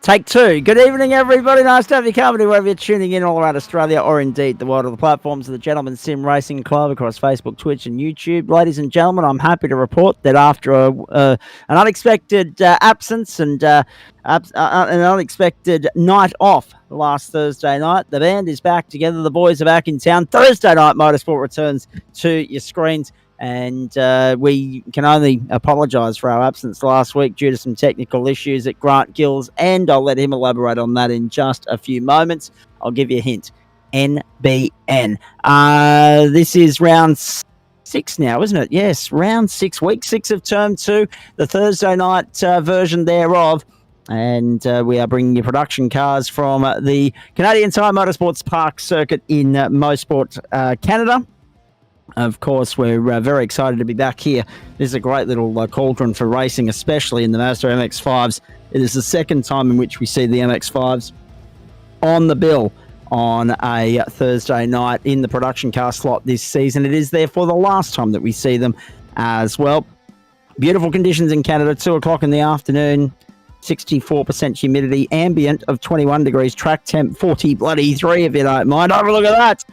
Take two. Good evening, everybody. Nice to have you company wherever you're tuning in all around Australia or indeed the world of the platforms of the Gentleman Sim Racing Club across Facebook, Twitch and YouTube. Ladies and gentlemen, I'm happy to report that after an unexpected absence and an unexpected night off last Thursday night, the band is back together. The boys are back in town. Thursday Night Motorsport returns to your screens. And we can only apologise for our absence last week due to some technical issues at Grant Gills, and I'll let him elaborate on that in just a few moments. I'll give you a hint. NBN. This is round 6 now, isn't it? Yes, round 6, week 6 of term 2, the Thursday night version thereof. And we are bringing you production cars from the Canadian Tire Motorsports Park circuit in Mosports, Canada. Of course, we're very excited to be back here. This is a great little cauldron for racing, especially in the Mazda MX-5s. It is the second time in which we see the MX-5s on the bill on a Thursday night in the production car slot this season. It is therefore the last time that we see them as well. Beautiful conditions in Canada, 2 o'clock in the afternoon, 64% humidity, ambient of 21 degrees, track temp 40-3 if you don't mind. Have a look at that.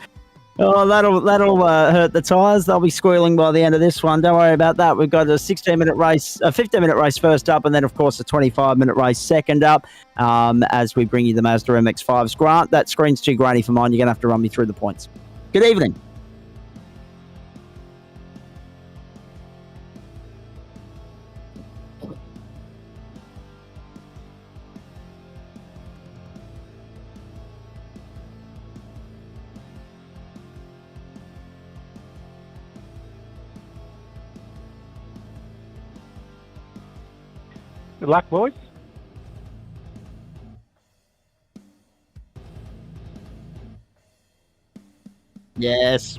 Oh, that'll hurt the tyres. They'll be squealing by the end of this one. Don't worry about that. We've got a 16-minute race, a 15-minute race first up, and then, of course, a 25-minute race second up as we bring you the Mazda MX-5s. Grant, that screen's too grainy for mine. You're going to have to run me through the points. Good evening. Good luck, boys. Yes.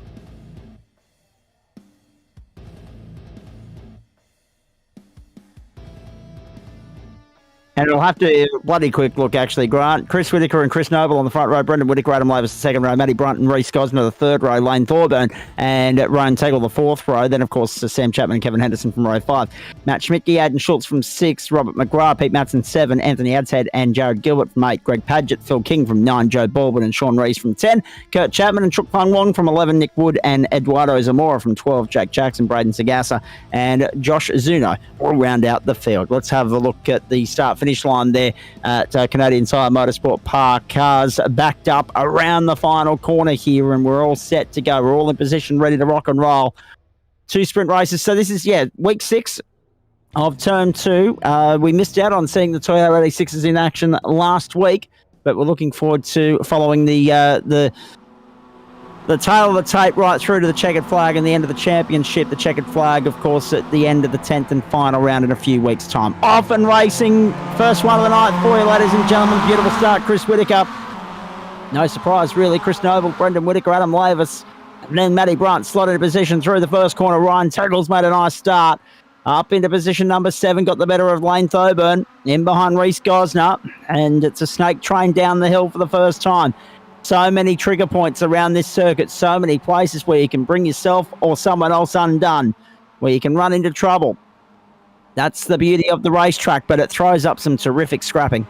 And it'll have to bloody quick look, actually, Grant. Chris Whittaker and Chris Noble on the front row. Brendan Whittaker, Adam Lavis, the second row. Matty Brunt and Reece Gosner, the third row. Lane Thorburn and Ryan Tagle, the fourth row. Then, of course, Sam Chapman and Kevin Henderson from row 5. Matt Schmidtke, Aidan Schultz from 6. Robert McGrath, Pete Matson, 7. Anthony Adshead and Jared Gilbert from 8. Greg Padgett, Phil King from 9. Joe Baldwin and Sean Rees from 10. Kurt Chapman and Chuk Fung Wong from 11. Nick Wood and Eduardo Zamora from 12. Jack Jackson, Braden Sagasa and Josh Zuno will round out the field. Let's have a look at the start-finish line there at Canadian Tire Motorsport Park. Cars backed up around the final corner here, and we're all set to go. We're all in position, ready to rock and roll. 2 sprint races. So this is, week 6 of term 2. We missed out on seeing the Toyota 86s in action last week, but we're looking forward to following the tail of the tape right through to the checkered flag and the end of the championship. The checkered flag, of course, at the end of the 10th and final round in a few weeks' time. Off and racing. First one of the night for you, ladies and gentlemen. Beautiful start, Chris Whittaker. No surprise, really. Chris Noble, Brendan Whittaker, Adam Lavis, and then Matty Brunt slotted in position through the first corner. Ryan Tagle's made a nice start. Up into position number 7, got the better of Lane Thorburn. In behind Reece Gosner, and it's a snake train down the hill for the first time. So many trigger points around this circuit, so many places where you can bring yourself or someone else undone, where you can run into trouble. That's the beauty of the racetrack, but it throws up some terrific scrapping.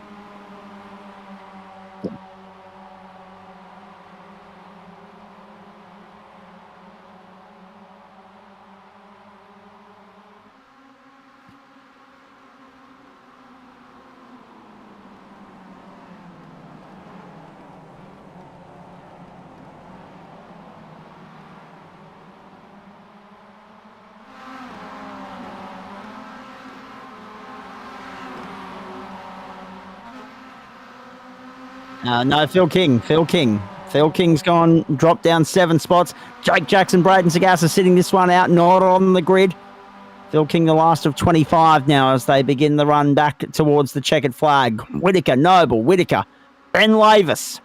No, Phil King. Phil King's gone, dropped down 7 spots. Jake Jackson, Braden Sagasa sitting this one out, not on the grid. Phil King, the last of 25 now as they begin the run back towards the checkered flag. Whittaker, Noble, Whittaker, Ben Lavis.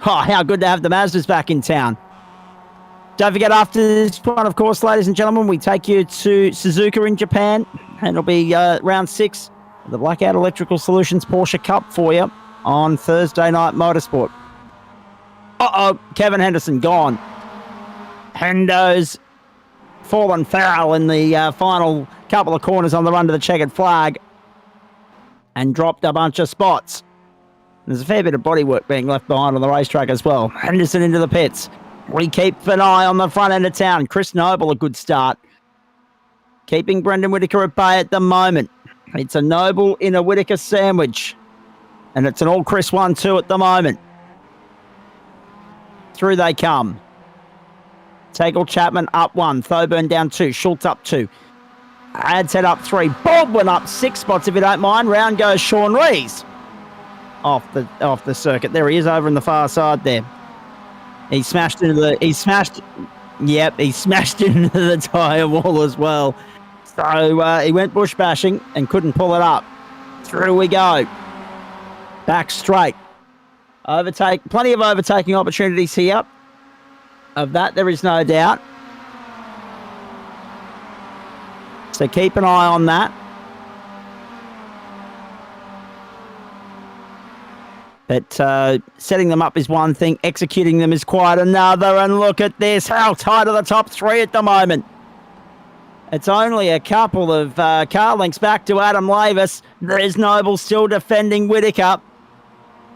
Oh, how good to have the Mazdas back in town. Don't forget, after this one, of course, ladies and gentlemen, we take you to Suzuka in Japan, and it'll be round 6 of the Blackout Electrical Solutions Porsche Cup for you on Thursday Night Motorsport. Kevin Henderson gone. Hendo's fallen foul in the final couple of corners on the run to the checkered flag. and dropped a bunch of spots. There's a fair bit of bodywork being left behind on the racetrack as well. Henderson into the pits. We keep an eye on the front end of town. Chris Noble, a good start. Keeping Brendan Whitaker at bay at the moment. It's a Noble in a Whitaker sandwich. And it's an all Chris 1-2 at the moment. Through they come. Tagle Chapman up 1. Thoburn down 2. Schultz up 2. Adshead up 3. Baldwin up 6 spots if you don't mind. Round goes Sean Rees. Off the circuit. There he is over on the far side there. He smashed into the he smashed into the tyre wall as well. So he went bush bashing and couldn't pull it up. Through we go. Back straight. Plenty of overtaking opportunities here. Of that there is no doubt. So keep an eye on that. But setting them up is one thing. Executing them is quite another. And look at this. How tight are the top 3 at the moment? It's only a couple of car lengths back to Adam Lavis. There's Noble still defending Whitaker,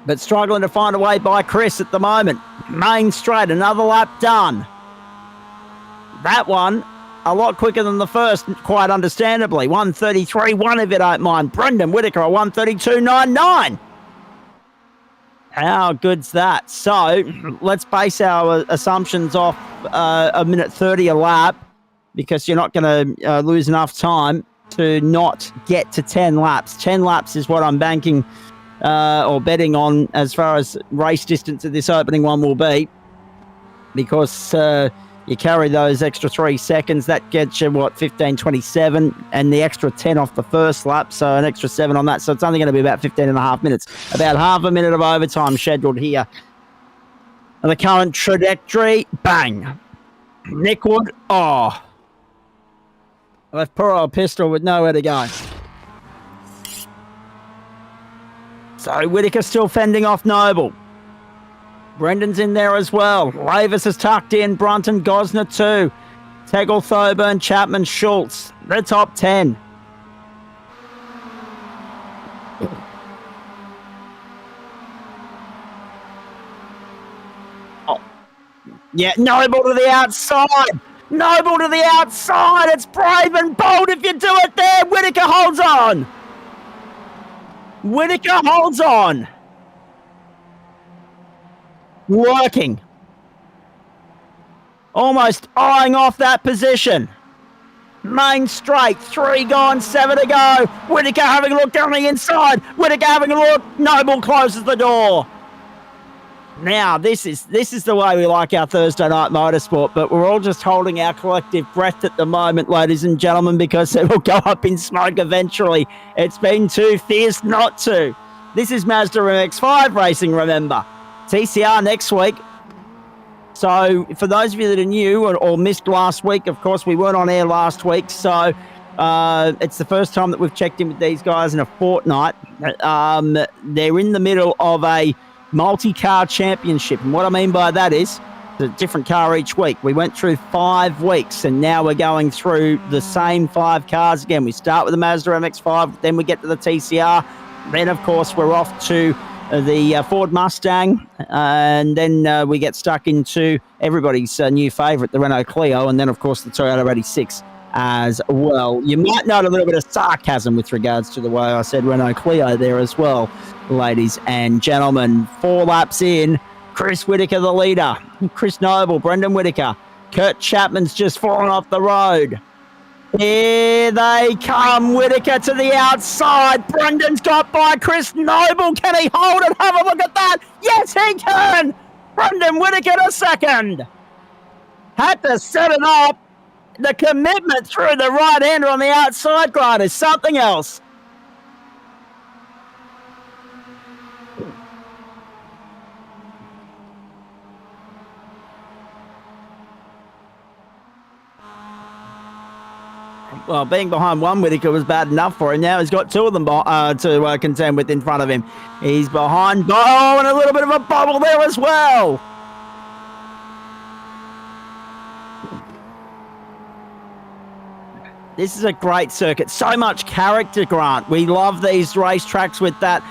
but struggling to find a way by Chris at the moment. Main straight, another lap done. That one, a lot quicker than the first, quite understandably. 1:33.1 if you don't mind. Brendan Whitaker, a 1:32.99. How good's that? So let's base our assumptions off a minute 30 a lap, because you're not going to lose enough time to not get to 10 laps. 10 laps is what I'm banking or betting on as far as race distance of this opening one will be, because you carry those extra 3 seconds. That gets you, 15:27, and the extra 10 off the first lap, so an extra 7 on that. So it's only going to be about 15 and a half minutes. About half a minute of overtime scheduled here. And the current trajectory, bang. Nick Wood, left poor old Pistol with nowhere to go. So Whitaker still fending off Noble. Brendan's in there as well. Lavis is tucked in. Brunton, Gosner too. Tegel, Thoburn, Chapman, Schultz. The top 10. Yeah, Noble to the outside. Noble to the outside. It's brave and bold if you do it there. Whitaker holds on. Whitaker holds on. Working. Almost eyeing off that position. Main straight. 3 gone, 7 to go. Whitaker having a look down the inside. Whitaker having a look. Noble closes the door. Now, this is the way we like our Thursday night motorsport, but we're all just holding our collective breath at the moment, ladies and gentlemen, because it will go up in smoke eventually. It's been too fierce not to. This is Mazda MX-5 racing, remember. TCR next week. So, for those of you that are new or missed last week, of course, we weren't on air last week, so it's the first time that we've checked in with these guys in a fortnight. They're in the middle of a multi-car championship, and what I mean by that is a different car each week. We went through 5 weeks, and now we're going through the same 5 cars again. We start with the Mazda MX-5, then we get to the TCR, then of course we're off to the Ford Mustang, and then we get stuck into everybody's new favourite, the Renault Clio, and then of course the Toyota 86 as well. You might note a little bit of sarcasm with regards to the way I said Renault Clio there as well, ladies and gentlemen. 4 laps in, Chris Whitaker the leader. Chris Noble, Brendan Whitaker. Kurt Chapman's just fallen off the road. Here they come. Whitaker to the outside. Brendan's got by Chris Noble. Can he hold it? Have a look at that. Yes, he can. Brendan Whitaker to second. Had to set it up. The commitment through the right-hander on the outside grind is something else. Well, being behind one Whitaker was bad enough for him. Now he's got 2 of them to contend with in front of him. He's behind. Oh, and a little bit of a bubble there as well. This is a great circuit. So much character, Grant. We love these racetracks with that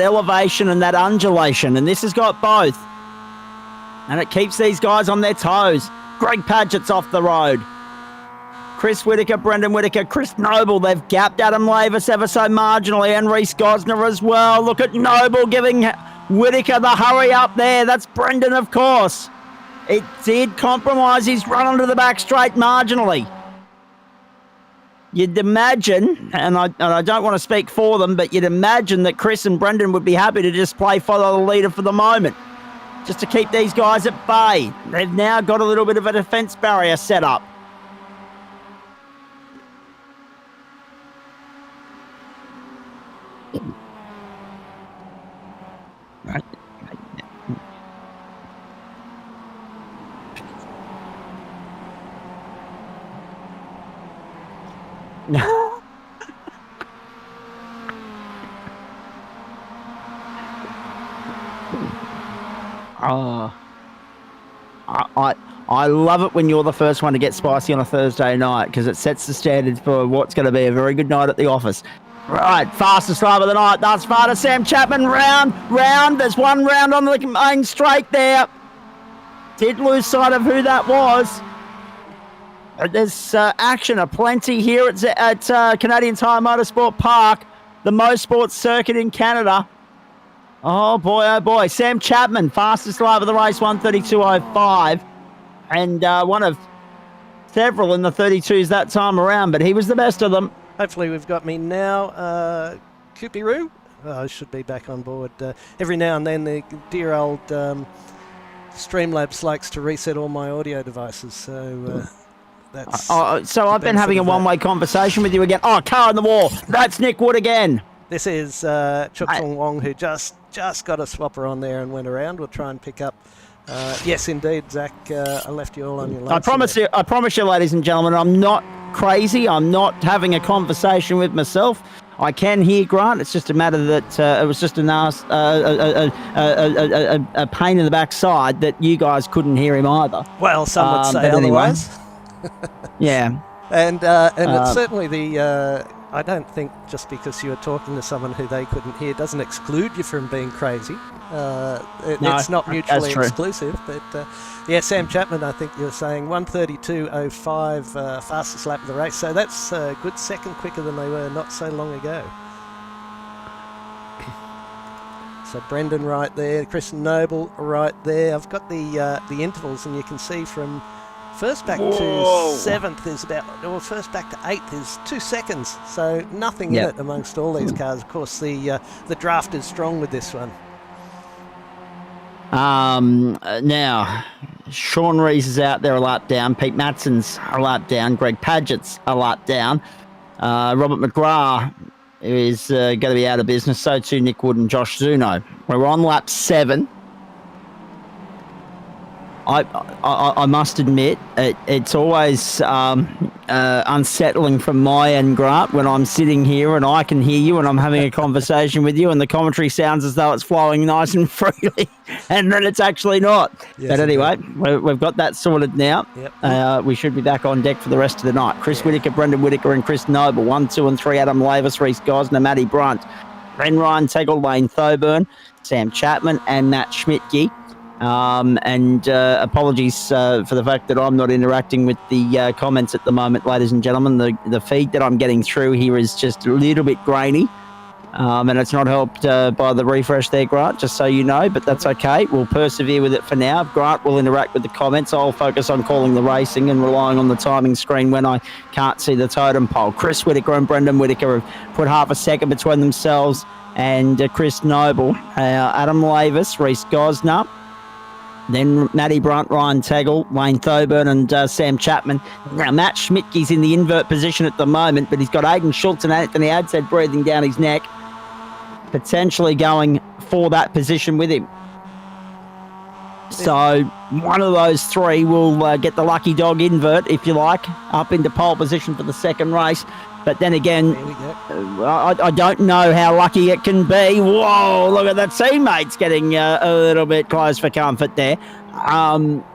elevation and that undulation, and this has got both. And it keeps these guys on their toes. Greg Padgett's off the road. Chris Whittaker, Brendan Whittaker, Chris Noble. They've gapped Adam Lavis ever so marginally, and Reece Gosner as well. Look at Noble giving Whittaker the hurry up there. That's Brendan, of course. It did compromise his run onto the back straight marginally. You'd imagine, and I don't want to speak for them, but you'd imagine that Chris and Brendan would be happy to just follow the leader for the moment, just to keep these guys at bay. They've now got a little bit of a defence barrier set up. Right. Oh, I love it when you're the first one to get spicy on a Thursday night, because it sets the standards for what's going to be a very good night at the office. Right, fastest drive of the night thus far to Sam Chapman. Round. There's one round on the main straight there. Did lose sight of who that was. There's action aplenty here at Canadian Tire Motorsport Park, the Mosports circuit in Canada. Oh boy. Sam Chapman, fastest driver of the race, 1:32.05. And one of several in the 32s that time around, but he was the best of them. Hopefully we've got me now. Koopy-Roo, I should be back on board. Every now and then the dear old Streamlabs likes to reset all my audio devices, so that's... so I've been having a one-way conversation with you again. Oh, car on the wall. That's Nick Wood again. This is Chuk Sung Wong, who just got a swapper on there and went around. We'll try and pick up. Yes, indeed, Zach. I left you all on your lights. I promise you, ladies and gentlemen, I'm not crazy. I'm not having a conversation with myself. I can hear Grant. It's just a matter that it was just a pain in the backside that you guys couldn't hear him either. Well, some would say otherwise. Anyway. Yeah. And it's certainly the... I don't think just because you were talking to someone who they couldn't hear doesn't exclude you from being crazy. It's not mutually exclusive. But yeah, Sam Chapman, I think you were saying 1:32.05, fastest lap of the race. So that's a good second quicker than they were not so long ago. So Brendan right there, Chris Noble right there. I've got the intervals, and you can see from first back to seventh is first back to eighth is 2 seconds. So nothing in it amongst all these cars. Of course, the draft is strong with this one. Now, Sean Rees is out there a lap down. Pete Matson's a lap down. Greg Padgett's a lap down. Robert McGrath is going to be out of business. So too Nick Wood and Josh Zuno. We're on lap 7. I must admit, it's always unsettling from my end, Grant, when I'm sitting here and I can hear you and I'm having a conversation with you and the commentary sounds as though it's flowing nice and freely, and then it's actually not. Yes, but anyway, we've got that sorted now. Yep. We should be back on deck for the rest of the night. Chris Whittaker, Brendan Whittaker and Chris Noble. 1, 2 and 3, Adam Lavis, Reece Gosner, Matty Brunt, Ryan Tegel, Wayne Thoburn, Sam Chapman and Matt Schmidtke. Apologies for the fact that I'm not interacting with the comments at the moment, ladies and gentlemen. The feed that I'm getting through here is just a little bit grainy, and it's not helped by the refresh there, Grant, just so you know, but that's okay. We'll persevere with it for now. Grant will interact with the comments. I'll focus on calling the racing and relying on the timing screen when I can't see the totem pole. Chris Whittaker and Brendan Whittaker have put half a second between themselves and Chris Noble. Adam Lavis, Reece Gosner, then Matty Brunt, Ryan Tegel, Wayne Thoburn and Sam Chapman. Now, Matt Schmidtke's in the invert position at the moment, but he's got Aidan Schultz and Anthony Adshead breathing down his neck, potentially going for that position with him. So one of those three will get the lucky dog invert, if you like, up into pole position for the second race. But then again, I don't know how lucky it can be. Whoa, look at that. Teammates getting a little bit close for comfort there.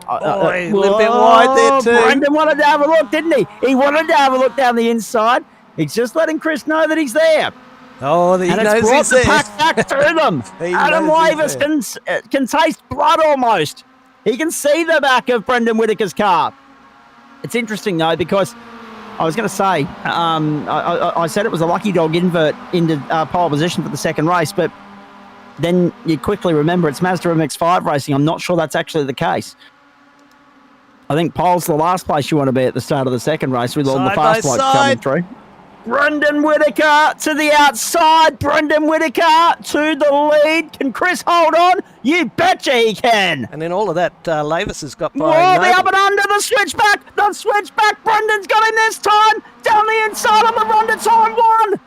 A little bit wide there too. Brendan wanted to have a look, didn't he? He wanted to have a look down the inside. He's just letting Chris know that he's there. Oh, he knows he's there. Pack back to them. Adam Lavis can taste blood almost. He can see the back of Brendan Whitaker's car. It's interesting, though, because I was going to say, I said it was a lucky dog invert into pole position for the second race, but then you quickly remember it's Mazda MX-5 racing. I'm not sure that's actually the case. I think pole's the last place you want to be at the start of the second race with all the fast blokes coming through. Brendan Whitaker to the outside. Brendan Whitaker to the lead. Can Chris hold on? You betcha he can. And then all of that, Lavis has got by. Oh, the up and under, the switchback. The switchback. Brendan's got him this time. Down the inside on the run to time one.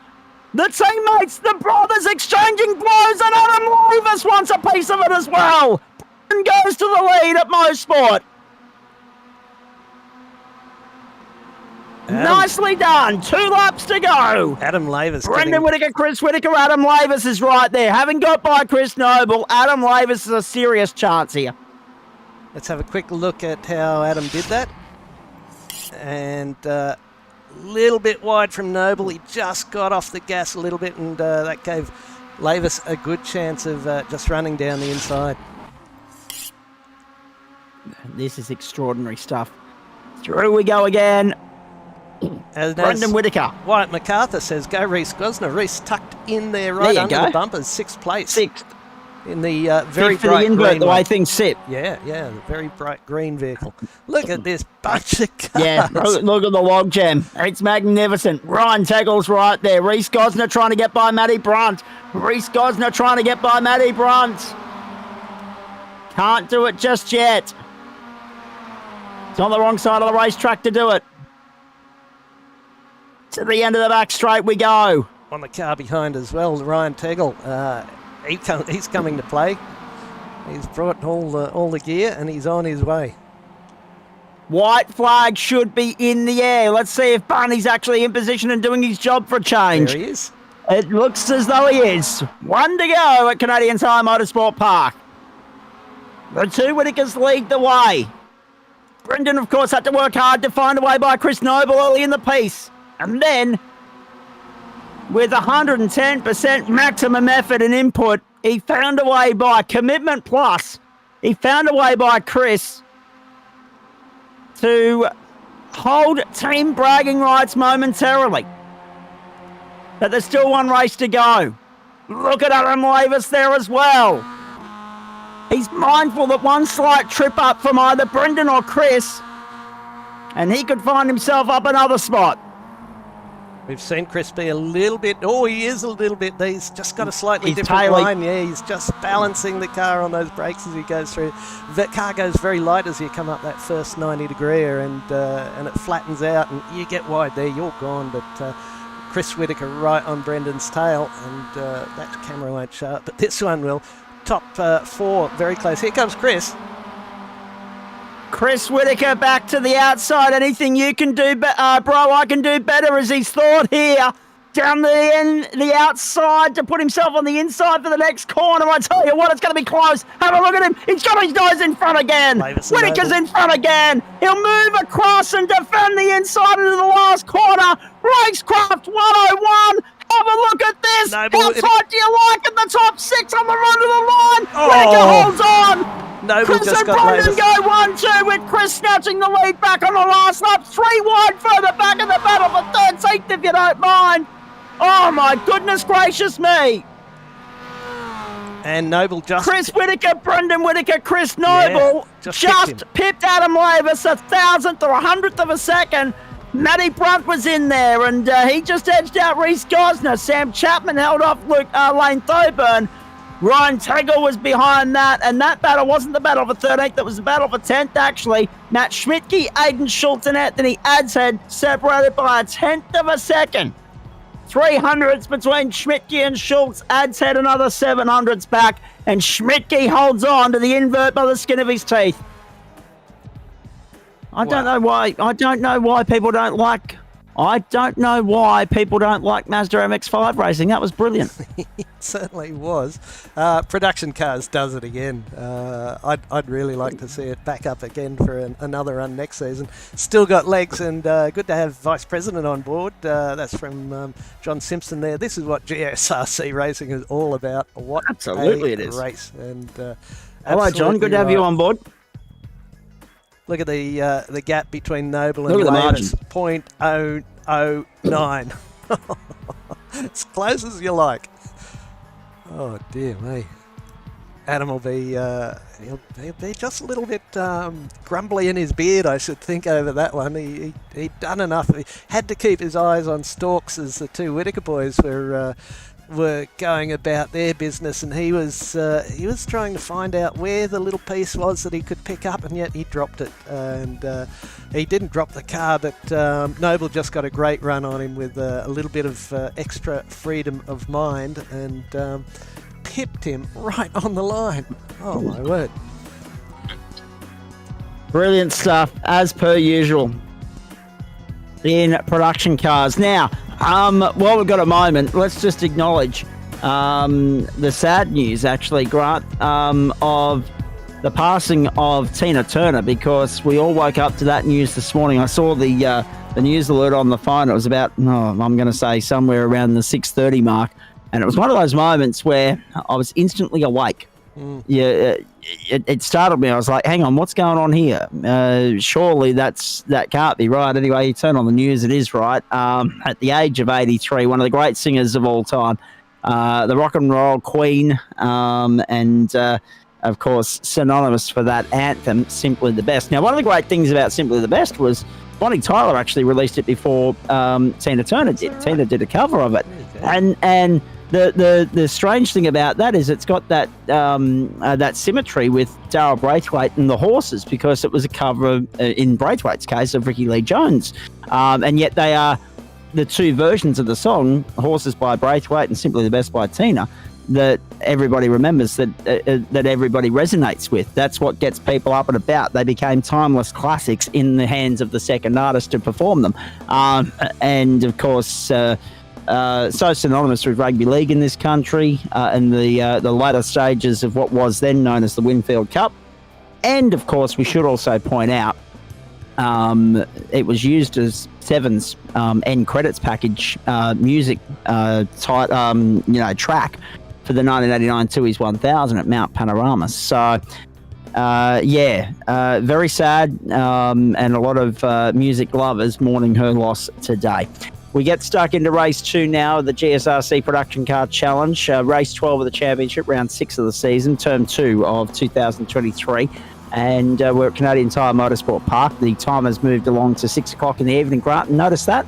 The teammates, the brothers exchanging blows, and Adam Lavis wants a piece of it as well. Brendan goes to the lead at Mosports. Nicely done. 2 laps to go. Adam Lavis. Brendan Whitaker, Chris Whitaker, Adam Lavis is right there. Having got by Chris Noble, Adam Lavis is a serious chance here. Let's have a quick look at how Adam did that. And a little bit wide from Noble. He just got off the gas a little bit, and that gave Lavis a good chance of just running down the inside. This is extraordinary stuff. Through we go again. Brendan Whitaker. Wyatt MacArthur says, go Reese Gosner. Reese tucked in there right under the bumpers, 6th place. 6th. In the very bright the invert, green the way things sit. Yeah, the very bright green vehicle. Look at this bunch of cars. Yeah, look at the log jam. It's magnificent. Ryan Taggle's right there. Reese Gosner trying to get by Matty Brunt. Reese Gosner trying to get by Matty Brunt. Can't do it just yet. It's on the wrong side of the racetrack to do it. To the end of the back straight we go. On the car behind as well, Ryan Tegel. He's coming to play. He's brought all the gear and he's on his way. White flag should be in the air. Let's see if Barney's actually in position and doing his job for a change. There he is. It looks as though he is. 1 to go at Canadian Tire Motorsport Park. The 2 Whitakers lead the way. Brendan, of course, had to work hard to find a way by Chris Noble early in the piece. And then, with 110% maximum effort and input, he found a way by Commitment Plus. He found a way by Chris to hold team bragging rights momentarily. But there's still 1 race to go. Look at Adam Lavis there as well. He's mindful that 1 slight trip up from either Brendan or Chris, and he could find himself up another spot. We've seen Chris be a little bit... Oh, he is a little bit... He's just got a slightly different line. Yeah, he's just balancing the car on those brakes as he goes through. The car goes very light as you come up that first 90-degree and it flattens out and you get wide there. You're gone, but Chris Whitaker right on Brendan's tail, and that camera won't show it, but this one will. Top 4, very close. Here comes Chris. Chris Whitaker back to the outside. Anything you can do, bro, I can do better, as he's thought here. Down the outside to put himself on the inside for the next corner. I tell you what, it's going to be close. Have a look at him. He's got his nose in front again. Whitaker's in front again. He'll move across and defend the inside into the last corner. Racecraft 101. Have a look at this. How tight do you like it? The top 6 on the run to the line. Whitaker holds on. Chris and Brendan go 1-2 with Chris snatching the lead back on the last lap. 3 wide further back in the battle for 3rd seat, if you don't mind. Oh my goodness gracious me. And Noble just... Chris Whitaker, Brendan Whitaker, Chris Noble just pipped Adam Lavis 1,000th or 100th of a second. Matty Brunt was in there, and he just edged out Reese Gosner. Sam Chapman held off Lane Thoburn. Ryan Taggel was behind that, and that battle wasn't the battle for 13th, it was the battle for 10th, actually. Matt Schmidtke, Aiden Schultz, and Anthony Adshead separated by 1/10 of a second. 300ths between Schmidtke and Schultz. Adshead another 700ths back, and Schmidtke holds on to the invert by the skin of his teeth. I don't know why people don't like I don't know why people don't like Mazda MX-5 racing. That was brilliant. It certainly was. Production Cars does it again. I'd really like to see it back up again for another run next season. Still got legs, and good to have Vice President on board. That's from John Simpson there. This is what GSRC racing is all about. What Absolutely a it is. Race. And hello, John. Good to have you on board. Look at the gap between Noble and Lavis, 0.009. As close as you like. Oh dear me. Adam will be he'll be just a little bit grumbly in his beard, I should think, over that one. He'd done enough. He had to keep his eyes on stalks as the two Whittaker boys were going about their business, and he was trying to find out where the little piece was that he could pick up, and yet he dropped it. And he didn't drop the car, but Noble just got a great run on him with a little bit of extra freedom of mind, and pipped him right on the line. Oh my word. Brilliant stuff, as per usual, in Production Cars. Now, while we've got a moment, let's just acknowledge the sad news, actually, Grant, of the passing of Tina Turner, because we all woke up to that news this morning. I saw the news alert on the phone. It was about, I'm going to say somewhere around the 6:30 mark, and it was one of those moments where I was instantly awake. Yeah, it startled me. I was like, hang on, what's going on here? Surely that can't be right. Anyway, you turn on the news, it is right. At the age of 83, one of the great singers of all time, the rock and roll queen, and of course, synonymous for that anthem, Simply the Best. Now, one of the great things about Simply the Best was Bonnie Tyler actually released it before Tina Turner did. Right. Tina did a cover of it. Okay. And the strange thing about that is it's got that that symmetry with Darryl Braithwaite and the Horses, because it was a cover in Braithwaite's case of Ricky Lee Jones, and yet they are the two versions of the song, Horses by Braithwaite and Simply the Best by Tina, that everybody remembers, that everybody resonates with. That's what gets people up and about. They became timeless classics in the hands of the second artist to perform them, and of course. So synonymous with rugby league in this country, and the latter stages of what was then known as the Winfield Cup. And of course, we should also point out it was used as Seven's end credits package music track for the 1989 Tooheys 1000 at Mount Panorama. So very sad, and a lot of music lovers mourning her loss today. We get stuck into race 2 now, the GSRC Production Car Challenge, race 12 of the championship, round 6 of the season, term 2 of 2023. And we're at Canadian Tire Motorsport Park. The time has moved along to 6 o'clock in the evening. Grant, notice that?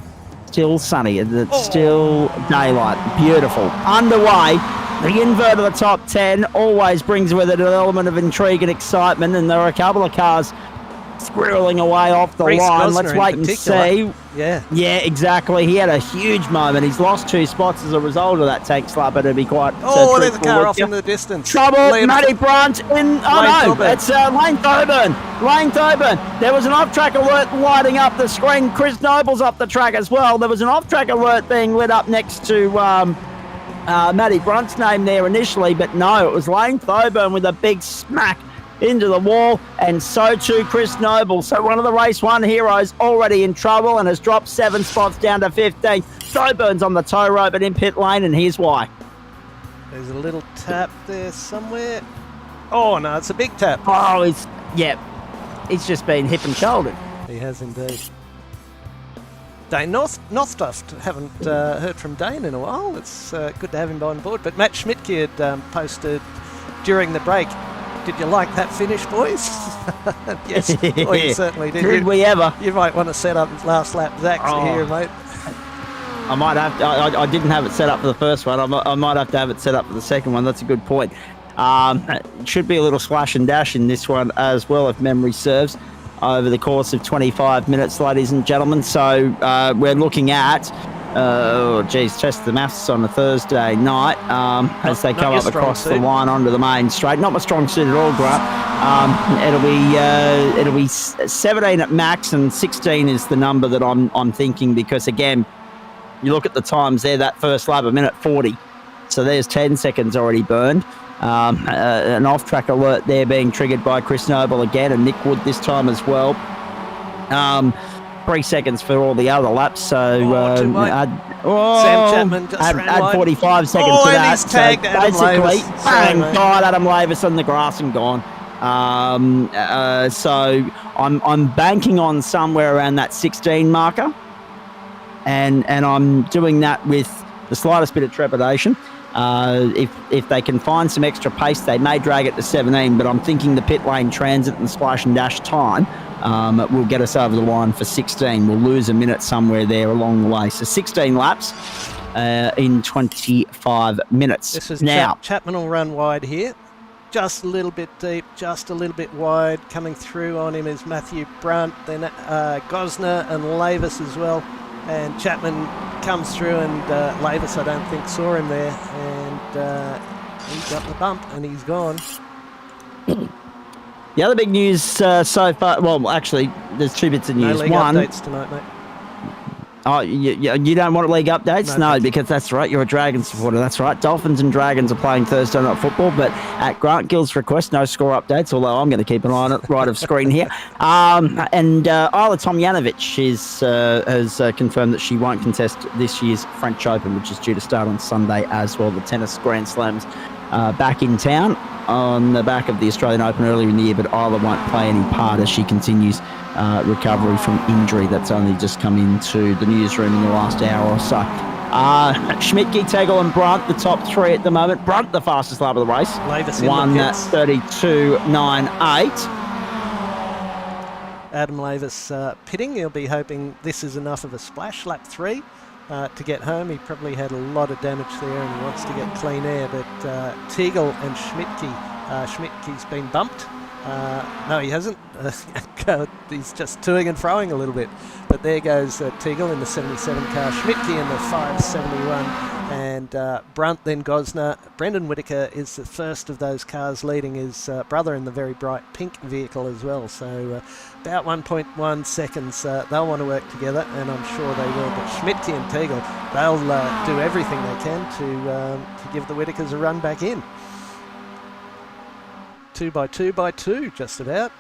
Still sunny. It's still daylight. Beautiful. Underway. The invert of the top 10 always brings with it an element of intrigue and excitement, and there are a couple of cars squirreling away off the line. Let's wait and see. Yeah, exactly. He had a huge moment. He's lost 2 spots as a result of that tank slapper, to be quite there's a car off in the distance. Trouble, Matty Brunt in... it's Lane Thoburn. Lane Thoburn. There was an off-track alert lighting up the screen. Chris Noble's up the track as well. There was an off-track alert being lit up next to Matty Brunt's name there initially, but no, it was Lane Thoburn with a big smack into the wall, and so too Chris Noble. So one of the race 1 heroes already in trouble and has dropped 7 spots down to 15. Thoburn's on the tow rope and in pit lane, and here's why. There's a little tap there somewhere. Oh no, it's a big tap. Oh, he's just been hip and shouldered. He has indeed. Dane Northduft, haven't heard from Dane in a while. It's good to have him on board. But Matt Schmidtke had posted during the break, did you like that finish, boys? Yes, you certainly did. Did we ever? You might want to set up last lap Zach's here, mate. I might have to. I didn't have it set up for the first one. I might have to have it set up for the second one. That's a good point. It should be a little slash and dash in this one as well, if memory serves, over the course of 25 minutes, ladies and gentlemen. So we're looking at test the maths on a Thursday night as they come up across the line onto the main straight. Not my strong suit at all, Grant. It'll be 17 at max, and 16 is the number that I'm thinking, because again, you look at the times there, that first lap, 1:40. So there's 10 seconds already burned. An off-track alert there being triggered by Chris Noble again, and Nick Wood this time as well. 3 seconds for all the other laps. So Sam Chapman just add 45 seconds to that. He's tagged so Adam basically, Lavis. bang, God, Adam Lavis on the grass and gone. So I'm banking on somewhere around that 16 marker, and I'm doing that with the slightest bit of trepidation. If they can find some extra pace, they may drag it to 17, but I'm thinking the pit lane transit and the splash and dash time will get us over the line for 16. We'll lose a minute somewhere there along the way. So 16 laps in 25 minutes. This is now. Chapman will run wide here. Just a little bit deep, just a little bit wide. Coming through on him is Matthew Brunt, then Gosner and Lavis as well. And Chapman comes through, and Lavis, I don't think, saw him there. And he got the bump, and he's gone. The other big news so far, well, actually, there's two bits of news. No league updates tonight, mate. Oh, you don't want league updates? No, because that's right, you're a Dragons supporter. That's right. Dolphins and Dragons are playing Thursday Night Football, but at Grant Gill's request, no score updates, although I'm going to keep an eye on it right of screen here. And Isla Tomljanovic has confirmed that she won't contest this year's French Open, which is due to start on Sunday as well. The tennis Grand Slams back in town on the back of the Australian Open earlier in the year, but Isla won't play any part as she continues recovery from injury that's only just come into the newsroom in the last hour or so. Schmidtke, Tegel and Brunt, the top three at the moment. Brunt, the fastest lap of the race. Lavis 1:32.98. Adam Lavis pitting. He'll be hoping this is enough of a splash, lap 3, to get home. He probably had a lot of damage there and he wants to get clean air. But Tegel and Schmidtke, Schmidtke's been bumped. No, he hasn't. He's just toing and froing a little bit. But there goes Tegel in the 77 car, Schmidtke in the 571, and Brunt, then Gosner. Brendan Whitaker is the first of those cars, leading his brother in the very bright pink vehicle as well. So about 1.1 seconds. They'll want to work together, and I'm sure they will. But Schmidtke and Tegel, they'll do everything they can to give the Whitakers a run back in. 2 by 2 by 2, just about.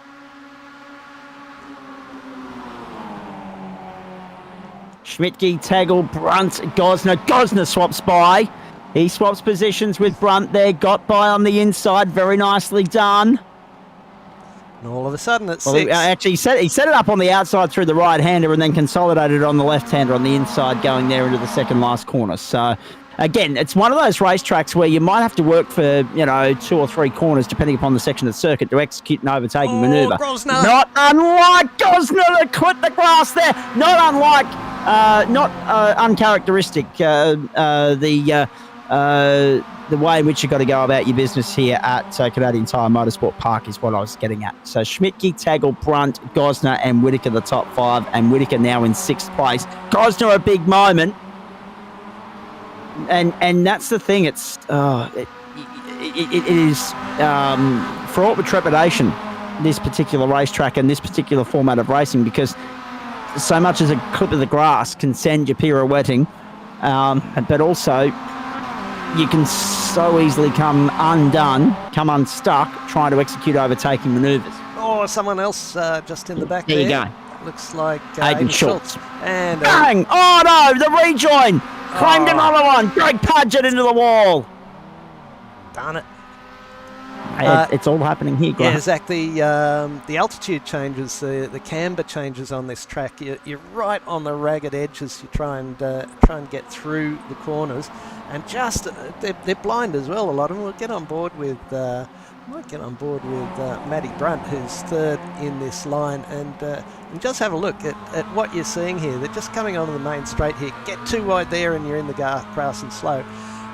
Schmidtke, Tegel, Brunt, Gosner. Gosner swaps by. He swaps positions with Brunt there. Got by on the inside. Very nicely done. And all of a sudden it's 6. Actually, he set it up on the outside through the right-hander and then consolidated it on the left-hander on the inside, going there into the second last corner. So again, it's one of those racetracks where you might have to work for, 2 or 3 corners, depending upon the section of the circuit, to execute an overtaking manoeuvre. Gosner. Not unlike Gosner to quit the grass there. Not unlike, uncharacteristic, the way in which you've got to go about your business here at Canadian Tire Motorsport Park is what I was getting at. So Schmidtke, Tegel, Brunt, Gosner and Whitaker the top 5, and Whitaker now in 6th place. Gosner a big moment. And that's the thing. It's it is fraught with trepidation, this particular racetrack and this particular format of racing, because so much as a clip of the grass can send you pirouetting, but also you can so easily come undone, come unstuck, trying to execute overtaking manoeuvres. Oh, someone else just in the back there. There you go. Looks like Hayden Schultz. And bang! Oh no, the rejoin! Claimed another one. Greg Padgett into the wall. Darn it. It's all happening here, Grant. Yeah, Zach, the altitude changes, the camber changes on this track. You're right on the ragged edges. You try and get through the corners, and just they're blind as well. A lot of them will get on board with. Matty Brunt, who's 3rd in this line, and just have a look at what you're seeing here. They're just coming onto the main straight here. Get too wide there and you're in the grass and slow.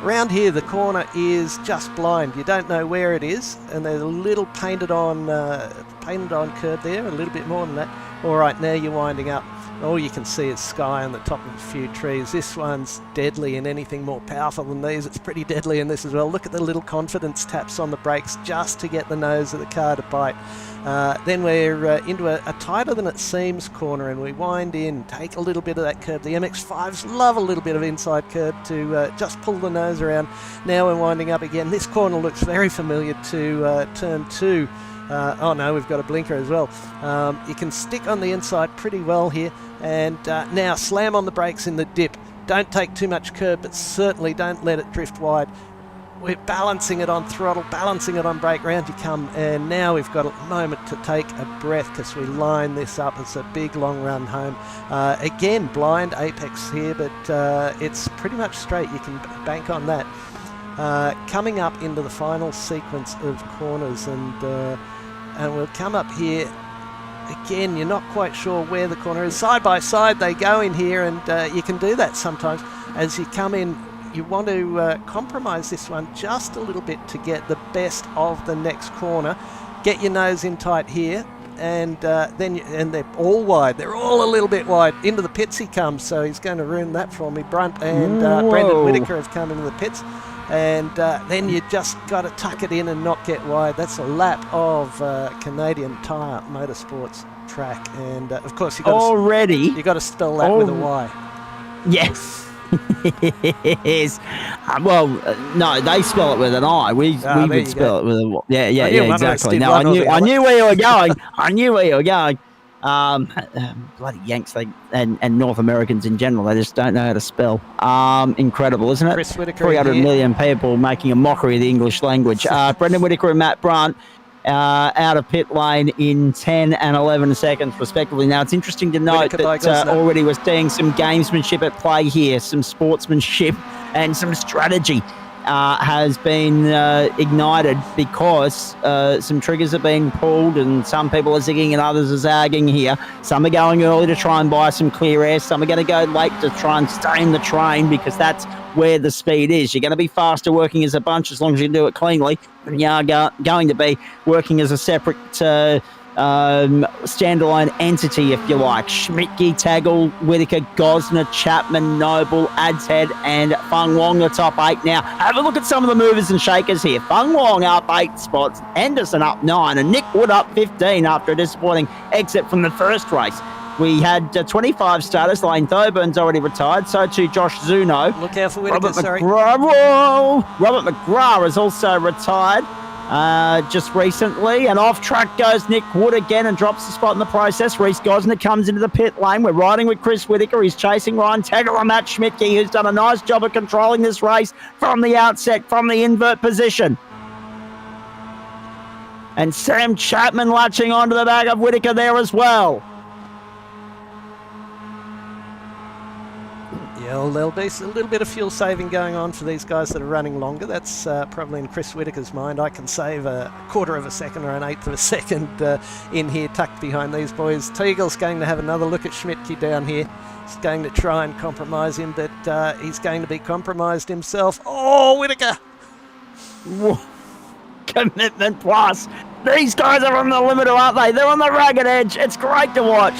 Around here, the corner is just blind. You don't know where it is, and there's a little painted on curb there, a little bit more than that. All right, now you're winding up. All you can see is sky on the top of a few trees. This one's deadly in anything more powerful than these. It's pretty deadly in this as well. Look at the little confidence taps on the brakes just to get the nose of the car to bite. Then we're into a tighter than it seems corner, and we wind in, take a little bit of that curb. The MX-5s love a little bit of inside curb to just pull the nose around. Now we're winding up again. This corner looks very familiar to turn 2. Oh no, we've got a blinker as well. You can stick on the inside pretty well here, and now slam on the brakes in the dip. Don't take too much curb, but certainly don't let it drift wide. We're balancing it on throttle, balancing it on brake, round you come, and now we've got a moment to take a breath because we line this up. It's a big long run home. Again, blind apex here, but it's pretty much straight. You can bank on that. Coming up into the final sequence of corners, and we'll come up here. Again, you're not quite sure where the corner is. Side by side they go in here, and you can do that sometimes. As you come in, you want to compromise this one just a little bit to get the best of the next corner. Get your nose in tight here, and then they're all wide. They're all a little bit wide. Into the pits he comes, so he's going to ruin that for me. Brunt and Brendan Whitaker have come into the pits. And then you just got to tuck it in and not get wide. That's a lap of Canadian Tire Motorsports track, and of course you got to spell that with a Y. Yes. Yes. Well, no, they spell it with an I. We would spell it with a yeah, exactly. No, I knew where you were going. I knew where you were going. Bloody Yanks, and North Americans in general, they just don't know how to spell. Incredible, isn't it? Chris Whitaker 300 million people making a mockery of the English language. Brendan Whitaker and Matt Brunt out of pit lane in 10 and 11 seconds respectively. Now, it's interesting to note that already we're seeing some gamesmanship at play here, some sportsmanship and some strategy has been ignited because some triggers are being pulled, and some people are zigging and others are zagging here. Some are going early to try and buy some clear air. Some are going to go late to try and stay in the train because that's where the speed is. You're going to be faster working as a bunch as long as you do it cleanly. And you are going to be working as a separate standalone entity, if you like. Schmidtke, Taggle, Whitaker, Gosner, Chapman, Noble, Adshead, and Fung Wong, the top 8. Now, have a look at some of the movers and shakers here. Fung Wong up 8 spots, Henderson up 9, and Nick Wood up 15 after a disappointing exit from the first race. We had 25 starters. Lane Thoburn's already retired. So too Josh Zuno. Look out for Whitaker, Robert McGrath is also retired just recently. And off track goes Nick Wood again and drops the spot in the process. Reece Gosner comes into the pit lane. We're riding with Chris Whitaker. He's chasing Ryan Taggart and Matt Schmidtke, who's done a nice job of controlling this race from the outset, from the invert position. And Sam Chapman latching onto the back of Whitaker there as well. Yeah, well, there'll be a little bit of fuel saving going on for these guys that are running longer. That's probably in Chris Whitaker's mind. I can save a quarter of a second or an eighth of a second in here tucked behind these boys. Teagle's going to have another look at Schmidtke down here. He's going to try and compromise him, but he's going to be compromised himself. Oh, Whitaker! Whoa. Commitment plus. These guys are on the limiter, aren't they? They're on the ragged edge. It's great to watch.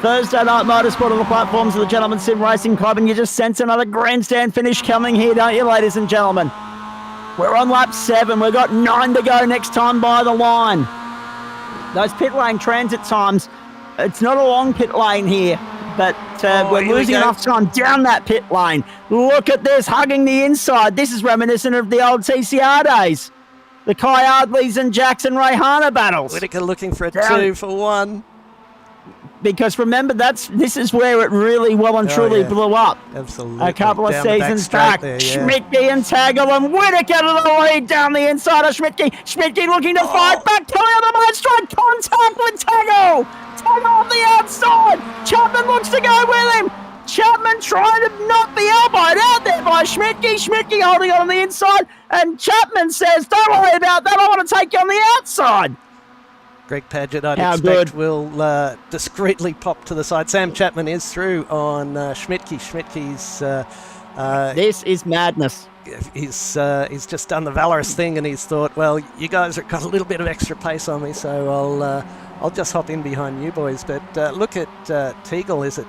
Thursday night motorsport on the platforms of the Gentleman Sim Racing Club, and you just sense another grandstand finish coming here, don't you, ladies and gentlemen? We're on lap 7. We've got 9 to go next time by the line. Those pit lane transit times, it's not a long pit lane here, but we're losing enough time down that pit lane. Look at this, hugging the inside. This is reminiscent of the old TCR days. The Kai Ardleys and Jackson Rayhana battles. Whitaker looking for a 2 for 1. Because remember, this is where it really truly blew up. Absolutely. A couple of seasons back. Schmidtke and Taggart and Whitaker to the lead down the inside of Schmidtke. Schmidtke looking to fight back, coming on the line straight, contact with Taggart. Taggart on the outside. Chapman looks to go with him. Chapman trying to not be elbowed out there by Schmidtke. Schmidtke holding on the inside, and Chapman says, "Don't worry about that. I want to take you on the outside." Greg Padgett, I'd expect, will discreetly pop to the side. Sam Chapman is through on Schmidtke. Schmidtke's... this is madness. He's just done the valorous thing, and he's thought, well, you guys have got a little bit of extra pace on me, so I'll just hop in behind you boys, but look at Teagle, is it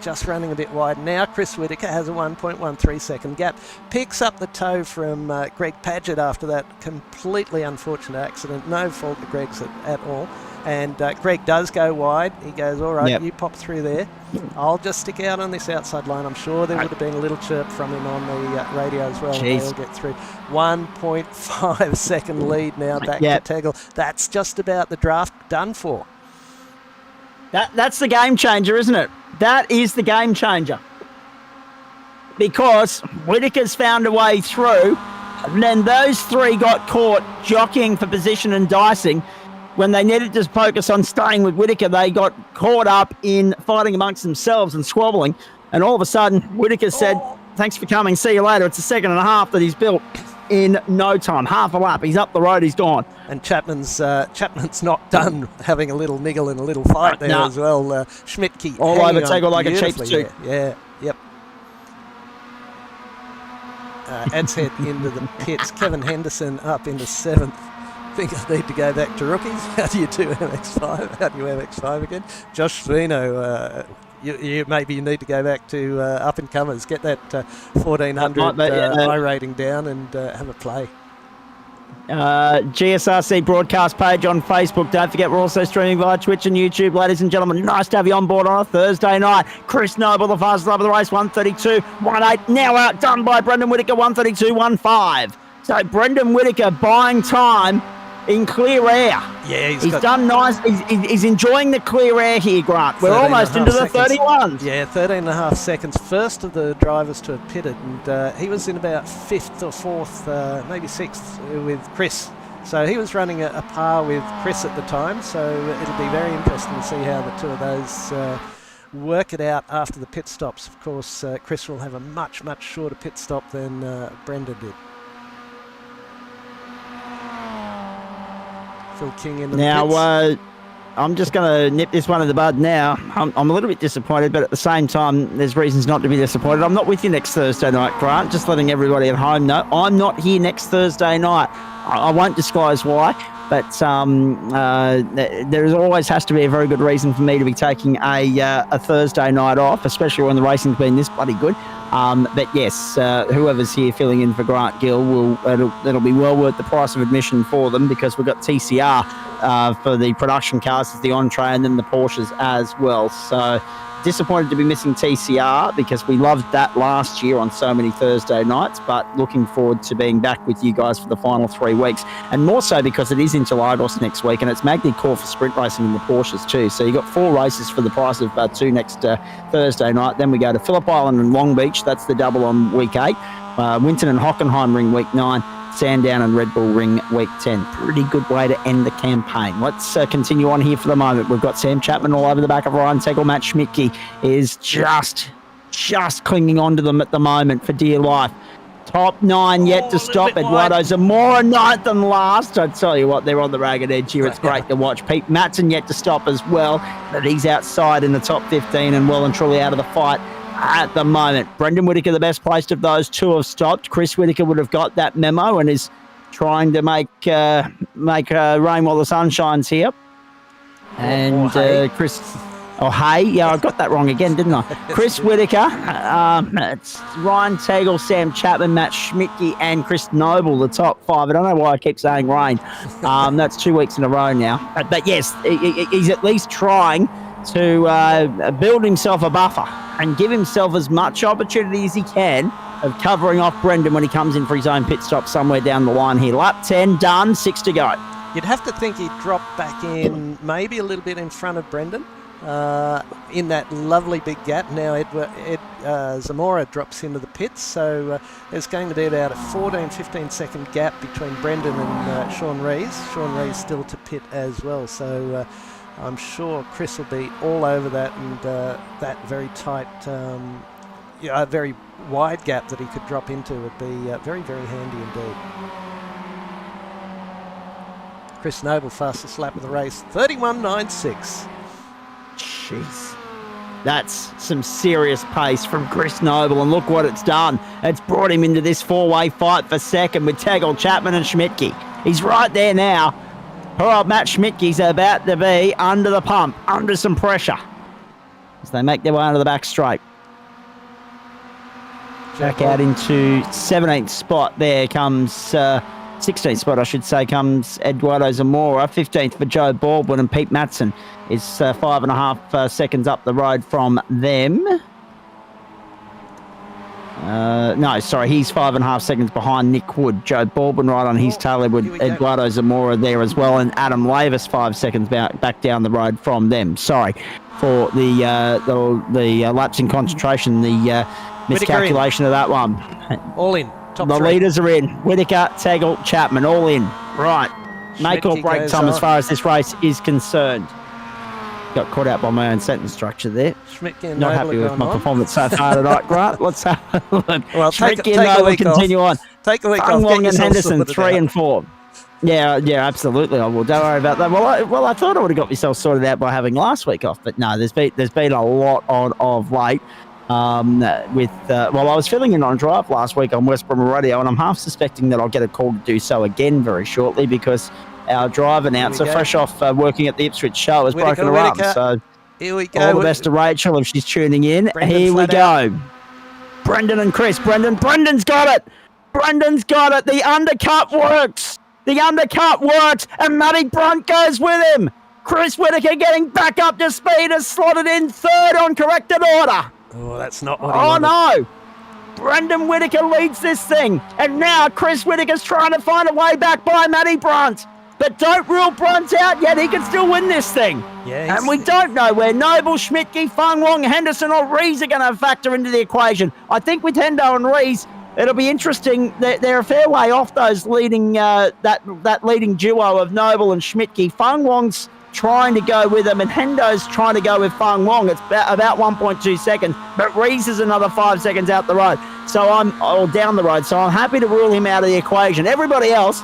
just running a bit wide now? Chris Whittaker has a 1.13 second gap, picks up the tow from Greg Padgett after that completely unfortunate accident, no fault of Greg's at all. And Greg does go wide. He goes, all right, you pop through there. I'll just stick out on this outside line. I'm sure there would have been a little chirp from him on the radio as well. And they'll get through. 1.5 second lead now back to Teagle. That's just about the draft done for. That's the game changer, isn't it? That is the game changer. Because Whittaker's found a way through, and then those three got caught jockeying for position and dicing. When they needed to focus on staying with Whittaker, they got caught up in fighting amongst themselves and squabbling. And all of a sudden, Whittaker said, thanks for coming, see you later. It's a second and a half that he's built in no time. Half a lap, he's up the road, he's gone. And Chapman's not done having a little niggle and a little fight there as well. Schmidtke all over Teagle like a cheap suit. Yeah, yep. Ad's head into the pits. Kevin Henderson up into 7th. I think I need to go back to rookies. How do you do MX5? How do you MX5 again? Josh Svino, you maybe you need to go back to up-and-comers. Get that 1400 I rating down and have a play. GSRC broadcast page on Facebook. Don't forget, we're also streaming via Twitch and YouTube. Ladies and gentlemen, nice to have you on board on a Thursday night. Chris Noble, the fastest lap of the race, 132.18. Now outdone by Brendan Whittaker, 132.15. So Brendan Whittaker buying time in clear air. Yeah, he's done nice. He's enjoying the clear air here, Grant. We're almost into the 31s. Yeah, 13 and a half seconds. First of the drivers to have pitted, and he was in about 5th or 4th, maybe 6th with Chris. So he was running a par with Chris at the time, so it'll be very interesting to see how the two of those work it out after the pit stops. Of course, Chris will have a much, much shorter pit stop than Brendan did. Phil King in the pits. I'm just going to nip this one in the bud now. I'm a little bit disappointed, but at the same time, there's reasons not to be disappointed. I'm not with you next Thursday night, Grant. Just letting everybody at home know. I'm not here next Thursday night. I won't disclose why, but there always has to be a very good reason for me to be taking a Thursday night off, especially when the racing's been this bloody good. But yes, whoever's here filling in for Grant Gill, it'll be well worth the price of admission for them, because we've got TCR for the production cars as the entree, and then the Porsches as well. So disappointed to be missing TCR, because we loved that last year on so many Thursday nights, but looking forward to being back with you guys for the final 3 weeks, and more so because it is Interlagos next week, and it's Magny Court for sprint racing in the Porsches too. So you've got 4 races for the price of 2 next Thursday night. Then we go to Phillip Island and Long Beach. That's the double on week 8. Winton and Hockenheim ring week 9. Sandown and Red Bull ring week 10. Pretty good way to end the campaign. Let's continue on here for the moment. We've got Sam Chapman all over the back of Ryan Teagle. Matt Schmidtke is just clinging on to them at the moment for dear life. Top 9 yet to stop. Eduardo Zamora 9th and last. I tell you what, they're on the ragged edge here. It's great to watch. Pete Matson yet to stop as well, but he's outside in the top 15 and well and truly out of the fight at the moment. Brendan Whittaker, the best placed of those two, have stopped. Chris Whittaker would have got that memo and is trying to make rain while the sun shines here. And Chris... Oh, hey. Yeah, I got that wrong again, didn't I? Chris Whittaker, it's Ryan Teagle, Sam Chapman, Matt Schmidtke, and Chris Noble, the top 5. I don't know why I keep saying rain. That's 2 weeks in a row now. But yes, he's at least trying to build himself a buffer and give himself as much opportunity as he can of covering off Brendan when he comes in for his own pit stop somewhere down the line here. Lap 10 done, 6 to go. You'd have to think he'd drop back in maybe a little bit in front of Brendan in that lovely big gap. Now Zamora drops into the pits, so there's going to be about a 14-15 second gap between Brendan and Sean Rees. Sean Rees still to pit as well, so I'm sure Chris will be all over that, and that very tight, a very wide gap that he could drop into would be very, very handy indeed. Chris Noble, fastest lap of the race, 31.96. Jeez. That's some serious pace from Chris Noble, and look what it's done. It's brought him into this 4-way fight for second with Teagle, Chapman and Schmidtke. He's right there now. Poor old Matt Schmidtke's about to be under the pump, under some pressure, as they make their way onto the back straight. Back out into 17th spot. There comes 16th spot, I should say, comes Eduardo Zamora. 15th for Joe Baldwin, and Pete Matson is 5.5 seconds up the road from them. No, sorry, he's 5.5 seconds behind Nick Wood. Joe Baldwin right on his tail with Eduardo Zamora there as well, and Adam Lavis 5 seconds back down the road from them. Sorry for the lapse in concentration, the miscalculation of that one. All in. Top the three. leaders are in. Whittaker, Tegel, Chapman, all in. Right. Make or break time as far as this race is concerned. Got caught out by my own sentence structure there. Not happy with my performance so far tonight, Grant. Let's have a look. Well, take a week continue off. on. Take a week Fung off. Wong and Henderson, 3 and 4. Yeah, absolutely. I will. Don't worry about that. Well, I thought I would have got myself sorted out by having last week off, but no, there's been a lot on of late. I was filling in on drive last week on West Brom Radio, and I'm half suspecting that I'll get a call to do so again very shortly because our drive announcer, fresh off working at the Ipswich show, has broken her arm. So here we go. All the best to Rachel if she's tuning in. Here we go. Brendan and Chris. Brendan's got it. Brendan's got it. The undercut works. And Matty Brunt goes with him. Chris Whittaker getting back up to speed has slotted in third on corrected order. Oh, that's not what he wanted. No. Brendan Whittaker leads this thing. And now Chris Whittaker's trying to find a way back by Matty Brunt. But don't rule Brunt out yet. He can still win this thing. Yeah, and we don't know where Noble, Schmidtke, Fung Wong, Henderson or Rees are going to factor into the equation. I think with Hendo and Rees, it'll be interesting. They're a fair way off those leading that leading duo of Noble and Schmidtke. Fung Wong's trying to go with them, and Hendo's trying to go with Fung Wong. It's about 1.2 seconds, but Rees is another 5 seconds out the road. Down the road. So I'm happy to rule him out of the equation. Everybody else,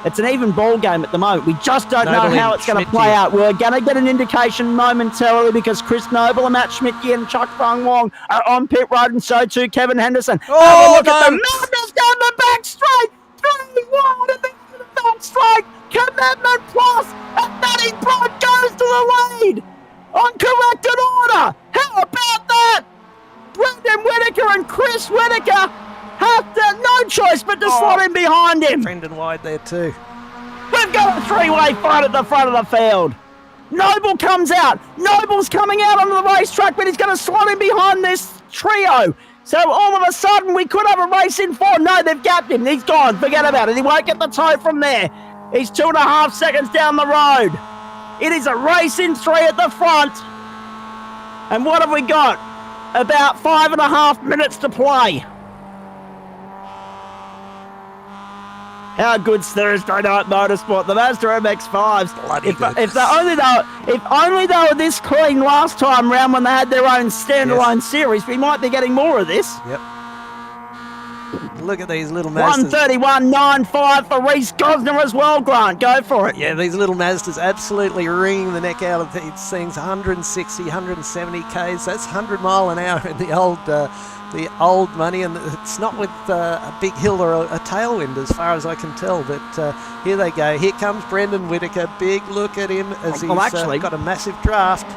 it's an even ball game at the moment. We just don't know how it's going to play out. We're going to get an indication momentarily because Chris Noble and Matt Schmidtke and Chuck Fung Wong are on pit road, and so too Kevin Henderson. Oh, look at the madness down the back straight. 3 wide and then the back straight. Commitment plus, and Matty Brunt goes to the lead on corrected order. How about that? Brendan Whittaker and Chris Whittaker have no choice but to slot in behind him. Brendan wide there too. We've got a 3-way fight at the front of the field. Noble comes out. Noble's coming out onto the racetrack, but he's going to slot in behind this trio. So all of a sudden, we could have a race in 4. No, they've gapped him. He's gone. Forget about it. He won't get the toe from there. He's 2.5 seconds down the road. It is a race in 3 at the front. And what have we got? About 5.5 minutes to play. How good's Thursday night motorsport? The Mazda MX-5s. If only they were this clean last time round when they had their own standalone series, we might be getting more of this. Yep. Look at these little Mazdas. 131.95 for Reese Gosner as well, Grant. Go for it. Yeah, these little Mazdas absolutely wringing the neck out of these things. 160, 170 Ks. That's 100 mile an hour in the old money, and it's not with a big hill or a tailwind as far as I can tell. But here they go. Here comes Brendan Whittaker. Big look at him as he's got a massive draft.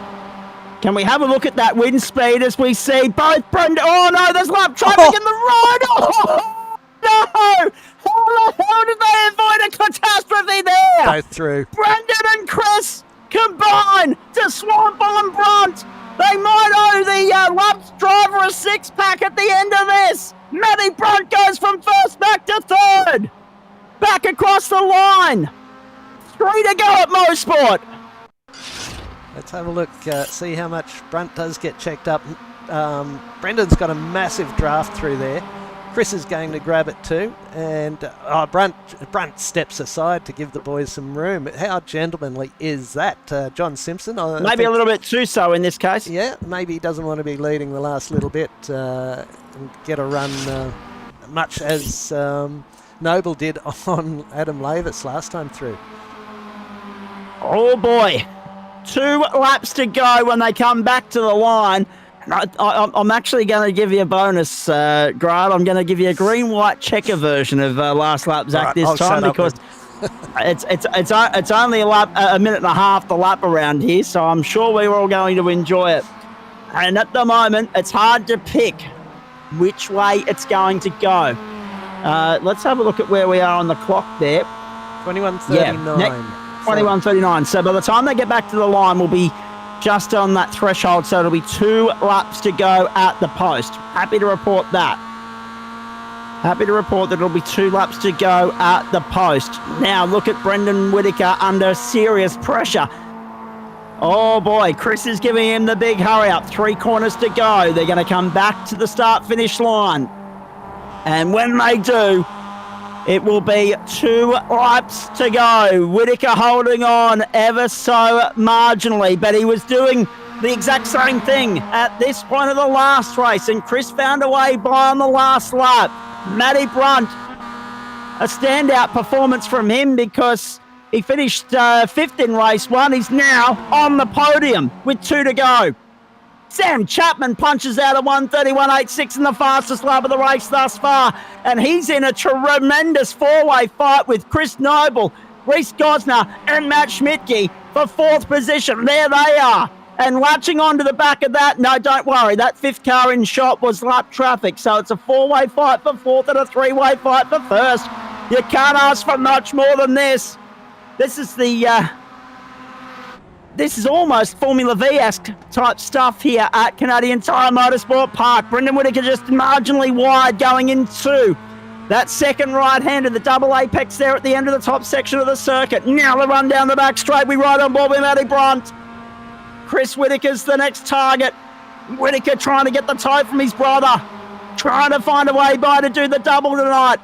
Can we have a look at that wind speed as we see both Brendan... Oh, no, there's lap traffic in the road! Oh, no! How the hell did they avoid a catastrophe there? Go through. Brendan and Chris combine to swamp on Brunt. They might owe the laps driver a 6-pack at the end of this. Matty Brunt goes from first back to third. Back across the line. 3 to go at Mosport. Let's have a look, see how much Brunt does get checked up. Brendan's got a massive draft through there. Chris is going to grab it too. And Brunt steps aside to give the boys some room. How gentlemanly is that, John Simpson? Maybe a little bit too so in this case. Yeah, maybe he doesn't want to be leading the last little bit and get a run much as Noble did on Adam Lavis last time through. Oh boy. 2 laps to go when they come back to the line. I'm actually going to give you a bonus, Grant. I'm going to give you a green-white checker version of last lap, Zach, this time, because It's only a minute and a half the lap around here, so I'm sure we're all going to enjoy it. And at the moment, it's hard to pick which way it's going to go. Let's have a look at where we are on the clock there. 21:39. Yeah, 21:39. So by the time they get back to the line, we'll be just on that threshold. So it'll be 2 laps to go at the post. Happy to report that. Happy to report that it'll be 2 laps to go at the post. Now look at Brendan Whitaker under serious pressure. Oh boy, Chris is giving him the big hurry up. 3 corners to go. They're going to come back to the start-finish line. And when they do, it will be 2 laps to go. Whitaker holding on ever so marginally, but he was doing the exact same thing at this point of the last race, and Chris found a way by on the last lap. Matty Brunt, a standout performance from him because he finished 5th in race 1. He's now on the podium with 2 to go. Sam Chapman punches out a 1:31.86 in the fastest lap of the race thus far, and he's in a tremendous 4-way fight with Chris Noble, Reece Gosner, and Matt Schmidtke for 4th position. There they are. And latching onto the back of that, no, don't worry, that 5th car in shot was lap traffic, so it's a 4-way fight for 4th and a 3-way fight for 1st. You can't ask for much more than this. This is this is almost Formula V-esque type stuff here at Canadian Tire Motorsport Park. Brendan Whitaker just marginally wide going into that second right-hander, the double apex there at the end of the top section of the circuit. Now the run down the back straight, we ride on board with Matty Brunt. Chris Whitaker's the next target. Whitaker trying to get the toe from his brother, trying to find a way by to do the double tonight.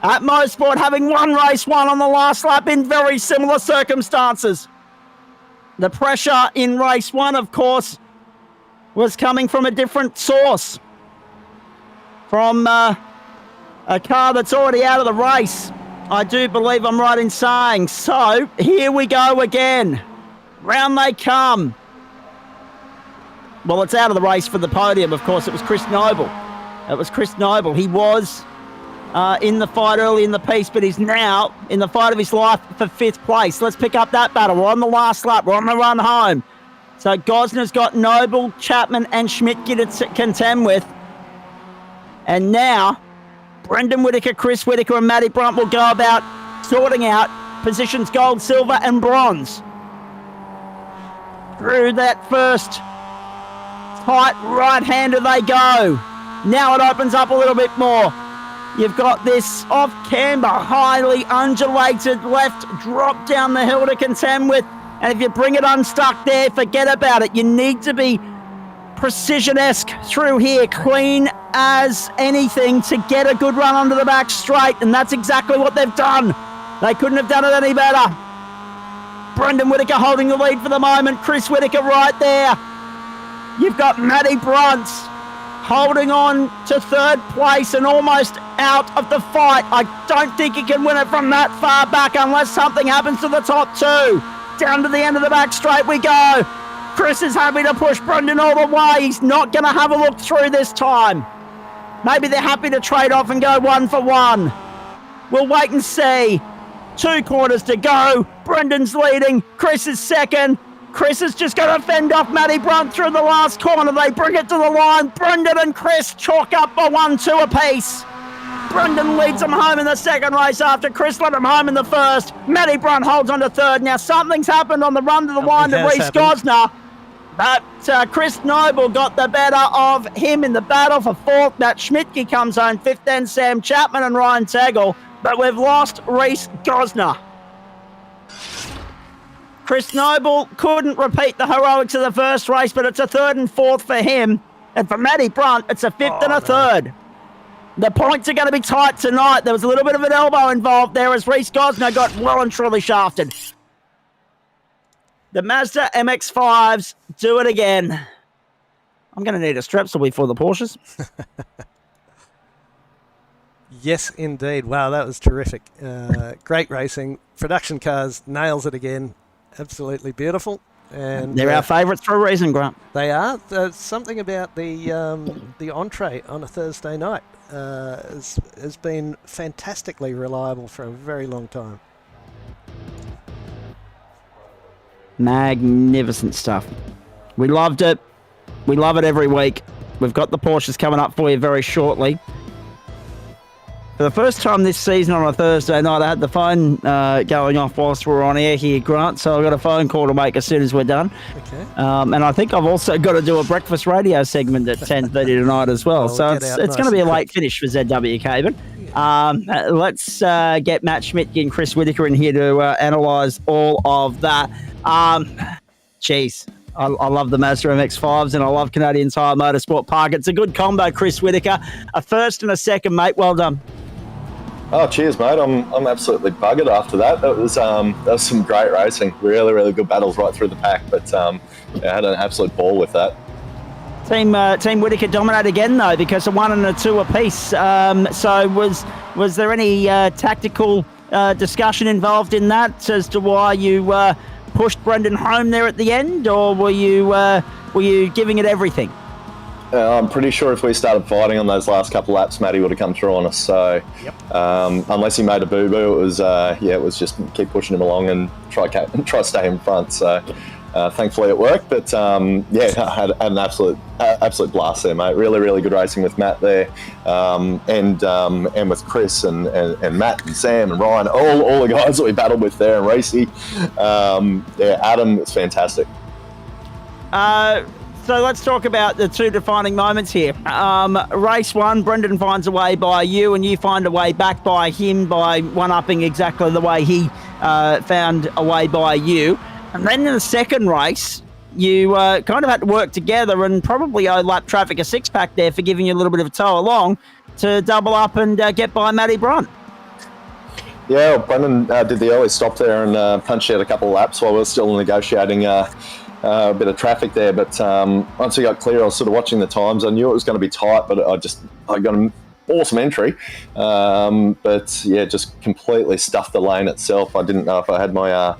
At Mosport, having won race 1 on the last lap in very similar circumstances. The pressure in race 1, of course, was coming from a different source. From a car that's already out of the race, I do believe I'm right in saying. So, here we go again. Round they come. Well, it's out of the race for the podium, of course. It was Chris Noble. He was in the fight early in the piece, but he's now in the fight of his life for 5th place. Let's pick up that battle. We're on the last lap. We're on the run home. So Gosner's got Noble, Chapman, and Schmidtke to contend with. And now, Brendan Whitaker, Chris Whitaker, and Matty Brunt will go about sorting out positions gold, silver, and bronze. Through that first tight right-hander they go. Now it opens up a little bit more. You've got this off-camber, highly undulated left drop down the hill to contend with. And if you bring it unstuck there, forget about it. You need to be precision-esque through here, clean as anything to get a good run onto the back straight. And that's exactly what they've done. They couldn't have done it any better. Brendan Whitaker holding the lead for the moment. Chris Whitaker right there. You've got Matty Brunt holding on to 3rd place and almost out of the fight. I don't think he can win it from that far back unless something happens to the top 2. Down to the end of the back straight we go. Chris is happy to push Brendan all the way. He's not going to have a look through this time. Maybe they're happy to trade off and go 1 for 1. We'll wait and see. 2 quarters to go. Brendan's leading. Chris is second. Chris is just going to fend off Matty Brunt through the last corner. They bring it to the line. Brendan and Chris chalk up a 1-2 apiece. Brendan leads them home in the second race after Chris led him home in the first. Matty Brunt holds on to 3rd. Now something's happened on the run to the line to Reece Gosner. But Chris Noble got the better of him in the battle for 4th. Matt Schmidtke comes home 5th, then Sam Chapman and Ryan Tegel. But we've lost Reece Gosner. Chris Noble couldn't repeat the heroics of the first race, but it's a 3rd and 4th for him. And for Matty Brunt, it's a 5th and a 3rd. The points are going to be tight tonight. There was a little bit of an elbow involved there as Reece Gosner got well and truly shafted. The Mazda MX-5s do it again. I'm going to need a Strepsil before the Porsches. Yes, indeed. Wow, that was terrific. Great racing. Production cars nails it again. Absolutely beautiful. And they're our favourites for a reason, Grant. They are. Something about the entree on a Thursday night has been fantastically reliable for a very long time. Magnificent stuff. We loved it. We love it every week. We've got the Porsches coming up for you very shortly. For the first time this season on a Thursday night, I had the phone going off whilst we were on air here, Grant, so I've got a phone call to make as soon as we're done. Okay. And I think I've also got to do a breakfast radio segment at 10:30 tonight as well. So it's going to be a late finish for ZWK. But let's get Matt Schmidtke and Chris Whitaker in here to analyse all of that. Geez. I love the Mazda MX-5s and I love Canadian Tire Motorsport Park. It's a good combo, Chris Whitaker. A first and a second, mate. Well done. Oh, cheers, mate. I'm absolutely buggered after that. That was some great racing. Really, really good battles right through the pack. But I had an absolute ball with that. Team Whitaker dominated again, though, because of 1 and a 2 apiece. So was there any tactical discussion involved in that as to why you pushed Brendan home there at the end, or were you giving it everything? I'm pretty sure if we started fighting on those last couple of laps, Matty would have come through on us. So, unless he made a boo-boo, it was just keep pushing him along and try stay in front. So, thankfully it worked. But I had an absolute blast there, mate. Really, really good racing with Matt there, and with Chris and Matt and Sam and Ryan, all the guys that we battled with there, and Racy. Adam was fantastic. So let's talk about the two defining moments here. Race 1, Brendan finds a way by you, and you find a way back by him by one-upping exactly the way he found a way by you. And then in the second race, you kind of had to work together and probably owe lap traffic a six-pack there for giving you a little bit of a tow along to double up and get by Matty Brunt. Yeah, well, Brendan did the early stop there and punched out a couple of laps while we were still negotiating a bit of traffic there, but once we got clear, I was sort of watching the times. I knew it was going to be tight, but I got an awesome entry, but yeah, just completely stuffed the lane itself. I didn't know if I had my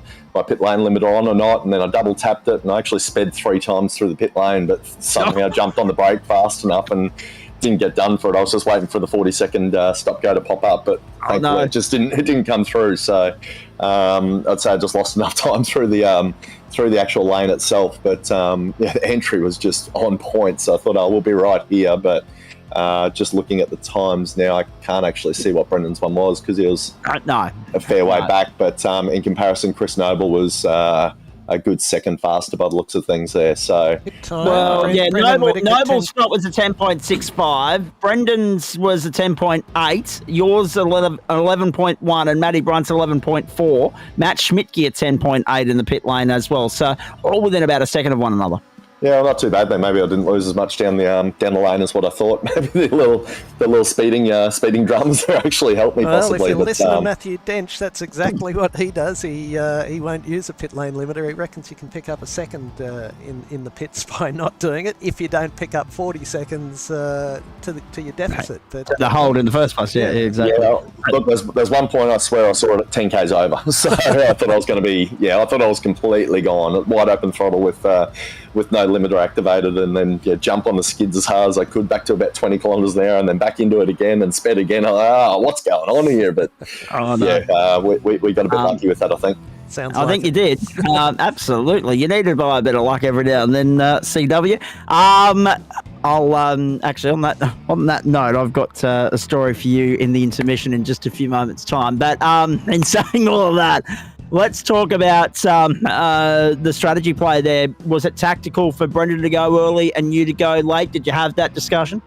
pit lane limiter on or not, and then I double tapped it, and I actually sped 3 times through the pit lane, but somehow jumped on the brake fast enough and didn't get done for it. I was just waiting for the 40-second stop go to pop up, but thankfully it just didn't come through. So I'd say I just lost enough time through the actual lane itself. But the entry was just on point, so I thought, we'll be right here. But just looking at the times now, I can't actually see what Brendan's one was because he was a fair way back. But in comparison, Chris Noble was a good second faster by the looks of things there. So, Noble's spot was a 10.65. Brendan's was a 10.8. Yours 11.1, and Matty Brunt's 11.4. Matt Schmidtke at 10.8 in the pit lane as well. So all within about a second of one another. Yeah, well, not too bad then. Maybe I didn't lose as much down the lane as what I thought. Maybe the little speeding drums there actually helped me possibly. Well, if you listen to Matthew Dench, that's exactly what he does. He won't use a pit lane limiter. He reckons you can pick up a second in the pits by not doing it if you don't pick up 40 seconds to your deficit. But the hold in the first place, yeah, exactly. Yeah, look, there's one point I swear I saw it at 10 k's over, so I thought I was going to be. Yeah, I thought I was completely gone, wide open throttle with no limiter activated, and then jump on the skids as hard as I could back to about 20 kilometres an hour, and then back into it again and sped again. What's going on here? But we got a bit lucky with that, I think. I think you did. Absolutely. You need to buy a bit of luck every now and then, CW. I'll actually on that note, I've got a story for you in the intermission in just a few moments' time. But in saying all of that, let's talk about the strategy play there. Was it tactical for Brendan to go early and you to go late? Did you have that discussion?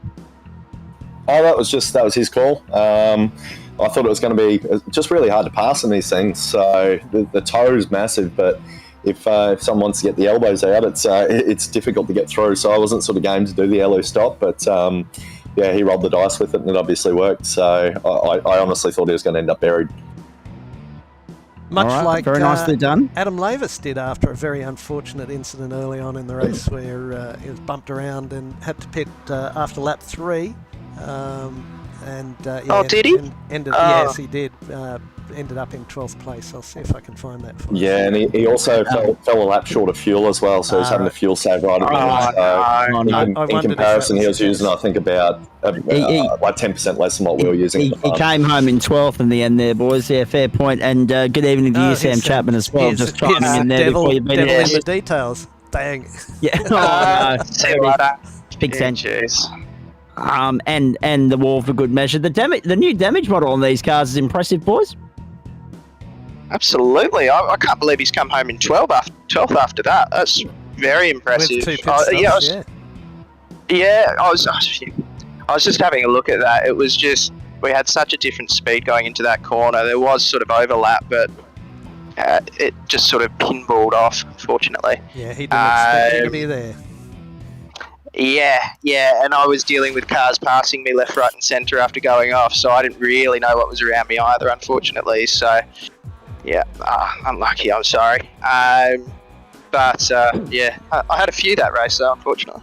Oh, that was his call. I thought it was going to be just really hard to pass in these things. So the toe is massive, but if someone wants to get the elbows out, it's difficult to get through. So I wasn't sort of game to do the LU stop, but he rolled the dice with it and it obviously worked. So I honestly thought he was going to end up buried. Much like very nicely done. Adam Lavis did after a very unfortunate incident early on in the race where he was bumped around and had to pit after lap 3. Did he? Yes, he did. ended up in 12th place. I'll see if I can find that for you. Yeah, and he also fell a lap short of fuel as well, so he's having a fuel save right at the end. So in comparison, he was using, I think, about like 10% less than what we were using. He came home in 12th in the end there, boys. Yeah, fair point. And good evening to you, Sam Chapman, as well. Just chiming in there before you've been devil in the details. Bang. Yeah. Oh, no. See you later. Big sense. And the wall for good measure. The new damage model on these cars is impressive, boys. Absolutely. I can't believe he's come home in 12th after that. That's very impressive. With 2 pit stops, I was just having a look at that. It was just, we had such a different speed going into that corner. There was sort of overlap, but it just sort of pinballed off, unfortunately. Yeah, he didn't expect you to be there. Yeah, and I was dealing with cars passing me left, right and centre after going off, so I didn't really know what was around me either, unfortunately. So, yeah, unlucky, I'm sorry. But I had a few that race, though, unfortunately.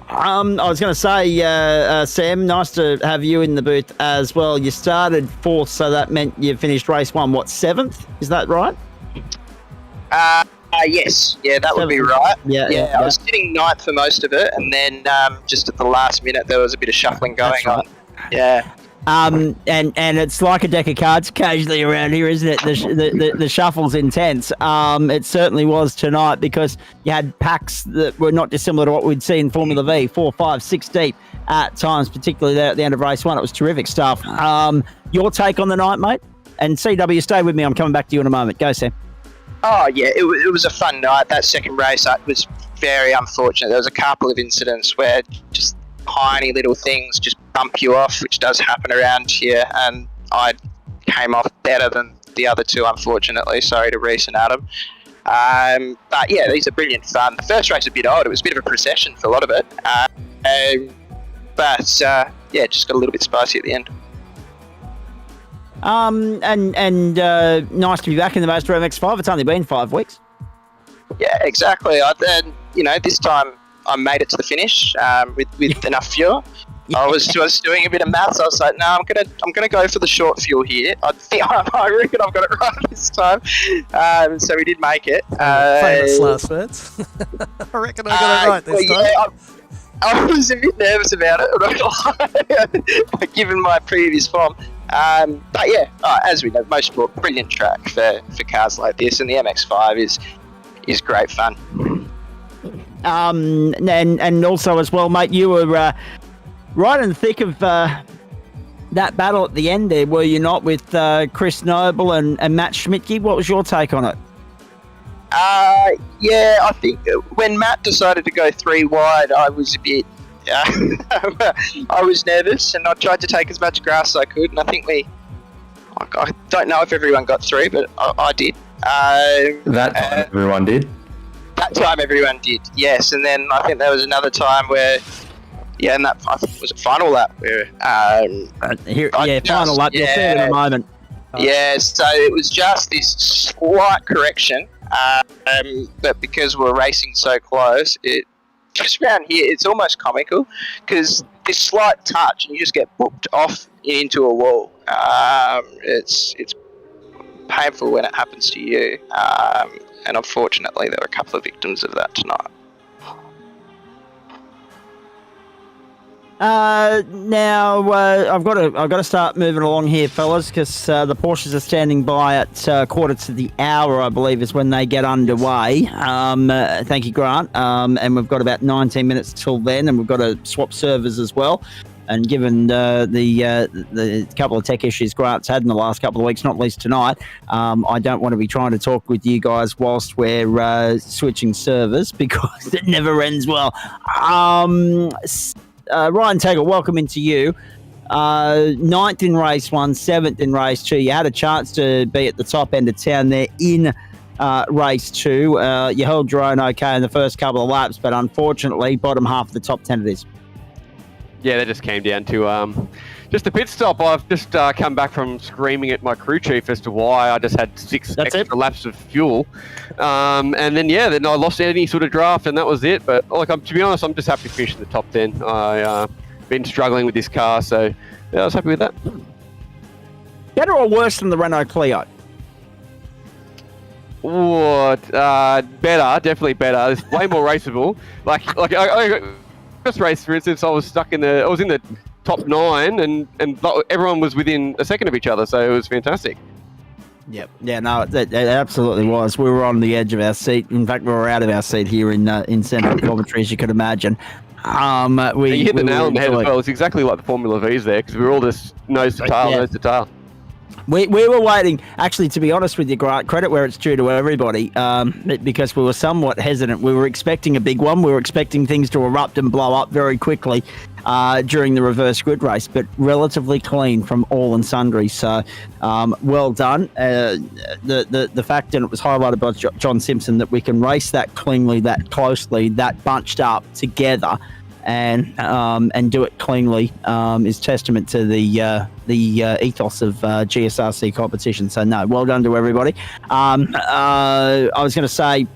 I was going to say, Sam, nice to have you in the booth as well. You started 4th, so that meant you finished race 1, 7th? Is that right? Yes. Yeah, that would be right. Yeah. I was sitting 9th for most of it, and then just at the last minute, there was a bit of shuffling going on. Yeah. And it's like a deck of cards occasionally around here, isn't it? The shuffle's intense. It certainly was tonight, because you had packs that were not dissimilar to what we'd see in Formula V, 4, 5, 6 deep at times, particularly there at the end of race 1. It was terrific stuff. Your take on the night, mate? And CW, stay with me. I'm coming back to you in a moment. Go, Sam. Oh, yeah, it was a fun night. That second race was very unfortunate. There was a couple of incidents where just tiny little things just bump you off, which does happen around here, and I came off better than the other two, unfortunately. Sorry to Reese and Adam. But, yeah, these are brilliant fun. The first race was a bit odd. It was a bit of a procession for a lot of it. But just got a little bit spicy at the end. And nice to be back in the Motorsport MX-5. It's only been 5 weeks. Yeah, exactly. This time I made it to the finish with enough fuel. Yeah. I was doing a bit of maths. I was like, no, I'm gonna go for the short fuel here. I reckon I've got it right this time. So we did make it. Famous last words. I reckon I got it right this time. Yeah, I was a bit nervous about it, I'm not gonna lie, given my previous form. But yeah, as we know, Motorsport, brilliant track for cars like this, and the MX-5 is great fun. And also as well, mate, you were right in the thick of that battle at the end there, were you not, with Chris Noble and Matt Schmidtke? What was your take on it? Yeah, I think when Matt decided to go 3 wide, I was a bit... I was nervous, and I tried to take as much grass as I could, and I think I don't know if everyone got through, but I did. That time everyone did? That time everyone did, yes. And then I think there was another time where, and that was a final lap where... final lap, you'll see it in a moment. Yeah, so it was just this slight correction, but because we're racing so close, just around here, it's almost comical, because this slight touch and you just get booked off into a wall. It's painful when it happens to you, and unfortunately there were a couple of victims of that tonight. Now I've got to start moving along here, fellas, because the Porsches are standing by at quarter to the hour, I believe, is when they get underway. Thank you, Grant. And we've got about 19 minutes till then, and we've got to swap servers as well. And given the couple of tech issues Grant's had in the last couple of weeks, not least tonight, I don't want to be trying to talk with you guys whilst we're switching servers, because it never ends well. Ryan Taggart, welcome into you. 9th in race 1, 7th in race 2. You had a chance to be at the top end of town there in race 2. You held your own okay in the first couple of laps, but unfortunately, bottom half of the top 10 it is. Yeah, that just came down to just a pit stop. I've just come back from screaming at my crew chief as to why I just had 6 extra laps of fuel. And then I lost any sort of draft, and that was it. But to be honest, I'm just happy to finish in the top 10. I've been struggling with this car, so yeah, I was happy with that. Better or worse than the Renault Clio? What? Better, definitely better. It's way more raceable. Like I first race, for instance, I was in the top 9, and everyone was within a second of each other, so it was fantastic. Yep. Yeah, no, it absolutely was. We were on the edge of our seat. In fact, we were out of our seat here in central commentary, as you could imagine. You hit the nail on the head as well. It's exactly like the Formula V's there, because we were all just nose to tail. We were waiting, actually, to be honest with you, Grant, credit where it's due to everybody, because we were somewhat hesitant. We were expecting a big one. We were expecting things to erupt and blow up very quickly during the reverse grid race, but relatively clean from all and sundry. So, well done. The fact, and it was highlighted by John Simpson, that we can race that cleanly, that closely, that bunched up together, and do it cleanly is testament to the ethos of GSRC competition. So no, well done to everybody. I was going to say,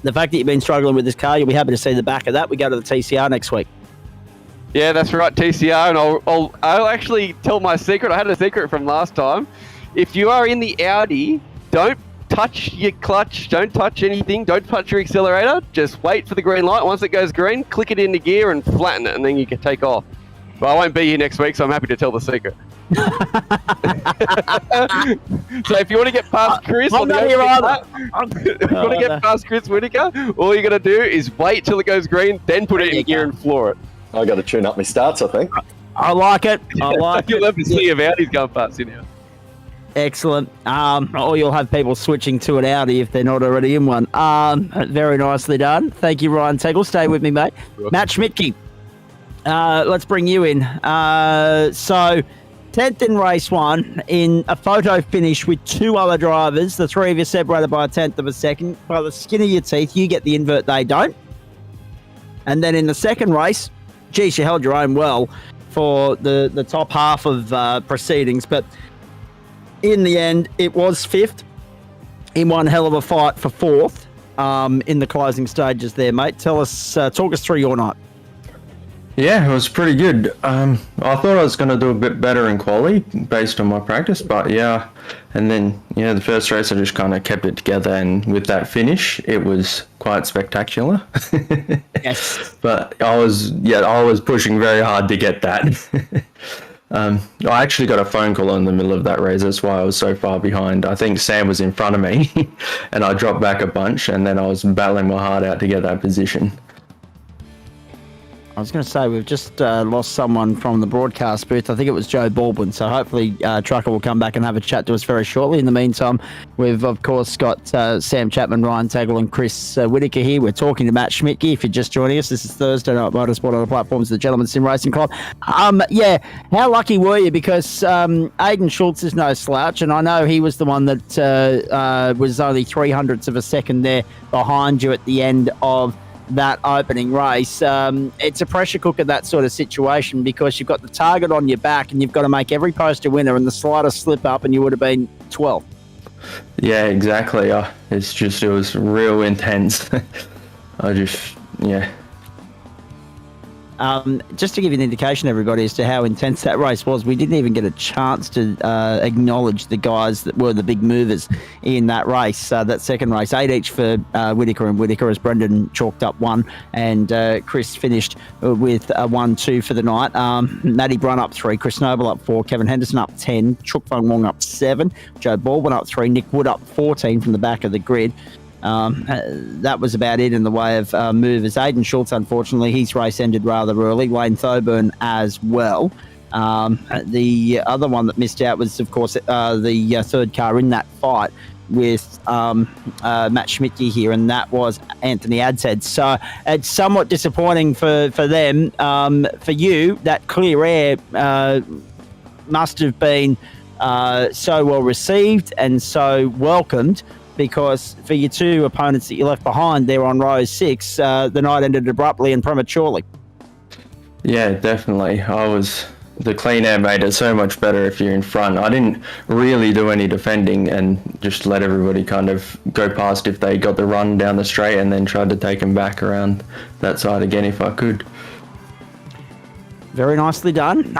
the fact that you've been struggling with this car, you'll be happy to see the back of that. We go to the TCR next week. Yeah, that's right, TCR, and I'll actually tell my secret. I had a secret from last time. If you are in the Audi, don't touch your clutch, don't touch anything, don't touch your accelerator, just wait for the green light. Once it goes green, click it into gear and flatten it, and then you can take off. But I won't be here next week, so I'm happy to tell the secret. So if you want to get past Chris, past Chris Whitaker, all you got to do is wait till it goes green, then put it in gear and floor it. I got to tune up my starts, I think. I like it. You'll have to see if Audi's going past you now. Excellent. Or you'll have people switching to an Audi if they're not already in one. Very nicely done. Thank you, Ryan Tegel. Stay with me, mate. Matt Schmidtke, let's bring you in. So, 10th in race 1 in a photo finish with 2 other drivers. The 3 of you separated by a 10th of a second. By the skin of your teeth, you get the invert, they don't. And then in the second race, geez, you held your own well for the top half of proceedings, but in the end, it was 5th in one hell of a fight for 4th in the closing stages there, mate. Talk us through your night. Yeah, it was pretty good. I thought I was going to do a bit better in quali based on my practice, but yeah. And then, the first race I just kind of kept it together, and with that finish, it was quite spectacular. Yes. But I was pushing very hard to get that. I actually got a phone call in the middle of that race. That's why I was so far behind. I think Sam was in front of me, and I dropped back a bunch, and then I was battling my heart out to get that position. I was going to say, we've just lost someone from the broadcast booth. I think it was Joe Baldwin. So hopefully Trucker will come back and have a chat to us very shortly. In the meantime, we've, of course, got Sam Chapman, Ryan Tagle and Chris Whitaker here. We're talking to Matt Schmidtke. If you're just joining us, this is Thursday Night Motorsport on the platforms of the Gentleman Sim Racing Club. How lucky were you? Because Aiden Schultz is no slouch, and I know he was the one that was only 300ths of a second there behind you at the end of that opening race. It's a pressure cooker, that sort of situation, because you've got the target on your back and you've got to make every post a winner, and the slightest slip up and you would have been 12th. Yeah, exactly. It was real intense. Just to give you an indication, everybody, as to how intense that race was, we didn't even get a chance to acknowledge the guys that were the big movers in that race, that second race. 8 each for Whitaker and Whitaker, as Brendan chalked up 1, and Chris finished with 1-2 for the night. Matty Brun up 3, Chris Noble up 4, Kevin Henderson up 10, Chook Fung Wong up 7, Joe Baldwin up 3, Nick Wood up 14 from the back of the grid. That was about it in the way of movers. Aiden Schultz, unfortunately, his race ended rather early. Wayne Thoburn as well. The other one that missed out was, of course, the third car in that fight with Matt Schmidtke here, and that was Anthony Adshead. So it's somewhat disappointing for them. For you, that clear air must have been so well received and so welcomed, because for your 2 opponents that you left behind there on row 6, the night ended abruptly and prematurely. Yeah, definitely. The clean air made it so much better if you're in front. I didn't really do any defending and just let everybody kind of go past if they got the run down the straight, and then tried to take them back around that side again if I could. Very nicely done.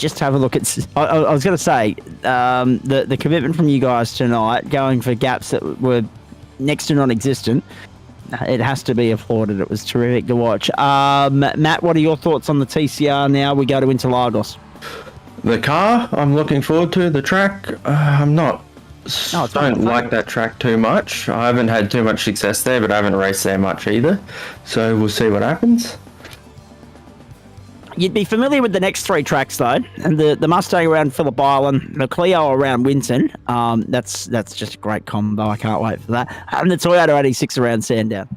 just have a look at. I was going to say the commitment from you guys tonight, going for gaps that were next to non-existent. It has to be applauded. It was terrific to watch. Matt, what are your thoughts on the TCR now we go to Interlagos? The car, I'm looking forward to. The track, I'm not. Don't like that track too much. I haven't had too much success there, but I haven't raced there much either. So we'll see what happens. You'd be familiar with the next 3 tracks, though, and the Mustang around Phillip Island, the Clio around Winton. That's just a great combo. I can't wait for that. And the Toyota 86 around Sandown.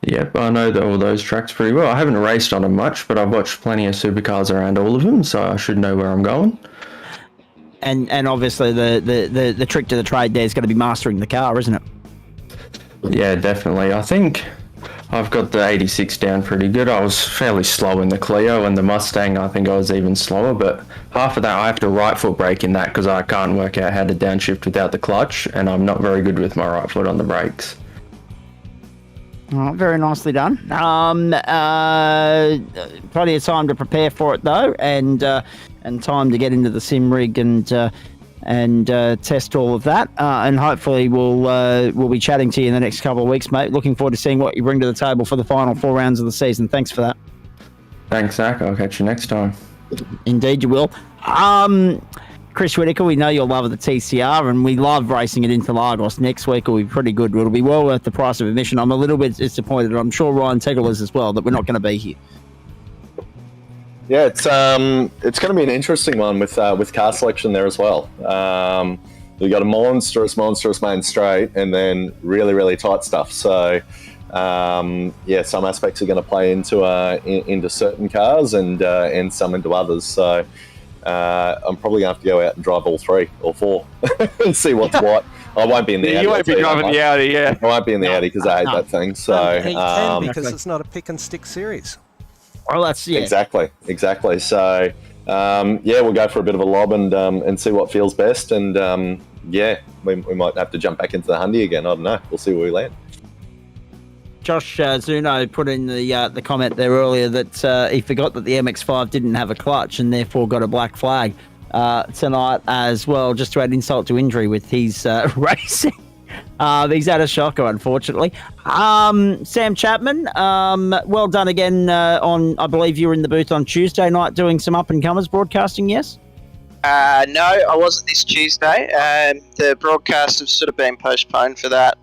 Yep, I know all those tracks pretty well. I haven't raced on them much, but I've watched plenty of supercars around all of them, so I should know where I'm going. And obviously the trick to the trade there is going to be mastering the car, isn't it? Yeah, definitely. I think I've got the 86 down pretty good. I was fairly slow in the Clio, and the Mustang I think I was even slower, but half of that I have to right foot brake in that because I can't work out how to downshift without the clutch, and I'm not very good with my right foot on the brakes. Oh, very nicely done. Plenty of time to prepare for it though, and time to get into the sim rig and test all of that. And hopefully we'll be chatting to you in the next couple of weeks, mate. Looking forward to seeing what you bring to the table for the final 4 rounds of the season. Thanks for that. Thanks, Zach. I'll catch you next time. Indeed, you will. Chris Whitaker, we know you'll love the TCR, and we love racing it into Interlagos. Next week will be pretty good. It'll be well worth the price of admission. I'm a little bit disappointed, and I'm sure Ryan Tegel is as well, that we're not going to be here. Yeah, it's going to be an interesting one with car selection there as well. You've got a monstrous main straight, and then really, really tight stuff. So, some aspects are going to play into certain cars and some into others. So, I'm probably going to have to go out and drive all 3 or 4 and see what's what. I won't be in the Audi. You won't be driving the Audi, yeah. I won't be in the Audi because I hate that thing. So, he can because it's not a pick and stick series. Oh, that's exactly. So, we'll go for a bit of a lob and see what feels best. And we might have to jump back into the Hyundai again. I don't know. We'll see where we land. Josh Zuno put in the comment there earlier that he forgot that the MX-5 didn't have a clutch and therefore got a black flag tonight as well, just to add insult to injury with his racing. He's had a shocker, unfortunately. Sam Chapman, well done again on, I believe you were in the booth on Tuesday night doing some up-and-comers broadcasting, yes? No, I wasn't this Tuesday. The broadcasts have sort of been postponed for that.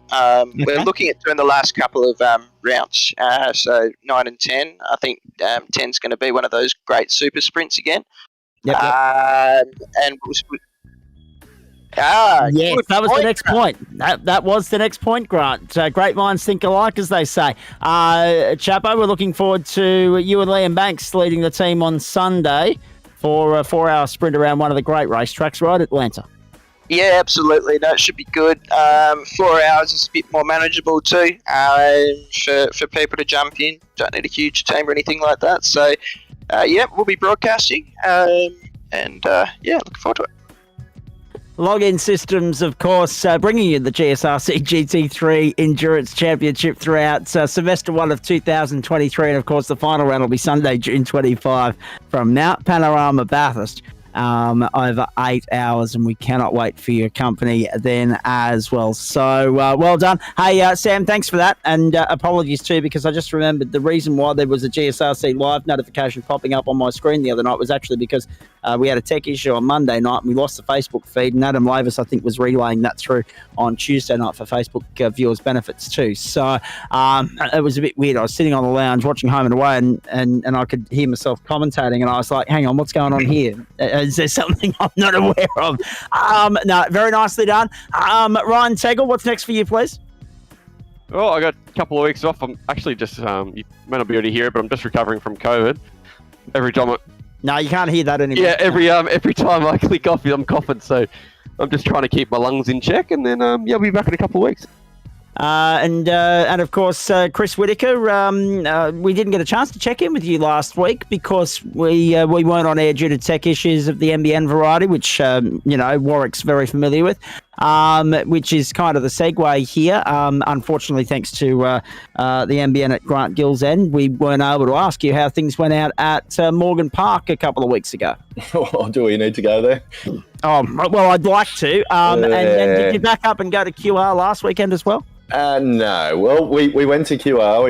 We're looking at doing the last couple of rounds, so 9 and 10. I think 10's going to be one of those great super sprints again. Yep. Yes, that was the next point. That was the next point, Grant. Great minds think alike, as they say. Chapo, we're looking forward to you and Liam Banks leading the team on Sunday for a 4-hour sprint around one of the great racetracks, right, Atlanta? Yeah, absolutely. No, it should be good. 4 hours is a bit more manageable too for people to jump in. Don't need a huge team or anything like that. So, we'll be broadcasting looking forward to it. Login Systems, of course, bringing you the GSRC GT3 Endurance Championship throughout semester 1 of 2023. And, of course, the final round will be Sunday, June 25 from Mount Panorama, Bathurst. Over 8 hours, and we cannot wait for your company then as well. So well done. Hey, Sam, thanks for that, and apologies too, because I just remembered the reason why there was a GSRC live notification popping up on my screen the other night was actually because we had a tech issue on Monday night and we lost the Facebook feed, and Adam Lavis, I think, was relaying that through on Tuesday night for Facebook viewers' benefits too. So it was a bit weird. I was sitting on the lounge watching Home and Away, and I could hear myself commentating, and I was like, hang on, what's going on here? Is there something I'm not aware of? No, very nicely done. Ryan Tegel, what's next for you, please? Oh, I got a couple of weeks off. I'm actually just, you may not be able to hear it, but I'm just recovering from COVID. Every time No, you can't hear that anymore. Yeah, every time I click off, I'm coughing, so I'm just trying to keep my lungs in check, and then, I'll be back in a couple of weeks. And of course, Chris Whitaker, we didn't get a chance to check in with you last week because we weren't on air due to tech issues of the NBN variety, which, Warwick's very familiar with. which is kind of the segue here. Unfortunately, thanks to the NBN at Grant Gill's end, we weren't able to ask you how things went out at Morgan Park a couple of weeks ago. Do we need to go there? Oh, well, I'd like to. And did you back up and go to QR last weekend as well? No. Well, we went to QR.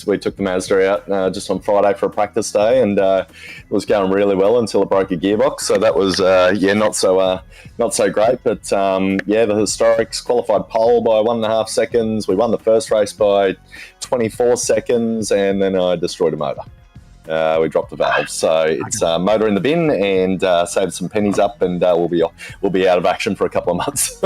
We took the Mazda out just on Friday for a practice day, and it was going really well until it broke a gearbox. So that was not so great. But the Historics qualified pole by 1.5 seconds. We won the first race by 24 seconds, and then I destroyed a motor. We dropped the valve, so it's motor in the bin, and saved some pennies up, and we'll be out of action for a couple of months.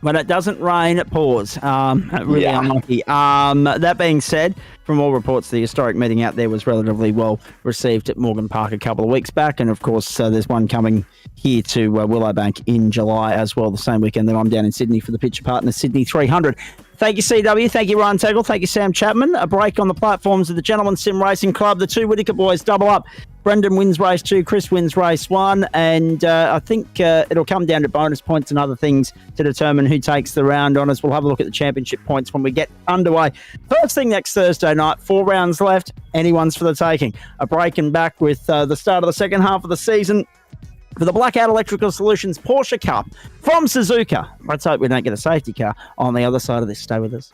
When it doesn't rain, it pours. Really unlucky. That being said, from all reports, the historic meeting out there was relatively well received at Morgan Park a couple of weeks back. And, of course, there's one coming here to Willowbank in July as well, the same weekend that I'm down in Sydney for the Picture Partner Sydney 300. Thank you, CW. Thank you, Ryan Tegel. Thank you, Sam Chapman. A break on the platforms of the Gentleman Sim Racing Club. The two Whittaker boys double up. Brendan wins race 2, Chris wins race 1, and I think it'll come down to bonus points and other things to determine who takes the round on us. We'll have a look at the championship points when we get underway. First thing next Thursday night, 4 rounds left, anyone's for the taking. A break and back with the start of the second half of the season for the Blackout Electrical Solutions Porsche Cup from Suzuka. Let's hope we don't get a safety car on the other side of this. Stay with us.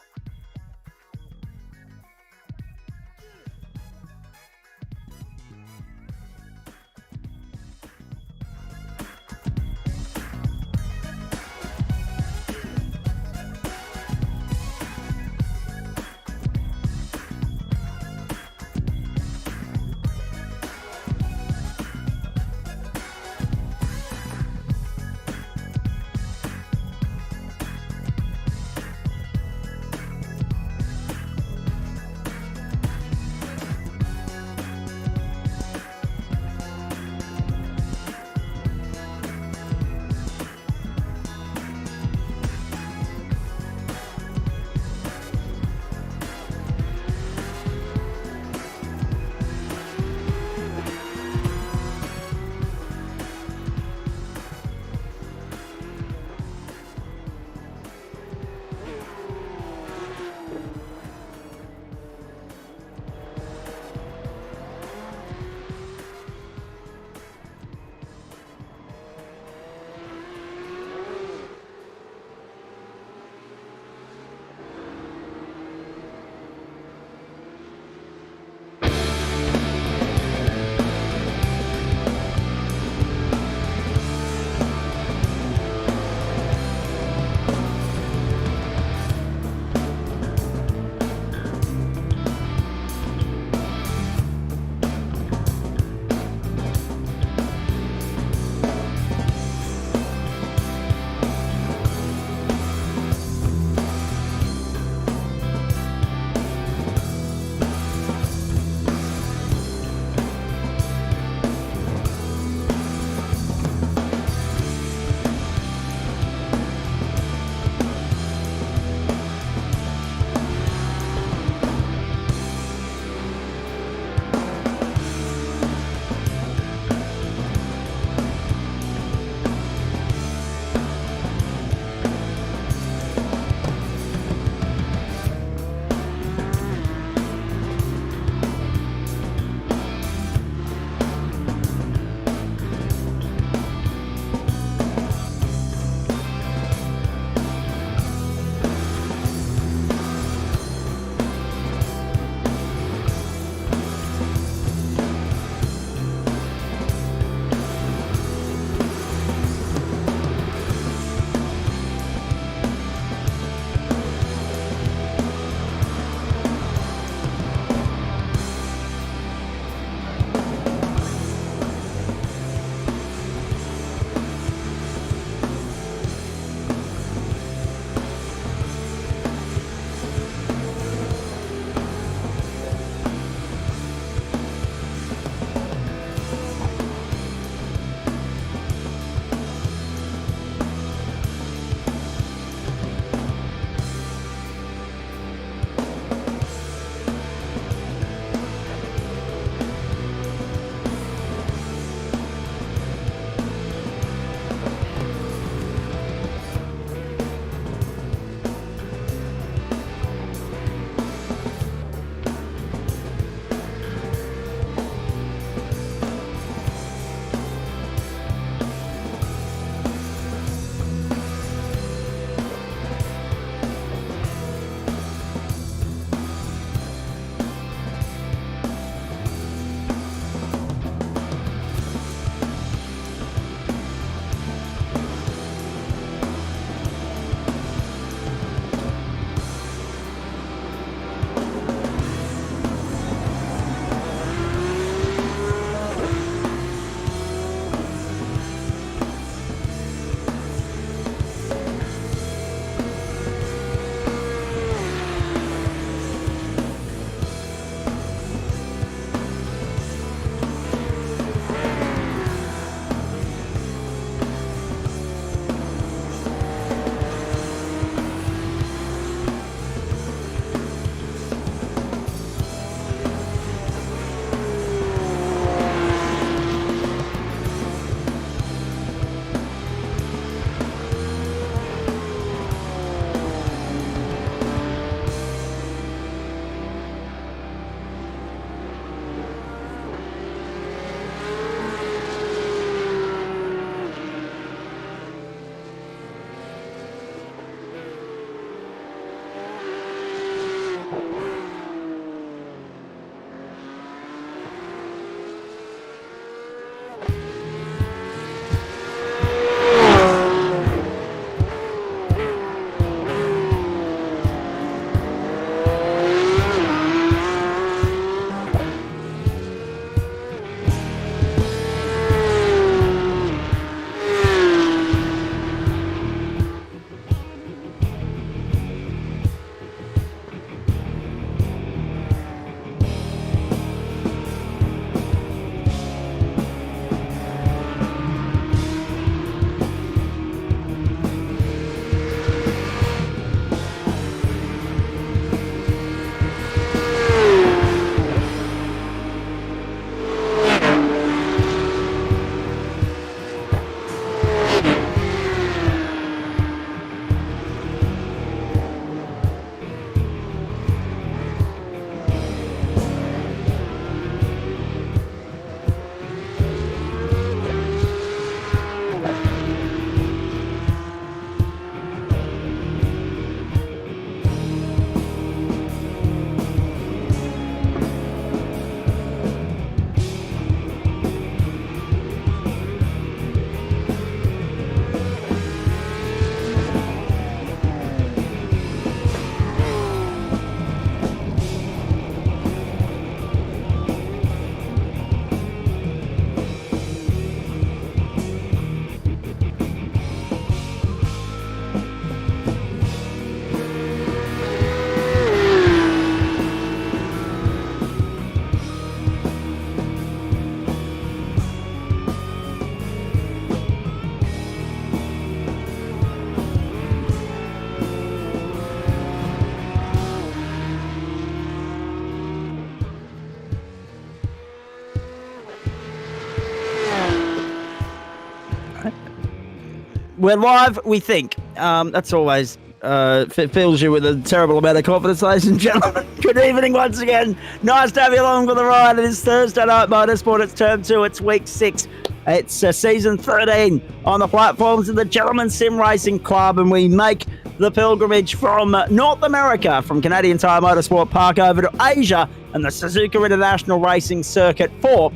we're live, we think. That's always fills you with a terrible amount of confidence, ladies and gentlemen. Good evening once again. Nice to have you along for the ride. It is Thursday Night Motorsport. It's term 2. It's week 6. It's season 13 on the platforms of the Gentleman Sim Racing Club, and we make the pilgrimage from North America, from Canadian Tire Motorsport Park over to Asia and the Suzuka International Racing Circuit for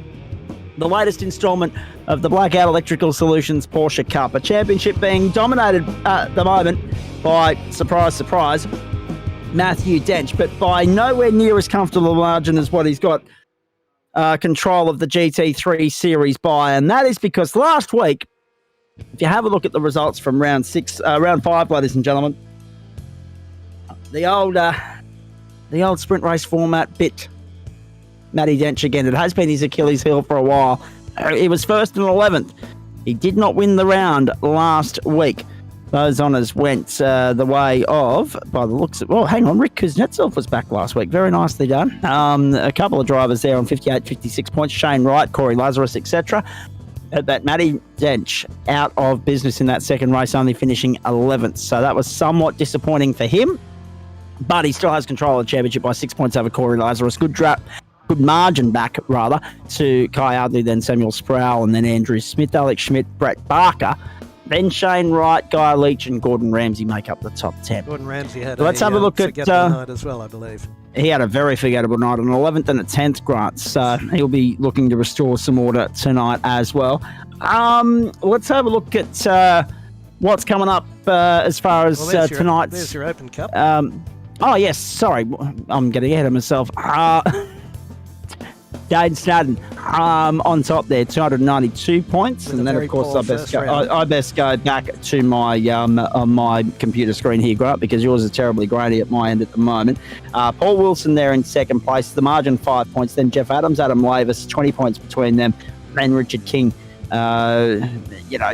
the latest instalment of the Blackout Electrical Solutions Porsche Cup, a championship being dominated at the moment by, surprise, surprise, Matthew Dench, but by nowhere near as comfortable a margin as what he's got control of the GT3 series by, and that is because last week, if you have a look at the results from round 5, ladies and gentlemen, the old sprint race format bit Matty Dench again. It has been his Achilles heel for a while. He was first and 11th. He did not win the round last week. Those honours went the way of, by the looks of, well, hang on, Rick Kuznetsov was back last week. Very nicely done. A couple of drivers there on 58, 56 points. Shane Wright, Corey Lazarus, etc. But Matty Dench out of business in that second race, only finishing 11th. So that was somewhat disappointing for him. But he still has control of the championship by 6 points over Corey Lazarus. Good margin back, rather, to Kai Ardley, then Samuel Sproul, and then Andrew Smith, Alex Schmidt, Brett Barker. Then Shane Wright, Guy Leach, and Gordon Ramsay make up the top 10. Gordon Ramsay had let's have a look at night as well, I believe. He had a very forgettable night, an 11th and a 10th, Grant. So he'll be looking to restore some order tonight as well. Let's have a look at what's coming up as far as tonight's... There's your Open Cup. Oh, yes, sorry. I'm getting ahead of myself. Dane Snadden on top there, 292 points. With and then, of course, I best go back to my my computer screen here, Grant, because yours is terribly grainy at my end at the moment. Paul Wilson there in second place, the margin 5 points. Then Jeff Adams, Adam Lavis, 20 points between them. And Richard King,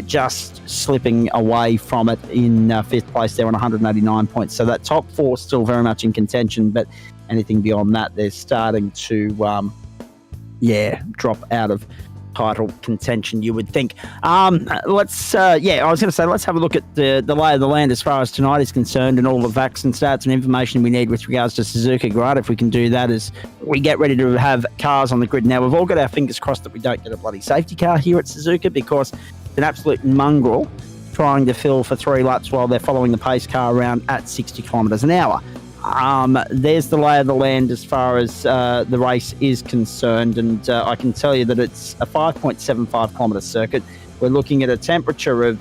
just slipping away from it in 5th place there on 189 points. So that top 4 still very much in contention, but anything beyond that, they're starting to... drop out of title contention, you would think. I was going to say, let's have a look at the lay of the land as far as tonight is concerned, and all the facts and stats and information we need with regards to Suzuka, Grant, if we can do that as we get ready to have cars on the grid. Now, we've all got our fingers crossed that we don't get a bloody safety car here at Suzuka, because it's an absolute mongrel trying to fill for 3 laps while they're following the pace car around at 60 kilometres an hour. There's the lay of the land as far as the race is concerned, and I can tell you that it's a 5.75 kilometre circuit. We're looking at a temperature of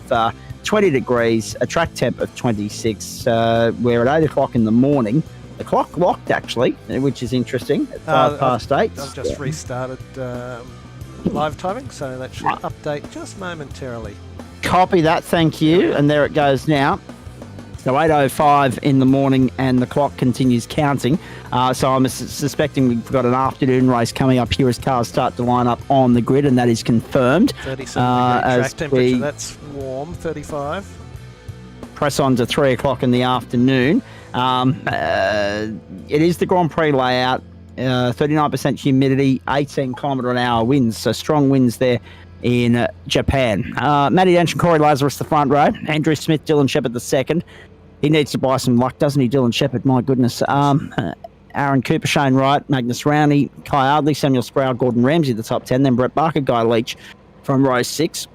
20 degrees, a track temp of 26. We're at 8 o'clock in the morning. The clock locked, actually, which is interesting, at 8:05. I've just restarted live timing, so that should update just momentarily. Copy that, thank you, and there it goes now. So 8:05 in the morning, and the clock continues counting. So I'm suspecting we've got an afternoon race coming up here as cars start to line up on the grid, and that is confirmed. 37 degree track temperature, that's warm, 35. Press on to 3 o'clock in the afternoon. It is the Grand Prix layout, 39% humidity, 18 kilometre an hour winds, so strong winds there in Japan. Matty Dench and Corey Lazarus the front row. Andrew Smith, Dylan Shepherd the second. He needs to buy some luck, doesn't he, Dylan Shepherd? My goodness. Aaron Cooper, Shane Wright, Magnus Rowney, Kai Ardley, Samuel Sproul, Gordon Ramsay the top 10. Then Brett Barker, Guy Leach from row 6.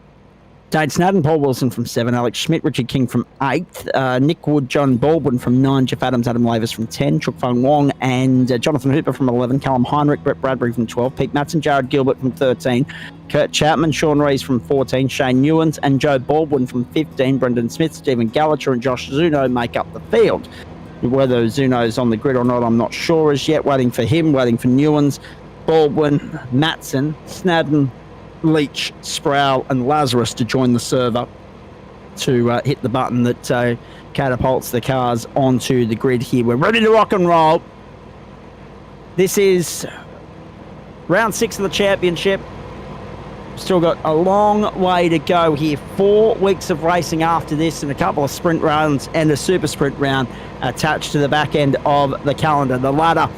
Dane Snadden, Paul Wilson from 7. Alex Schmidt, Richard King from 8th. Nick Wood, John Baldwin from 9. Jeff Adams, Adam Lavis from 10. Chuk Fung Wong and Jonathan Hooper from 11. Callum Heinrich, Brett Bradbury from 12. Pete Matson, Jared Gilbert from 13. Kurt Chapman, Sean Rees from 14. Shane Newens and Joe Baldwin from 15. Brendan Smith, Stephen Gallacher and Josh Zuno make up the field. Whether Zuno's on the grid or not, I'm not sure as yet. Waiting for him, waiting for Newens, Baldwin, Matson, Snadden, Leach, Sproul and Lazarus to join the server to hit the button that catapults the cars onto the grid here. We're ready to rock and roll. This is round 6 of the championship. Still got a long way to go here. 4 weeks of racing after this, and a couple of sprint rounds and a super sprint round attached to the back end of the calendar. The ladder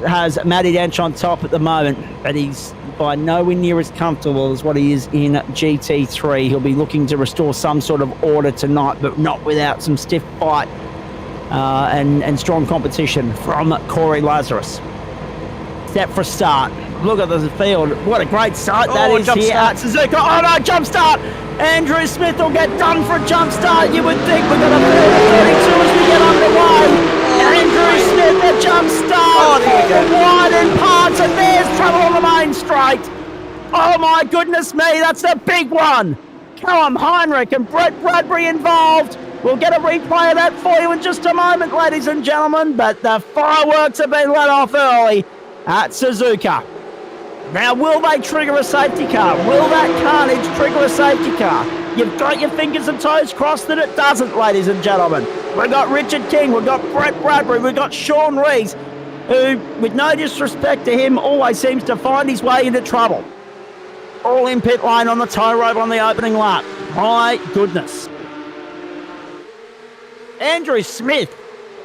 has Matty Dench on top at the moment, but he's by nowhere near as comfortable as what he is in GT3. He'll be looking to restore some sort of order tonight, but not without some stiff fight and strong competition from Corey Lazarus. Set for a start. Look at the field. What a great start that is here at Suzuka. Oh no, jump start! Andrew Smith will get done for a jump start. You would think we're going to field at 32 as we get underway. Andrew Smith, a jump start. Wide in parts, and there's trouble on the main straight. Oh my goodness me, that's a big one. Callum Heinrich and Brett Bradbury involved. We'll get a replay of that for you in just a moment, ladies and gentlemen, but the fireworks have been let off early at Suzuka. Now, will they trigger a safety car? Will that carnage trigger a safety car? You've got your fingers and toes crossed that it doesn't, ladies and gentlemen. We've got Richard King, we've got Brett Bradbury, we've got Sean Rees, who, with no disrespect to him, always seems to find his way into trouble. All in pit lane on the tow rope on the opening lap. My goodness. Andrew Smith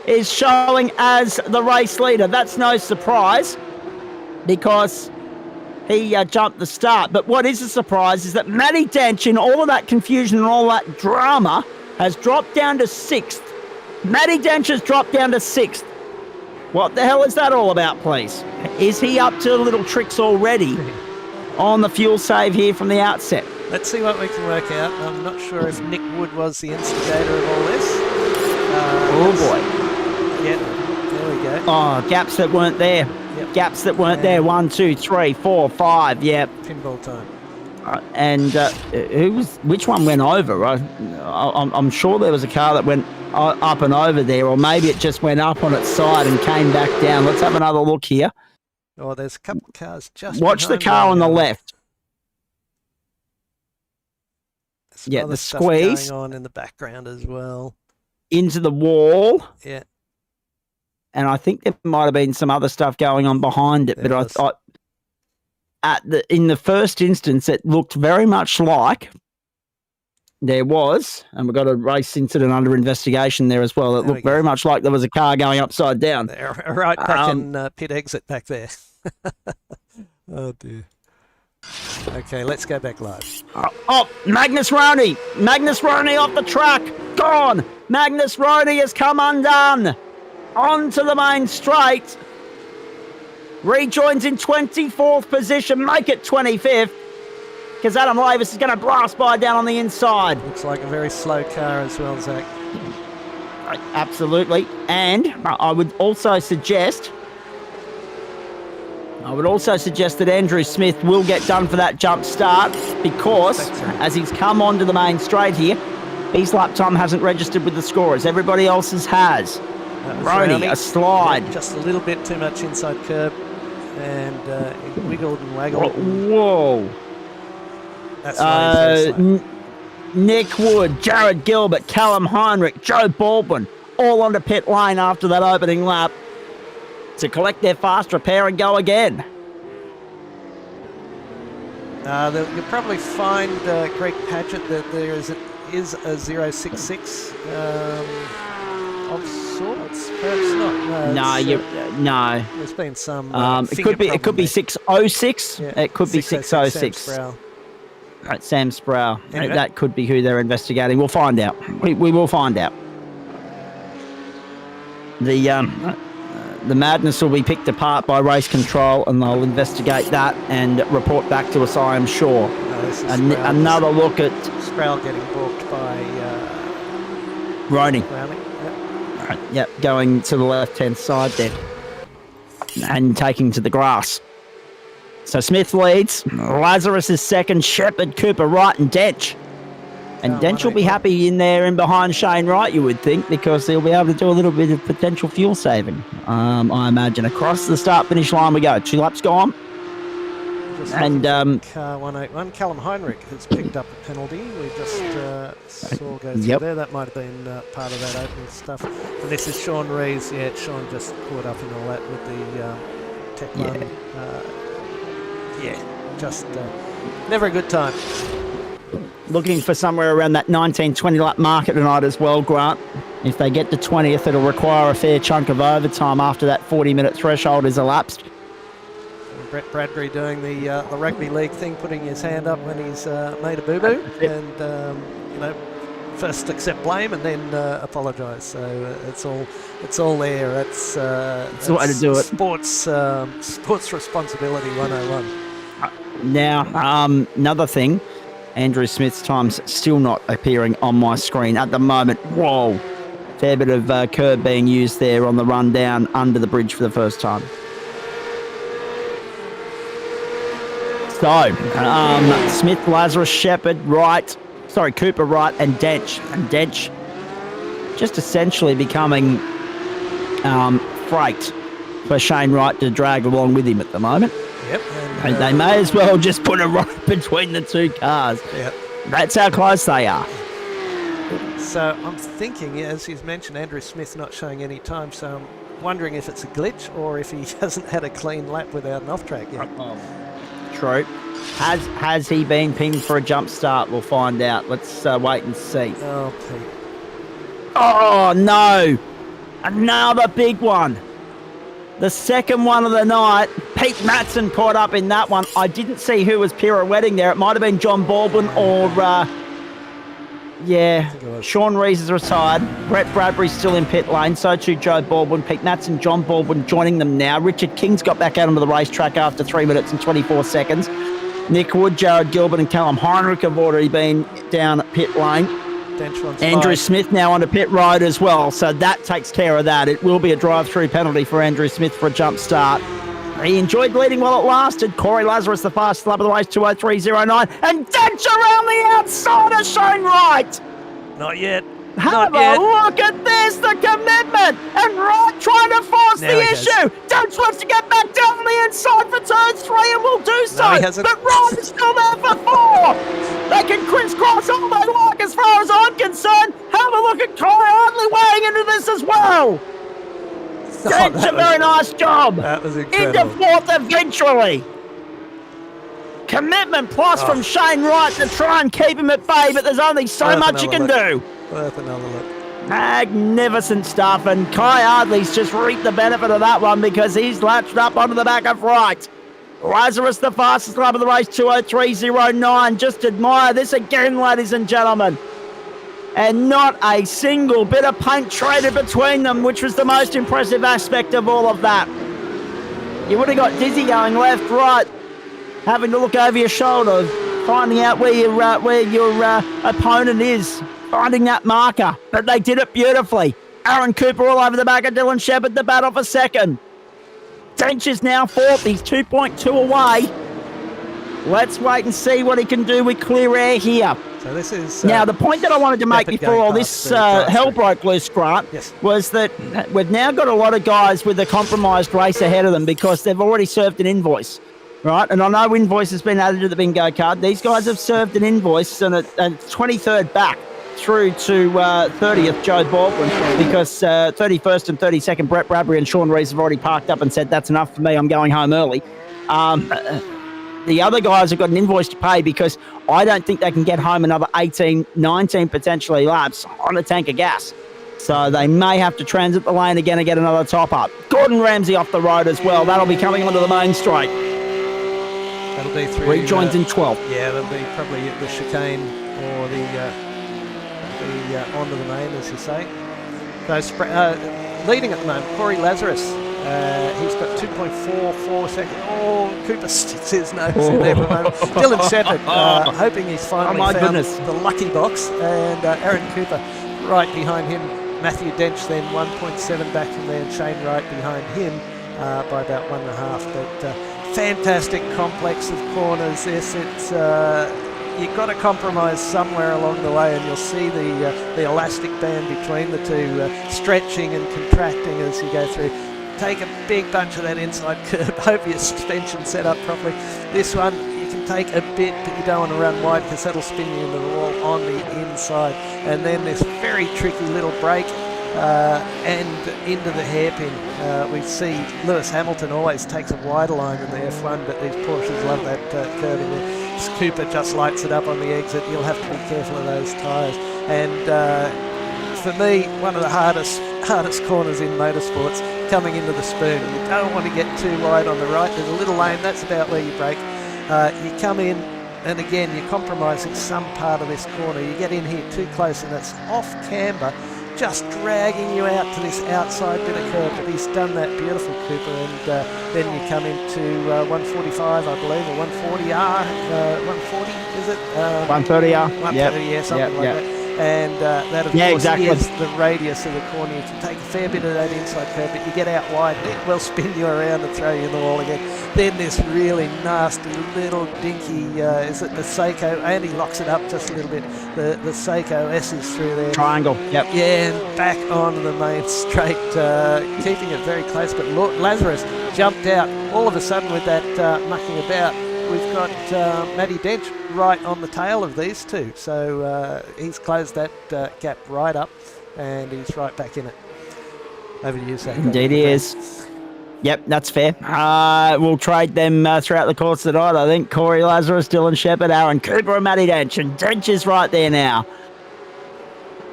is showing as the race leader. That's no surprise because he jumped the start. But what is a surprise is that Matty Dench, in all of that confusion and all that drama, has dropped down to 6th. Matty Dench has dropped down to 6th. What the hell is that all about, please? Is he up to little tricks already on the fuel save here from the outset? Let's see what we can work out. I'm not sure if Nick Wood was the instigator of all this. Oh boy. Yeah, there we go. Oh, gaps that weren't there. Yep. Gaps that weren't there. 1, 2, 3, 4, 5. Yep. Pinball time. And which one went over? I'm sure there was a car that went up and over there, or maybe it just went up on its side and came back down. Let's have another look here. Oh, there's a couple of cars just watch the car on the left. Yeah, the squeeze going on in the background as well. Into the wall. Yeah. And I think there might have been some other stuff going on behind it, but I thought in the first instance, it looked very much like there was, and we've got a race incident under investigation there as well. It looked very much like there was a car going upside down. They're right back in pit exit back there. Oh dear. Okay, let's go back live. Oh, Magnus Roney! Magnus Roney off the track! Gone! Magnus Roney has come undone! Onto the main straight. Rejoins in 24th position. Make it 25th. Because Adam Lavis is going to blast by down on the inside. Looks like a very slow car as well, Zach. Absolutely. And I would also suggest that Andrew Smith will get done for that jump start because as he's come onto the main straight here, his lap time hasn't registered with the scorers. Everybody else's has. Roney, a slide. Yeah, just a little bit too much inside curb and he wiggled and waggled. Whoa. That's Nick Wood, Jared Gilbert, Callum Heinrich, Joe Baldwin, all onto pit lane after that opening lap to collect their fast repair and go again. You'll probably find Greg Padgett that there is a 066 of sorts. Perhaps not. No. There's been some. It could be 606. Yeah, it could be 606. Sam Sproul. Right, Sam Sproul. Anyway. That could be who they're investigating. We'll find out. We will find out. The madness will be picked apart by race control, and they'll investigate that and report back to us, I am sure. Another look at Sproul getting balked by Roney. Yep. Right, yep, going to the left-hand side there and taking to the grass. So Smith leads. Lazarus is second. Shepherd, Cooper, Wright, and Dench. And Dench will be happy in there and behind Shane Wright, you would think, because he'll be able to do a little bit of potential fuel saving. I imagine. Across the start-finish line we go. 2 laps gone. And car 181, Callum Heinrich has picked up a penalty. We just saw go through there. That might have been part of that opening stuff. And this is Sean Rees. Yeah, Sean just caught up in all that with the Tech One. Just never a good time. Looking for somewhere around that 19-20 lap mark tonight as well, Grant. If they get to 20th, it'll require a fair chunk of overtime after that 40-minute threshold is elapsed. Brett Bradbury doing the rugby league thing, putting his hand up when he's made a boo-boo, and first accept blame and then apologise. So it's all there. It's the way to do it. Sports responsibility 101. Now, another thing, Andrew Smith's time's still not appearing on my screen at the moment. Whoa, fair bit of curb being used there on the run down under the bridge for the first time. So, Smith, Lazarus, Shepherd, Cooper, Wright, and Dench. And Dench just essentially becoming freight for Shane Wright to drag along with him at the moment. Yep. And they may as well just put a rope between the two cars. Yep. That's how close they are. So I'm thinking, as you've mentioned, Andrew Smith not showing any time, so I'm wondering if it's a glitch or if he hasn't had a clean lap without an off-track yet. True. Has he been pinged for a jump start? We'll find out. Let's wait and see. Oh, Pete. Oh, no. Another big one. The second one of the night. Pete Matson caught up in that one. I didn't see who was pirouetting there. It might have been John Baldwin or, Sean Rees is retired. Brett Bradbury's still in pit lane. So too Joe Baldwin. Pete Matson, John Baldwin joining them now. Richard King's got back out onto the racetrack after 3 minutes and 24 seconds. Nick Wood, Jared Gilbert and Callum Heinrich have already been down at pit lane. Andrew Smith now on the pit road as well, so that takes care of that. It will be a drive-through penalty for Andrew Smith for a jump start. He enjoyed leading while it lasted. Corey Lazarus, the fastest lap of the race, 2:03.09. And Dench around the outside of Shane Wright. Not yet. Have a look at this, the commitment. And Wright trying to force the issue. Dench wants to get back down the inside for turn 3 and will do so. But Wright is still there for 4. They can crisscross all they like as far as I'm concerned. Have a look at Kyle Hartley weighing into this as well. Dench, a very nice job. That was incredible. Into 4th eventually. Commitment plus from Shane Wright to try and keep him at bay, but there's only so much you can do. Worth another look. Magnificent stuff, and Kai Ardley's just reaped the benefit of that one because he's latched up onto the back of Wright. Lazarus, the fastest lap of the race, 2:03.09. Just admire this again, ladies and gentlemen. And not a single bit of paint traded between them, which was the most impressive aspect of all of that. You would have got dizzy going left, right, having to look over your shoulder, finding out where your opponent is, finding that marker. But they did it beautifully. Aaron Cooper all over the back of Dylan Shepherd, the battle for second. Dench is now 4th. He's 2.2 away. Let's wait and see what he can do with clear air here. So this is now the point that I wanted to make before all this hell broke loose, Grant, was that we've now got a lot of guys with a compromised race ahead of them because they've already served an invoice, right? And I know invoice has been added to the bingo card. These guys have served an invoice and a 23rd back through to 30th Joe Baldwin because 31st and 32nd Brett Bradbury and Sean Rees have already parked up and said that's enough for me, I'm going home early. The other guys have got an invoice to pay because I don't think they can get home another 18, 19 potentially laps on a tank of gas. So they may have to transit the lane again and get another top up. Gordon Ramsay off the road as well. That'll be coming onto the main straight. That'll be through. Rejoins in 12th. Yeah, that'll be probably the chicane or the onto the main, as you say. Those leading at the moment, Corey Lazarus. He's got 2.44 seconds. Oh, Cooper sticks his nose in there for a moment. Dylan Shepherd, hoping he's finally found the lucky box. And Aaron Cooper right behind him. Matthew Dench then 1.7 back from there. And Shane Wright behind him by about 1.5. But fantastic complex of corners. Yes, it's you've got to compromise somewhere along the way, and you'll see the elastic band between the two stretching and contracting as you go through. Take a big bunch of that inside curb, hope your suspension's set up properly. This one, you can take a bit, but you don't want to run wide because that'll spin you into the wall on the inside. And then this very tricky little break and into the hairpin. We see Lewis Hamilton always takes a wider line in the F1, but these Porsches love that curving there. Cooper just lights it up on the exit. You'll have to be careful of those tyres. And for me, one of the hardest corners in motorsports, coming into the spoon. You don't want to get too wide on the right. There's a little lane, that's about where you brake. You come in, and again, you're compromising some part of this corner. You get in here too close, and it's off camber, just dragging you out to this outside bit of curb. But he's done that beautiful, Cooper, and then you come into 145, I believe, or 140R, 140, is it? 130R. 130, yeah, something like that. And that, of course, exactly. is the radius of the corner. You can take a fair bit of that inside curve, but you get out wide, it will spin you around and throw you in the wall again. Then this really nasty little dinky, is it the Seiko? And he locks it up just a little bit. The Seiko S is through there. Triangle, yep. Yeah, and back onto the main straight, keeping it very close. But Lazarus jumped out all of a sudden with that mucking about. We've got Matty Dench right on the tail of these two. So he's closed that gap right up, and he's right back in it. Over to you, Zach. Indeed he is. Yep, that's fair. We'll trade them throughout the course of the night, I think. Corey Lazarus, Dylan Shepherd, Aaron Cooper and Matty Dench. And Dench is right there now.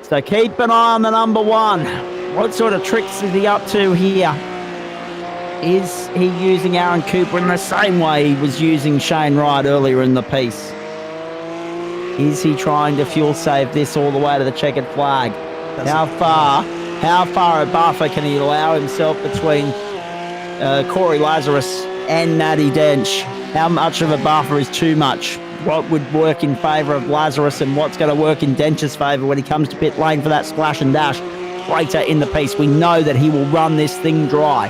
So keep an eye on the number one. What sort of tricks is he up to here? Is he using Aaron Cooper in the same way he was using Shane Wright earlier in the piece? Is he trying to fuel save this all the way to the checkered flag? How far a buffer can he allow himself between Corey Lazarus and Matty Dench? How much of a buffer is too much? What would work in favour of Lazarus and what's going to work in Dench's favour when he comes to pit lane for that splash and dash? Later in the piece, we know that he will run this thing dry.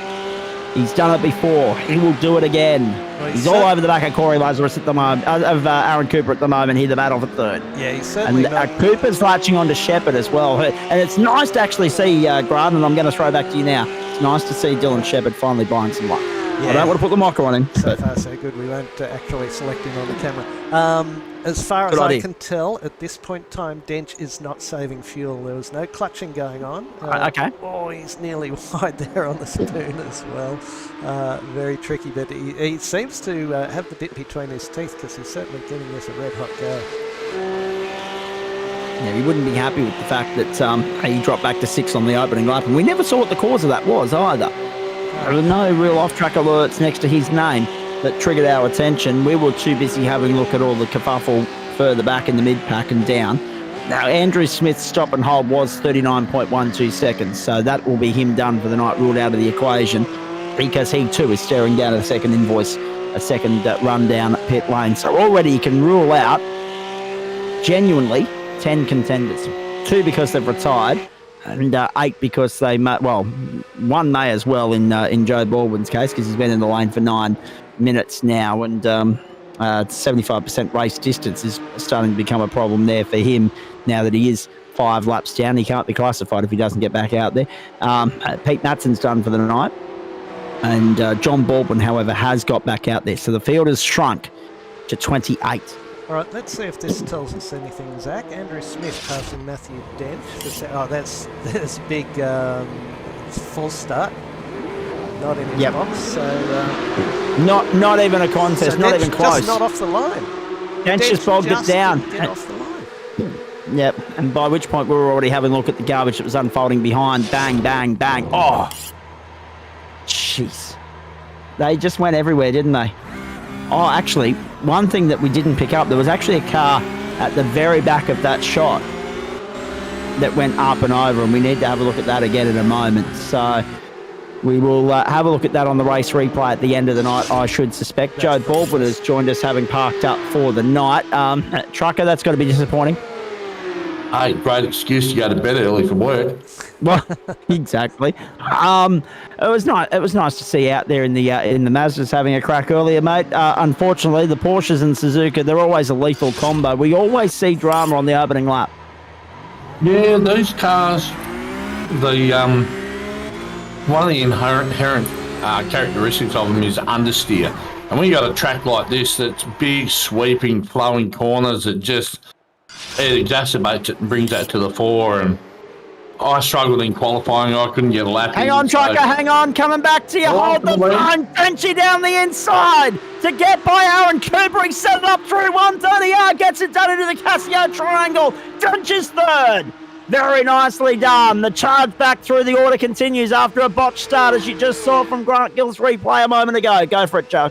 He's done it before. He will do it again. Well, he's all over the back of Corey Lazarus at the moment, of Aaron Cooper at the moment. He's the battle for third. Yeah, he's certainly and Cooper's latching on to Shepherd as well. And it's nice to actually see, Grant, and I'm going to throw back to you now. It's nice to see Dylan Shepherd finally buying some luck. Yeah. I don't want to put the mocker on him. So far, so good. We won't actually select him on the camera. As far as I can tell, at this point in time, Dench is not saving fuel. There was no clutching going on. Okay. Oh, he's nearly wide there on the spoon as well. Very tricky, but he seems to have the bit between his teeth because he's certainly giving this a red-hot go. Yeah, he wouldn't be happy with the fact that he dropped back to 6 on the opening lap, and we never saw what the cause of that was either. There were no real off-track alerts next to his name that triggered our attention. We were too busy having a look at all the kerfuffle further back in the mid-pack and down. Now, Andrew Smith's stop and hold was 39.12 seconds, so that will be him done for the night, ruled out of the equation, because he too is staring down at a second invoice, a second run down pit lane. So already you can rule out genuinely 10 contenders, 2 because they've retired, and 8 because they may, well, 1 may as well in Joe Baldwin's case because he's been in the lane for 9 minutes now, and 75% race distance is starting to become a problem there for him now that he is 5 laps down. He can't be classified if he doesn't get back out there. Pete Matson's done for the night, and John Baldwin, however, has got back out there. So the field has shrunk to 28. All right, let's see if this tells us anything, Zach. Andrew Smith passing Matthew Dench. Oh, that's big full start. Not in his box, so... Not even a contest, so not even close. Just not off the line. Dench just bogged it down. Get off the line. Yep, and by which point we were already having a look at the garbage that was unfolding behind. Bang, bang, bang. Oh! Jeez. They just went everywhere, didn't they? Oh, actually, one thing that we didn't pick up, there was actually a car at the very back of that shot that went up and over, and we need to have a look at that again in a moment. So we will have a look at that on the race replay at the end of the night, I should suspect. Joe Baldwin has joined us, having parked up for the night. Trucker, that's got to be disappointing. Hey, great excuse to go to bed early from work. Well, exactly. It was nice. It was nice to see out there in the Mazdas having a crack earlier, mate. Unfortunately, the Porsches and Suzuka, they're always a lethal combo. We always see drama on the opening lap. Yeah, these cars, one of the inherent characteristics of them is understeer. And when you got a track like this that's big, sweeping, flowing corners, it exacerbates it and brings that to the fore. And I struggled in qualifying. I couldn't get a lap. Hang on, Trucker, hang on. Coming back to you. Hold the line. Benchy down the inside to get by Aaron Cooper. He set it up through 130R. Gets it done into the Casio triangle. Dench is third. Very nicely done. The charge back through the order continues after a botched start, as you just saw from Grant Gill's replay a moment ago. Go for it, Joe.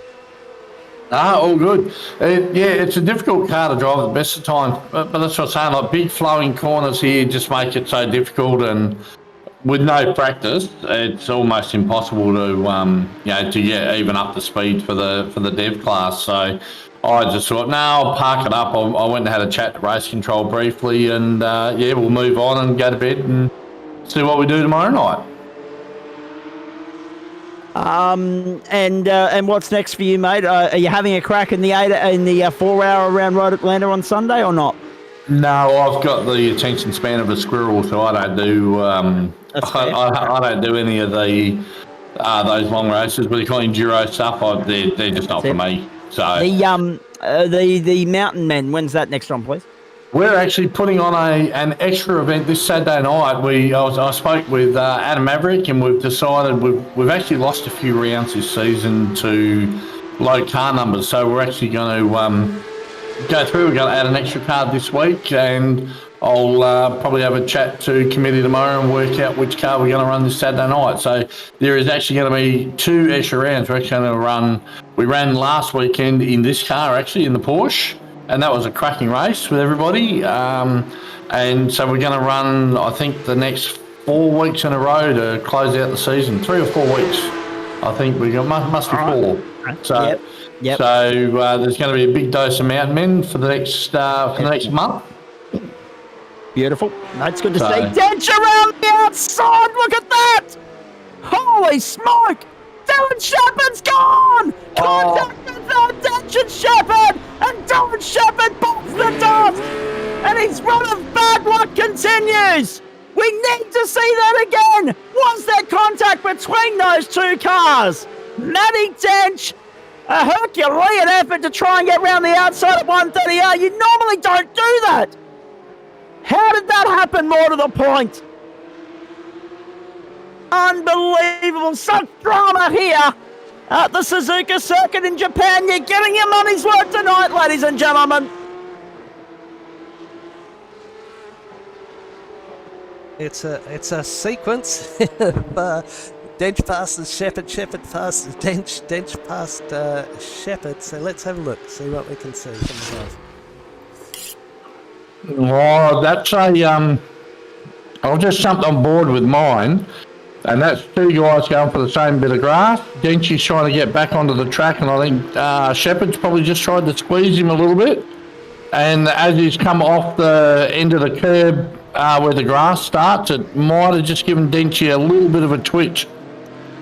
All good. It's a difficult car to drive at the best of times, but that's what I'm saying. Like big flowing corners here just make it so difficult, and with no practice, it's almost impossible to to get even up to speed for the dev class. So I just thought, no, I'll park it up. I went and had a chat to race control briefly, and we'll move on and go to bed and see what we do tomorrow night. And what's next for you, mate? Are you having a crack in the 4-hour around Road Atlanta on Sunday or not? No, I've got the attention span of a squirrel, so I don't do I don't do any of the those long races. But the kind of enduro stuff, they're just not for me. So the Mountain Men, when's that next one, please? We're actually putting on an extra event this Saturday night. I spoke with Adam Maverick, and we've decided we've actually lost a few rounds this season to low car numbers. So we're actually going to go through. We're going to add an extra car this week, and I'll probably have a chat to committee tomorrow and work out which car we're going to run this Saturday night. So there is actually going to be 2 extra rounds. We're actually going to run. We ran last weekend in this car, actually in the Porsche. And that was a cracking race with everybody. And so we're going to run, I think, the next 4 weeks in a row to close out the season. 3 or 4 weeks. I think we must be 4. So, yep. So there's going to be a big dose of Mountain Men for the next month. Beautiful. That's good to see. Dench around the outside. Look at that. Holy smoke. Dylan Shepherd's gone! Contact with Dench and Shepherd! And Dylan Shepherd bolts the dust! And his run of bad luck continues! We need to see that again! Was there contact between those 2 cars? Matty Dench, a Herculean effort to try and get around the outside at 130R. You normally don't do that! How did that happen, more to the point? Unbelievable. Such drama here at the Suzuka circuit in Japan. You're getting your money's worth tonight, ladies and gentlemen. It's a sequence of Dench passes Shepherd, Shepherd passes Dench past Shepherd. So let's have a look, see what we can see from above. Oh, that's I've just jumped on board with mine. And that's 2 guys going for the same bit of grass. Denchy's trying to get back onto the track, and I think Shepherd's probably just tried to squeeze him a little bit. And as he's come off the end of the curb where the grass starts, it might have just given Denchy a little bit of a twitch.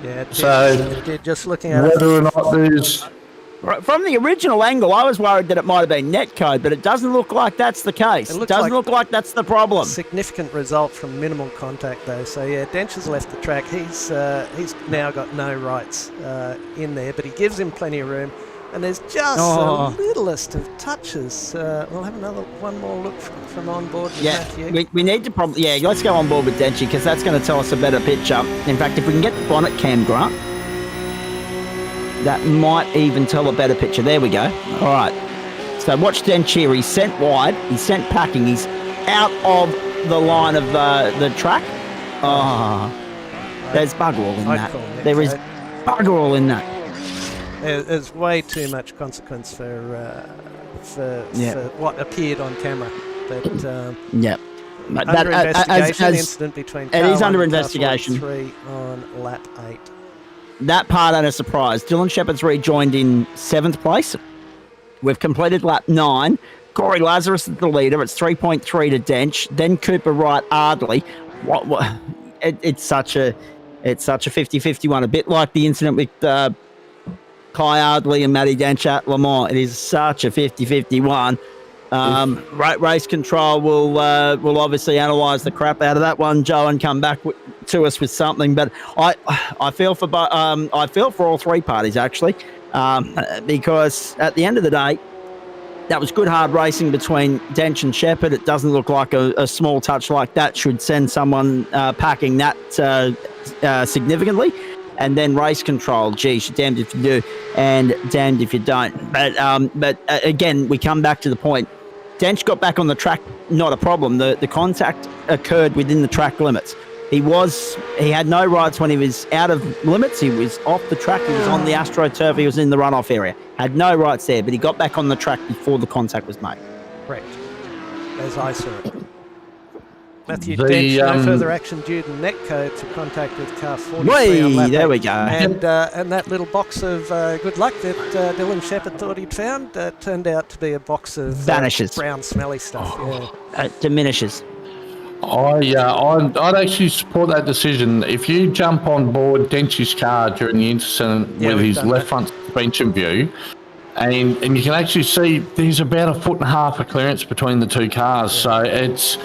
Yeah, so just looking at whether or not there's... From the original angle, I was worried that it might have been netcode, but it doesn't look like that's the case. It doesn't look like that's the problem. Significant result from minimal contact, though. So, yeah, Dench has left the track. He's now got no rights in there, but he gives him plenty of room. And there's just the littlest of touches. We'll have one more look from on board with Matthew. We need to let's go on board with Denchy, because that's going to tell us a better picture. In fact, if we can get the bonnet cam, Grant, that might even tell a better picture. There we go. All right. So watch Dench here. He's sent wide. He's sent packing. He's out of the line of the track. There's bugger all in that. There is bugger all in that. There's way too much consequence for what appeared on camera. But under investigation, incident between car it is 1 under and investigation. Car 3 on lap 8. That part ain't a surprise. Dylan Shepherd's rejoined in 7th place. We've completed lap 9. Corey Lazarus is the leader. It's 3.3 to Dench. Then Cooper Wright Ardley. It's such a 50-50 one. A bit like the incident with Kai Ardley and Matty Dench at Le Mans. It is such a 50-50 one. Race control will obviously analyse the crap out of that one, Joe, and come back to us with something. But I feel for all 3 parties actually, because at the end of the day, that was good hard racing between Dench and Shepherd. It doesn't look like a small touch like that should send someone packing that significantly. And then race control, geez, you're damned if you do and damned if you don't. But again, we come back to the point. Dench got back on the track, not a problem. The contact occurred within the track limits. He had no rights when he was out of limits. He was off the track. He was on the AstroTurf. He was in the runoff area. Had no rights there, but he got back on the track before the contact was made. Correct. As I saw it. Matthew Dench, no further action due to netcode to contact with car 43 on lap there 8. we go. And that little box of good luck that Dylan Shepherd thought he'd found turned out to be a box of vanishes, brown smelly stuff. Diminishes. I'd actually support that decision. If you jump on board Dench's car during the incident with his left front suspension view, and you can actually see there's about 1.5 foot of clearance between the two cars. So it's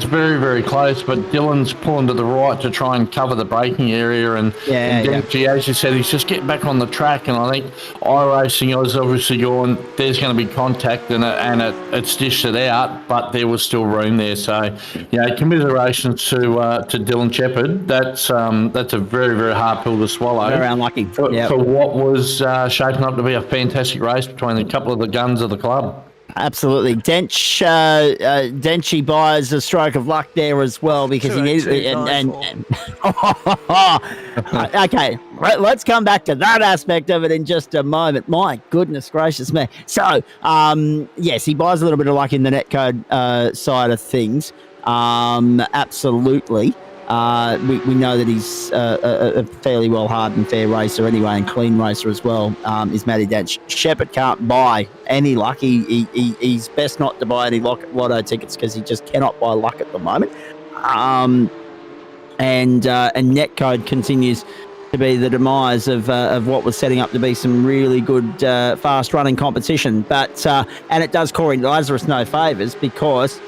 very, very close, but Dylan's pulling to the right to try and cover the braking area. And Denchi, as you said, he's just getting back on the track. And I think iRacing was obviously going, there's going to be contact, and it's dished it out, but there was still room there. So, commiserations to Dylan Shepherd. That's a very, very hard pill to swallow. Very unlucky. For what was shaping up to be a fantastic race between a couple of the guns of the club. Absolutely. Denchi buys a stroke of luck there as well because he needs it. Okay, let's come back to that aspect of it in just a moment. My goodness gracious me. So, yes, he buys a little bit of luck in the netcode side of things. Absolutely. We know that he's a fairly well hardened fair racer anyway, and clean racer as well. Is Matty Dench. Shepherd can't buy any luck. He's best not to buy any lotto tickets because he just cannot buy luck at the moment. And netcode continues to be the demise of what was setting up to be some really good fast running competition. But and it does Corey Lazarus no favours because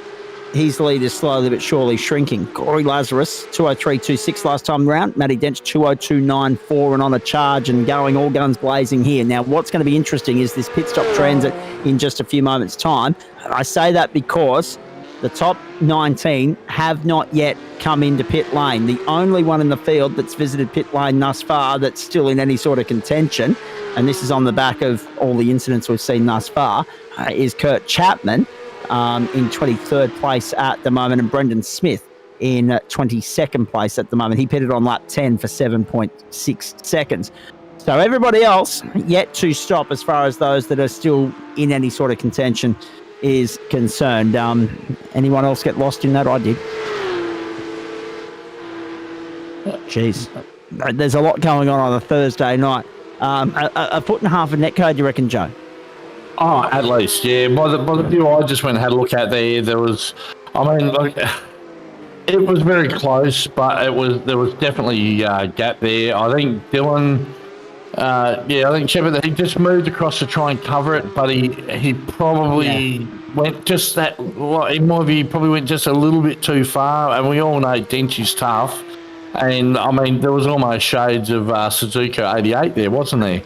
his lead is slowly but surely shrinking. Corey Lazarus, 203.26 last time round. Matty Dench, 202.94 and on a charge and going all guns blazing here. Now, what's going to be interesting is this pit stop transit in just a few moments' time. I say that because the top 19 have not yet come into pit lane. The only one in the field that's visited pit lane thus far that's still in any sort of contention, and this is on the back of all the incidents we've seen thus far, is Kurt Chapman. In 23rd place at the moment, and Brendan Smith in 22nd place at the moment. He pitted on lap 10 for 7.6 seconds. So everybody else yet to stop as far as those that are still in any sort of contention is concerned. Anyone else get lost in that? I did. Jeez. There's a lot going on a Thursday night. A foot and a half of netcode, you reckon, Joe? Oh, at least, yeah. By the view I just went and had a look at there was, it was very close, but there was definitely a gap there. I think Dylan, I think Shepherd, he just moved across to try and cover it, but he probably went just that, in my view, he probably went just a little bit too far, and we all know Dench is tough. And, there was almost shades of Suzuka 88 there, wasn't there?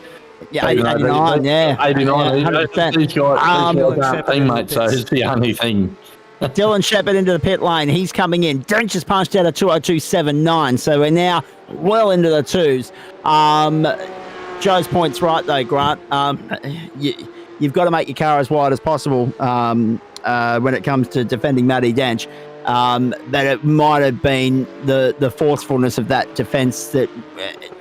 Yeah, 89, yeah. 89. 100%. These guys teammates, so it's the only thing. Dylan Shepherd into the pit lane. He's coming in. Dench has punched out a 202.79, so we're now well into the twos. Joe's point's right, though, Grant. You've got to make your car as wide as possible when it comes to defending Matty Dench. That it might have been the forcefulness of that defence that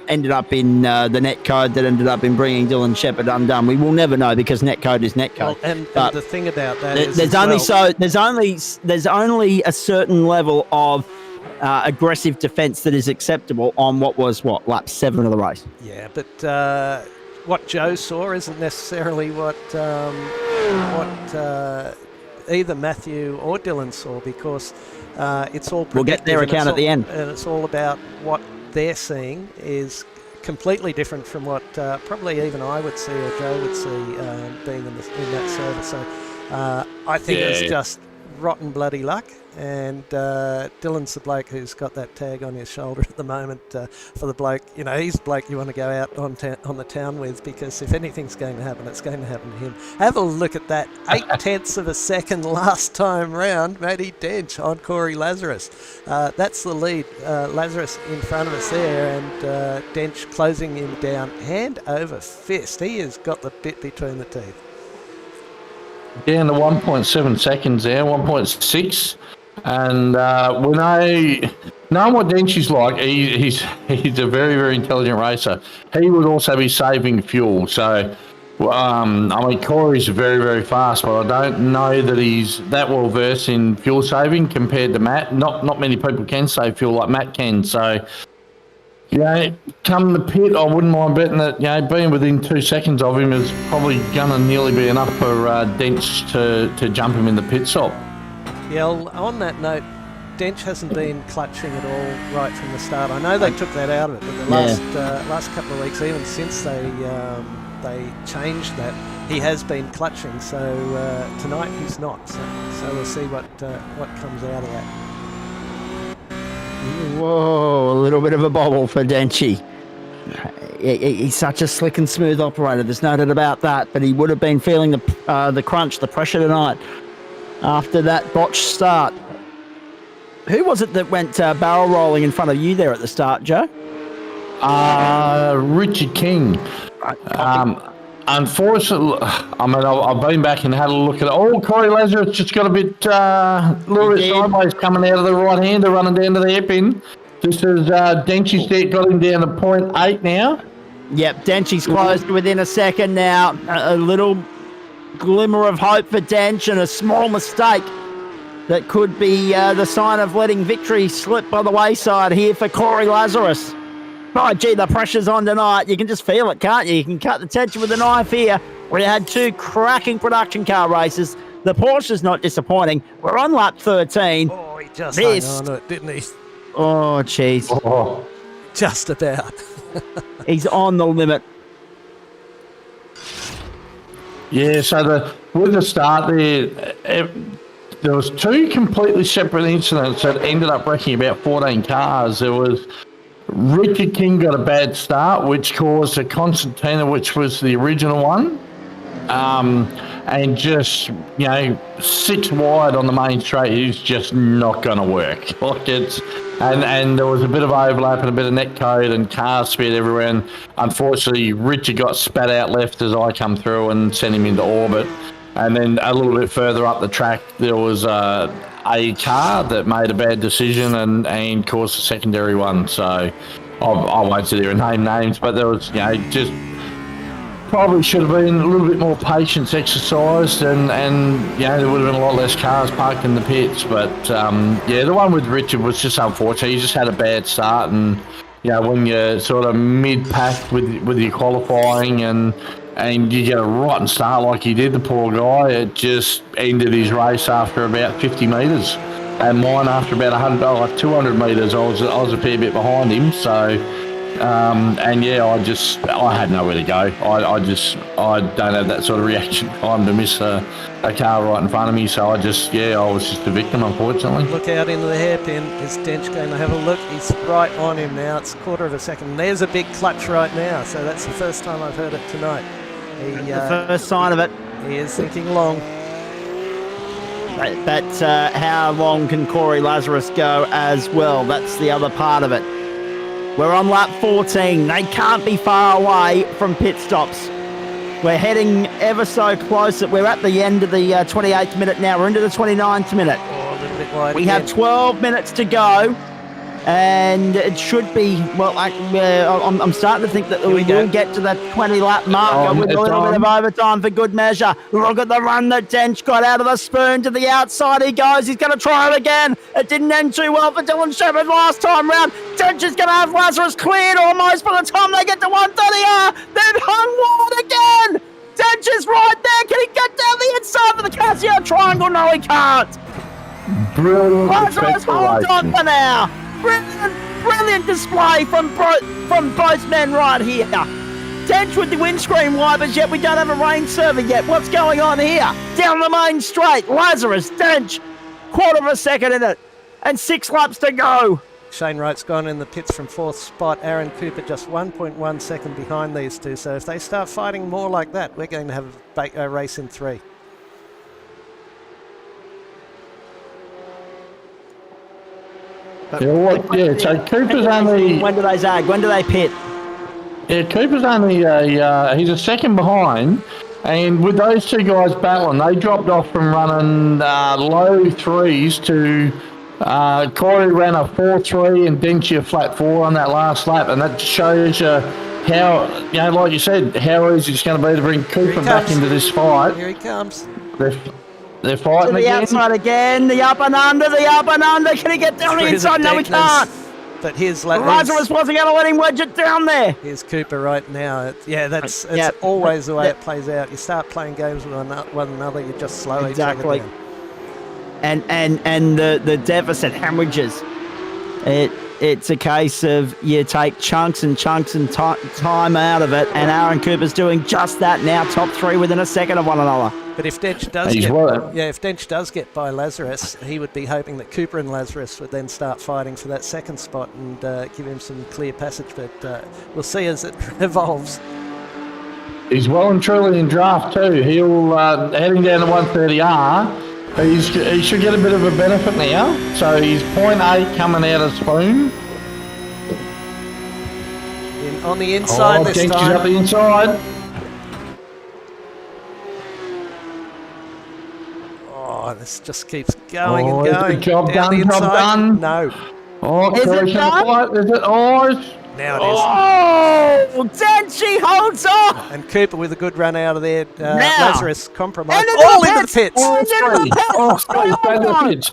ended up in the netcode that ended up in bringing Dylan Shepherd undone. We will never know because netcode is netcode. Well, and the thing about that is there's only a certain level of aggressive defence that is acceptable on what was lap 7 of the race. Yeah, but what Joe saw isn't necessarily what either Matthew or Dylan saw, because it's all predictive. We'll get their account at the end. And it's all about what they're seeing is completely different from what probably even I would see or Joe would see being in that service. So I think it's just rotten bloody luck. And Dylan's the bloke who's got that tag on his shoulder at the moment for the bloke. He's the bloke you want to go out on the town with, because if anything's going to happen, it's going to happen to him. Have a look at that 0.8 of a second last time round, Matty Dench on Corey Lazarus. That's the lead. Lazarus in front of us there, and Dench closing him down hand over fist. He has got the bit between the teeth. down to 1.7 seconds there, 1.6. And knowing what Denchi's like, he's a very, very intelligent racer. He would also be saving fuel. So, I mean, Corey's very, very fast, but I don't know that he's that well versed in fuel saving compared to Matt. Not many people can save fuel like Matt can. So, come the pit, I wouldn't mind betting that, being within 2 seconds of him is probably going to nearly be enough for Dench to jump him in the pit stop. Yeah, well, on that note, Dench hasn't been clutching at all right from the start. I know they took that out of it, but the last couple of weeks, even since they changed that, he has been clutching. So tonight he's not. So we'll see what comes out of that. Whoa, a little bit of a bobble for Denchi. He's such a slick and smooth operator. There's no doubt about that. But he would have been feeling the crunch, the pressure tonight after that botched start. Who was it that went barrel rolling in front of you there at the start, Joe? Richard King. Unfortunately, I mean, I've been back and had a look at it. Oh, Corey Lazarus just got a little bit sideways coming out of the right-hander, running down to the hairpin. Just as Denchi's got him down to 0.8 now. Yep, Denchi's closed within a second now. A little glimmer of hope for Dench, and a small mistake that could be the sign of letting victory slip by the wayside here for Corey Lazarus. Oh, gee, the pressure's on tonight. You can just feel it, can't you? You can cut the tension with a knife here. We had 2 cracking production car races. The Porsche's not disappointing. We're on lap 13. Oh, he just hung on to it, didn't he? Oh, jeez. Oh. Just about. He's on the limit. Yeah, so with the start there was 2 completely separate incidents that ended up wrecking about 14 cars. There was Richard King got a bad start, which caused a concertina, which was the original one, and just 6 wide on the main straight is just not going to work. Like and there was a bit of overlap and a bit of net code and cars sped everywhere. And unfortunately, Richard got spat out left as I come through and sent him into orbit. And then a little bit further up the track, there was a car that made a bad decision and caused a secondary one. So I won't sit there and name names, but there was, just probably should have been a little bit more patience exercised, and there would have been a lot less cars parked in the pits. But the one with Richard was just unfortunate. He just had a bad start, and when you're sort of mid-pack with your qualifying and you get a rotten start like he did, the poor guy, it just ended his race after about 50 metres. And mine after about 200 metres, I was a fair bit behind him. So, I had nowhere to go. I don't have that sort of reaction time to miss a car right in front of me. So I was just a victim, unfortunately. Look out into the hairpin. Is Dench going to have a look? He's right on him now. It's a quarter of a second. There's a big clutch right now. So that's the first time I've heard it tonight. The first sign of it. He is thinking long. But how long can Corey Lazarus go as well? That's the other part of it. We're on lap 14. They can't be far away from pit stops. We're heading ever so close that we're at the end of the 28th minute now. We're into the 29th minute. Oh, a little bit wide. We have 12 minutes to go. And it should be, I'm starting to think that we will get to that 20-lap marker with a little bit of overtime for good measure. Look at the run that Dench got out of the spoon to the outside. He goes. He's going to try it again. It didn't end too well for Dylan Shepherd last time round. Dench is going to have Lazarus cleared almost by the time they get to 130R. They've hung wide again. Dench is right there. Can he get down the inside for the Casio triangle? No, he can't. Brilliant. Lazarus holds on for now. Brilliant display from both men right here. Dench with the windscreen wipers, yet we don't have a rain server yet. What's going on here? Down the main straight, Lazarus, Dench, quarter of a second in it, and 6 laps to go. Shane Wright's gone in the pits from 4th spot. Aaron Cooper just 1.1 second behind these two. So if they start fighting more like that, we're going to have a race in 3. So Cooper's only... When do they zag? When do they pit? Yeah, Cooper's only he's a second behind, And with those two guys battling, they dropped off from running low threes to Corey ran a 4.3 and Denchi a flat 4 on that last lap, and that shows you how, like you said, how easy it's going to be to bring Cooper back into this fight. Here he comes. They're fighting to the again. Outside again, the up and under. Can he get down the inside? No, he can't. But here's Lazarus wasn't going to let him wedge it down there. Here's Cooper right now. It's always the way it plays out. You start playing games with one another, you just slow each other down. And the deficit hemorrhages. It's a case of you take chunks and time out of it, and Aaron Cooper's doing just that now. Top 3 within a second of one another. But if Dench does get by Lazarus, he would be hoping that Cooper and Lazarus would then start fighting for that second spot and give him some clear passage. But we'll see as it evolves. He's well and truly in draft too. He'll heading down to 130R. He should get a bit of a benefit now. So he's 0.8 coming out of Spoon. On the inside this time. Up the inside. Oh, this just keeps going and going. Job done. No. Oh, is it done? Is it? Oh, now it is. Oh, Denchi holds off. And Cooper with a good run out of there. Lazarus compromised. All into the pits.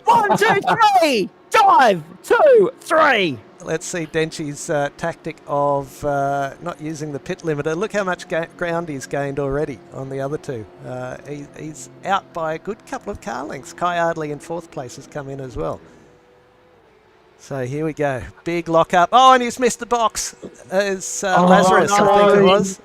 One, 2, 3. Dive. 2, 3. Let's see Denchi's tactic of not using the pit limiter. Look how much ground he's gained already on the other two. He's out by a good couple of car lengths. Kai Ardley in 4th place has come in as well. So here we go. Big lock up. Oh, and he's missed the box. As Lazarus, I think it was.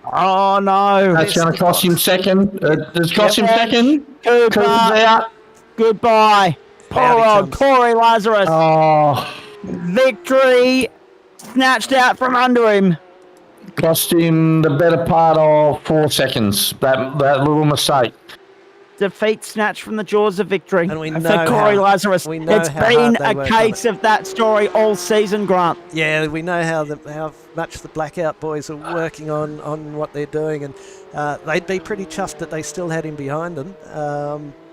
Oh, no. That's going to cost him second. It's cost him second. Cooper's out. Goodbye. Poor old Corey Lazarus. Oh. Victory snatched out from under him. Cost him the better part of 4 seconds. That little mistake. Defeat snatched from the jaws of victory. And we know for Corey Lazarus. It's been a case of that story all season, Grant. Yeah, we know how much the Blackout boys are working on what they're doing, and they'd be pretty chuffed that they still had him behind them.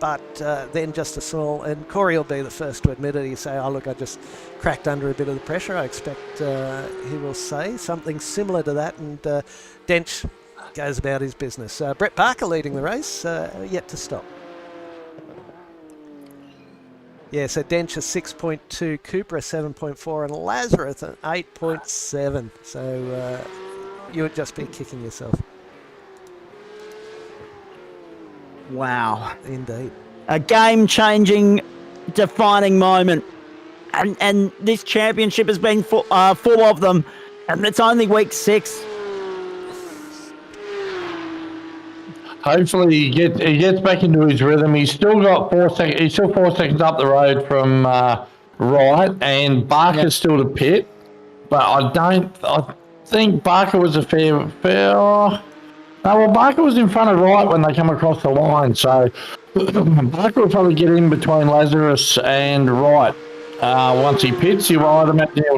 But then just a small, and Corey will be the first to admit it. He say, "Oh look, I just cracked under a bit of the pressure." I expect he will say something similar to that, and Dench goes about his business. Brett Barker leading the race, yet to stop. Yeah, so Dench a 6.2, Cooper a 7.4, and Lazarus an 8.7. So you would just be kicking yourself. Wow. Indeed. A game-changing, defining moment. And this championship has been full of them. And it's only week 6. Hopefully he gets back into his rhythm. He's still got 4 seconds. He's still 4 seconds up the road from Wright, and Barker's still to pit. But I think Barker was a fair. No, well, Barker was in front of Wright when they come across the line. So Barker will probably get in between Lazarus and Wright. Once he pits, he'll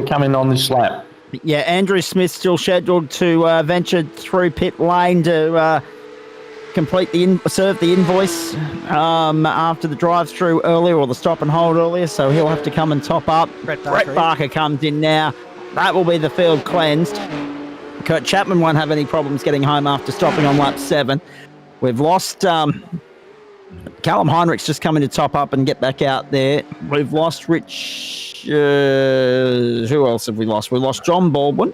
come in on this lap. Yeah, Andrew Smith's still scheduled to venture through pit lane to complete serve the invoice after the drive-through earlier, or the stop and hold earlier, so he'll have to come and top up. Brett Barker comes in now. That will be the field cleansed. Kurt Chapman won't have any problems getting home after stopping on lap 7. We've lost Callum Heinrich's just coming to top up and get back out there. We've lost Rich. Who else have we lost? We lost John Baldwin.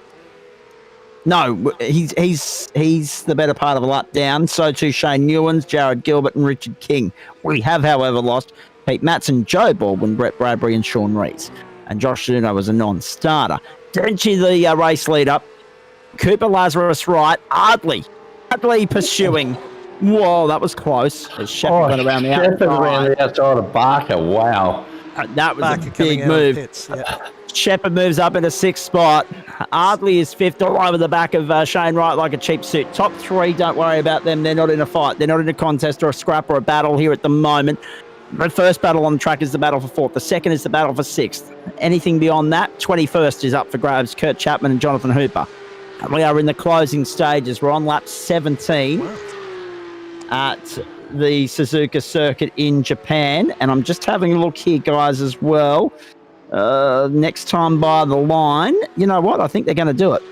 No, he's the better part of a lap down. So too Shane Newens, Jared Gilbert and Richard King. We have, however, lost Pete Matson, Joe Baldwin, Brett Bradbury and Sean Rees. And Josh Zuno was a non-starter. Denchi, the race leader. Cooper, Lazarus, Wright. Ardley pursuing. Whoa, that was close. As Shepard went around the outside. Around the outside of Barker, wow. That was Barker a big move. Pits, yeah. Shepard moves up in a 6th spot. Ardley is 5th, all over the back of Shane Wright like a cheap suit. Top 3, don't worry about them. They're not in a fight. They're not in a contest or a scrap or a battle here at the moment. The first battle on the track is the battle for 4th. The second is the battle for 6th. Anything beyond that, 21st is up for grabs. Kurt Chapman and Jonathan Hooper. And we are in the closing stages. We're on lap 17. at the Suzuka circuit in Japan. And I'm just having a look here, guys, as well. Next time by the line, you know what? I think they're going to do it.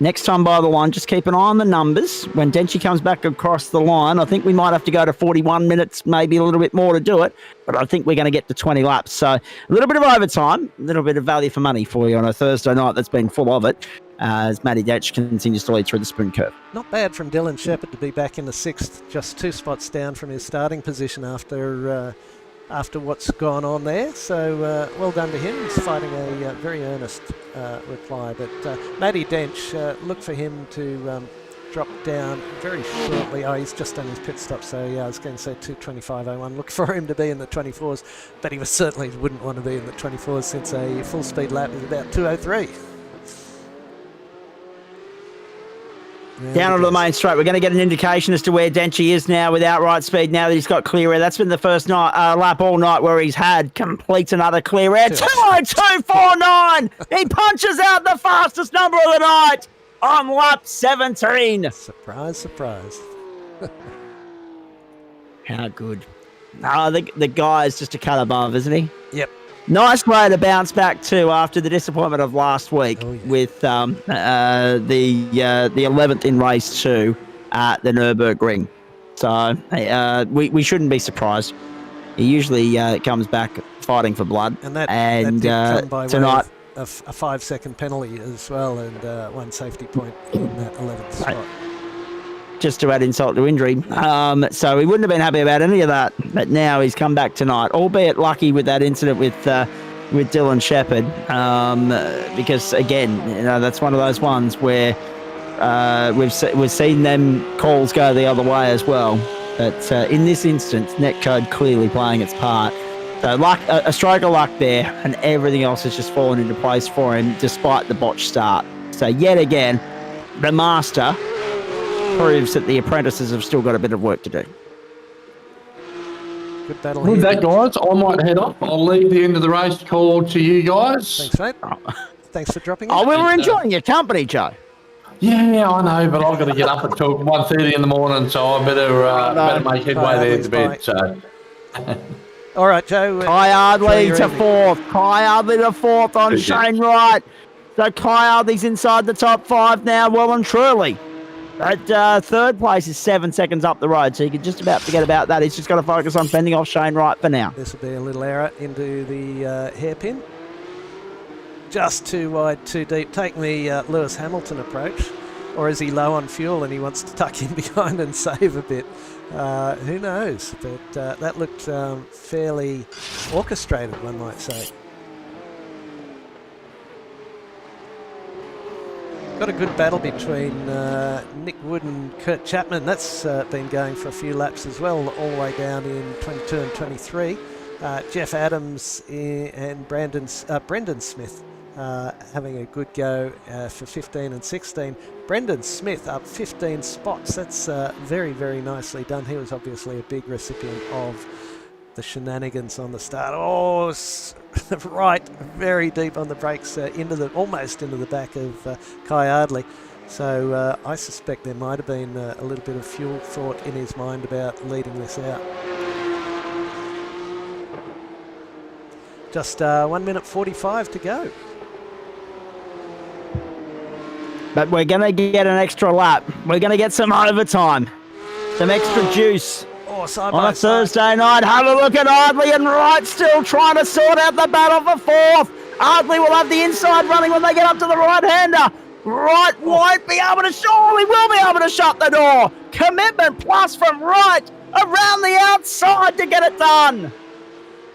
Next time by the line, just keep an eye on the numbers. When Denchi comes back across the line, I think we might have to go to 41 minutes, maybe a little bit more to do it. But I think we're going to get to 20 laps. So a little bit of overtime, a little bit of value for money for you on a Thursday night that's been full of it as Matty Dench continues to lead through the sprint curve. Not bad from Dylan Shepherd to be back in the 6th, just 2 spots down from his starting position after what's gone on there. So well done to him. He's fighting a very earnest reply. But Matty Dench, look for him to drop down very shortly. Oh, he's just done his pit stop, so yeah, I was going to say 2:25.01. Look for him to be in the 24s, but he certainly wouldn't want to be in the 24s since a full speed lap is about 2:03. Down onto the main straight. We're going to get an indication as to where Denchi is now with outright speed now that he's got clear air. That's been the first lap all night where he's had complete another clear air. 2:02.49. He punches out the fastest number of the night on lap 17. Surprise, surprise. How good. The guy is just a cut above, isn't he? Yep. Nice way to bounce back too after the disappointment of last week with the 11th in race 2 at the Nürburgring. So we shouldn't be surprised. He usually comes back fighting for blood. And that did come by tonight way of a 5-second penalty as well, and 1 safety point in that 11th spot. Just to add insult to injury. So he wouldn't have been happy about any of that. But now he's come back tonight, albeit lucky with that incident with Dylan Shepherd. Because, again, that's one of those ones where we've seen them calls go the other way as well. But in this instance, Netcode clearly playing its part. So a stroke of luck there, and everything else has just fallen into place for him despite the botched start. So yet again, the master proves that the apprentices have still got a bit of work to do. Good battle with here. that, guys, I might head off. I'll leave the end of the race call to you guys. Thanks, mate. Thanks for dropping in. Oh, we were enjoying your company, Joe. Yeah, I know, but I've got to get up until 1:30 in the morning, so I better make headway there to bed. So. All right, Joe. Kai Ardley to 4th. Kai Ardley to 4th on Shane Wright. So Kai Ardley's inside the top 5 now, well and truly. But 3rd place is 7 seconds up the road, so you can just about forget about that. He's just got to focus on fending off Shane Wright for now. This will be a little error into the hairpin. Just too wide, too deep. Taking the Lewis Hamilton approach. Or is he low on fuel and he wants to tuck in behind and save a bit? Who knows? But that looked fairly orchestrated, one might say. Got a good battle between Nick Wood and Kurt Chapman. That's been going for a few laps as well, all the way down in 22 and 23. Jeff Adams and Brendan Smith having a good go for 15 and 16. Brendan Smith up 15 spots. That's very, very nicely done. He was obviously a big recipient of the shenanigans on the start. Oh, right, very deep on the brakes, almost into the back of Kai Ardley. So I suspect there might have been a little bit of fuel thought in his mind about leading this out. Just 1 minute 45 to go. But we're going to get an extra lap. We're going to get some overtime. Some extra juice. On a Thursday night, have a look at Ardley and Wright still trying to sort out the battle for 4th. Ardley will have the inside running when they get up to the right-hander. Wright won't be able to, surely will be able to shut the door. Commitment plus from Wright around the outside to get it done.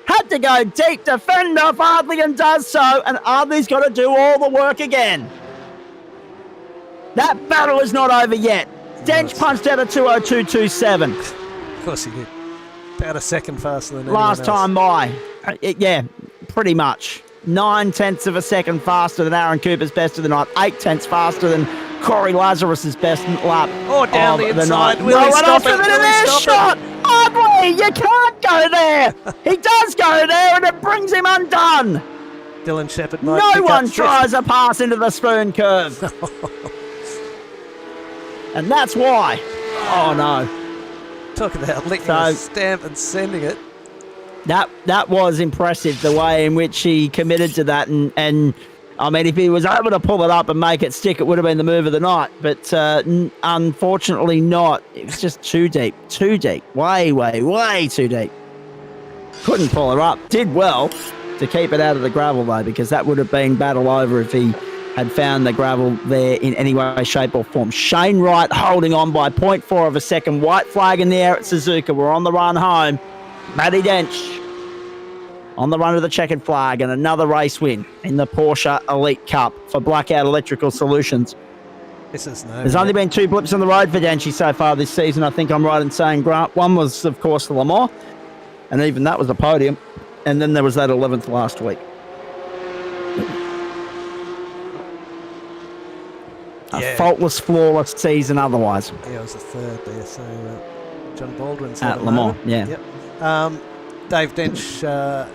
Had to go deep to fend off Ardley and does so, and Ardley's got to do all the work again. That battle is not over yet. Dench punched out a 2:02.27. Of course he did. About a second faster than last time by. Yeah, pretty much. 9/10 of a second faster than Aaron Cooper's best of the night. 8/10 faster than Corey Lazarus's best lap down of the inside. night. Will he stop it? Will he stop it? Ardley, you can't go there. He does go there, and it brings him undone. Dylan Shepherd might No one tries a pass into the spoon curve. And that's why. Oh, no. Talk about licking a stamp and sending it. That was impressive, the way in which he committed to that. And I mean, if he was able to pull it up and make it stick, it would have been the move of the night. But unfortunately not. It was just too deep. Way too deep. Couldn't pull it up. Did well to keep it out of the gravel, though, because that would have been battle over if he had found the gravel there in any way, shape or form. Shane Wright holding on by 0.4 of a second. White flag in the air at Suzuka. We're on the run home. Matty Dench on the run of the checkered flag, and another race win in the Porsche Elite Cup for Blackout Electrical Solutions. There's only been 2 blips on the road for Denchi so far this season. I think I'm right in saying, Grant. One was, of course, the Le Mans, and even that was a podium. And then there was that 11th last week. A faultless, flawless season otherwise. Yeah, it was the third there. So John Baldwin's at Le Mans, yeah. Yep. Dave Dench,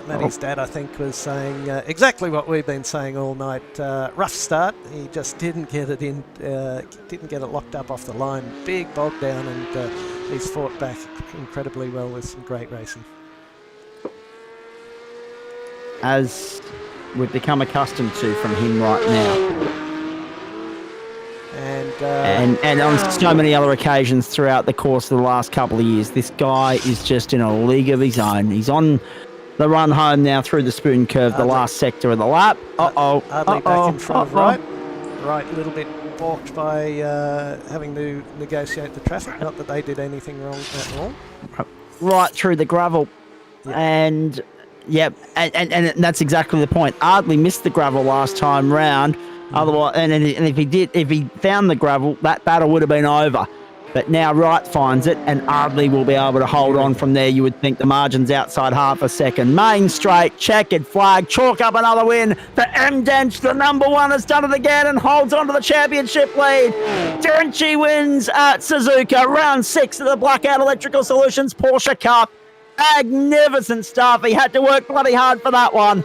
Matty's dad, I think, was saying exactly what we've been saying all night. Rough start. He just didn't get it in, didn't get it locked up off the line. Big bog down, and he's fought back incredibly well with some great racing. As we've become accustomed to from him right now. And on so many other occasions throughout the course of the last couple of years, this guy is just in a league of his own. He's on the run home now through the spoon curve, the last sector of the lap. Hardly back in front of Wright. Wright a little bit balked by having to negotiate the traffic. Not that they did anything wrong at all. Right through the gravel. Yep. And that's exactly the point. Ardley missed the gravel last time round. Otherwise, and if he found the gravel, that battle would have been over. But now Wright finds it, and Ardley will be able to hold on from there. You would think the margin's outside half a second. Main straight, checkered flag, chalk up another win for M. Dench. The number one has done it again and holds on to the championship lead. Denchy wins at Suzuka, round 6 of the Blackout Electrical Solutions Porsche Cup. Magnificent stuff. He had to work bloody hard for that one.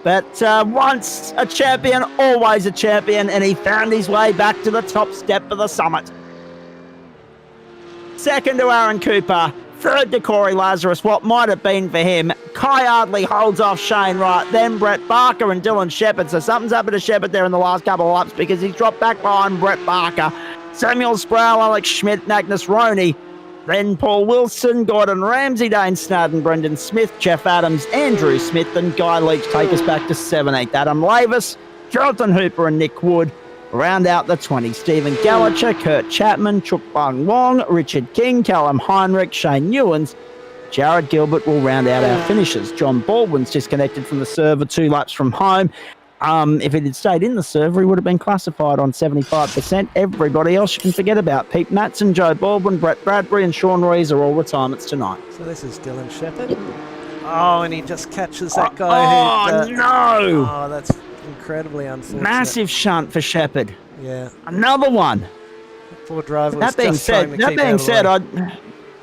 But once a champion, always a champion, and he found his way back to the top step of the summit. Second to Aaron Cooper, third to Corey Lazarus, what might have been for him. Kai Ardley holds off Shane Wright, then Brett Barker and Dylan Shepherd. So something's happened to Shepherd there in the last couple of laps because he's dropped back behind Brett Barker. Samuel Sproul, Alex Schmidt, and Agnes Roney. Then Paul Wilson, Gordon Ramsay, Dane Snadden, Brendan Smith, Jeff Adams, Andrew Smith, and Guy Leach take us back to 7th. Adam Lavis, Jonathan Hooper, and Nick Wood round out the 20. Stephen Gallacher, Kurt Chapman, Chuk Bung Wong, Richard King, Callum Heinrich, Shane Newens. Jared Gilbert will round out our finishers. John Baldwin's disconnected from the server 2 laps from home. If it had stayed in the server, he would have been classified on 75%. Everybody else you can forget about. Pete Matson, Joe Baldwin, Brett Bradbury, and Sean Rees are all retirements tonight. So this is Dylan Shepherd. Oh, and he just catches that guy. No! Oh, that's incredibly unfortunate. Massive shunt for Shepherd. Yeah. Another one. Poor driver was that being just trying to keep being said,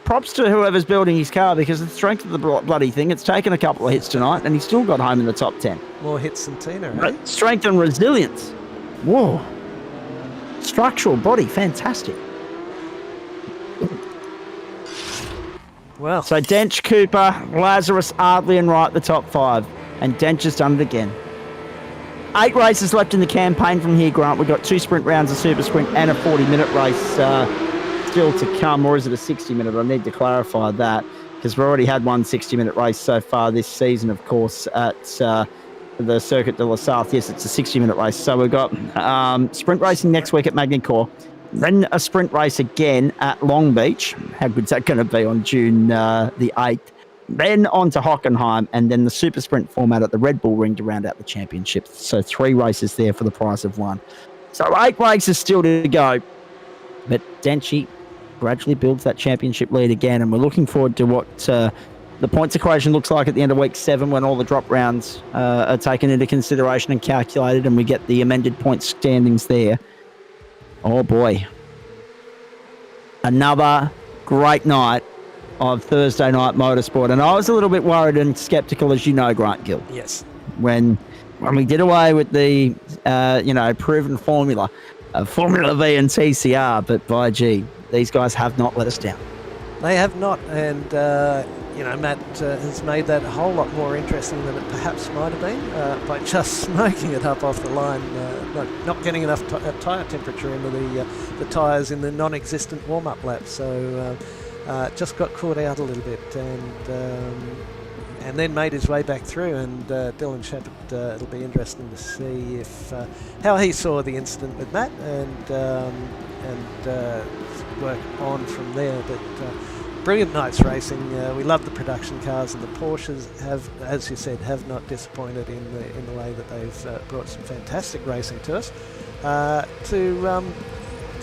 props to whoever's building his car, because the strength of the bloody thing, it's taken a couple of hits tonight and he still got home in the top 10. More hits than Tina, right? But strength and resilience. Whoa. Structural body, fantastic. Well. So Dench, Cooper, Lazarus, Ardley and Wright, the top 5. And Dench has done it again. 8 races left in the campaign from here, Grant. We've got 2 sprint rounds, a super sprint and a 40-minute race still to come, or is it a 60-minute? I need to clarify that, because we've already had one 60-minute race so far this season, of course, at the Circuit de la South. Yes, it's a 60-minute race. So we've got sprint racing next week at Magny-Cours, then a sprint race again at Long Beach. How good's that going to be on June the 8th? Then on to Hockenheim, and then the super sprint format at the Red Bull Ring to round out the championship. So 3 races there for the price of 1. So 8 races still to go. But Denchi gradually builds that championship lead again, and we're looking forward to what the points equation looks like at the end of week 7 when all the drop rounds are taken into consideration and calculated, and we get the amended point standings there. Oh boy. Another great night of Thursday night motorsport, and I was a little bit worried and skeptical, as you know, Grant Gill. Yes. When we did away with the proven formula of Formula V and TCR, but by gee, these guys have not let us down. They have not, and Matt has made that a whole lot more interesting than it perhaps might have been by just smoking it up off the line, not getting enough tyre temperature into the tyres in the non-existent warm-up lap. So just got caught out a little bit, and then made his way back through. And Dylan Shepherd, it'll be interesting to see if how he saw the incident with Matt and work on from there. But brilliant night's racing. We love the production cars, and the Porsches have, as you said, have not disappointed in the way that they've brought some fantastic racing to us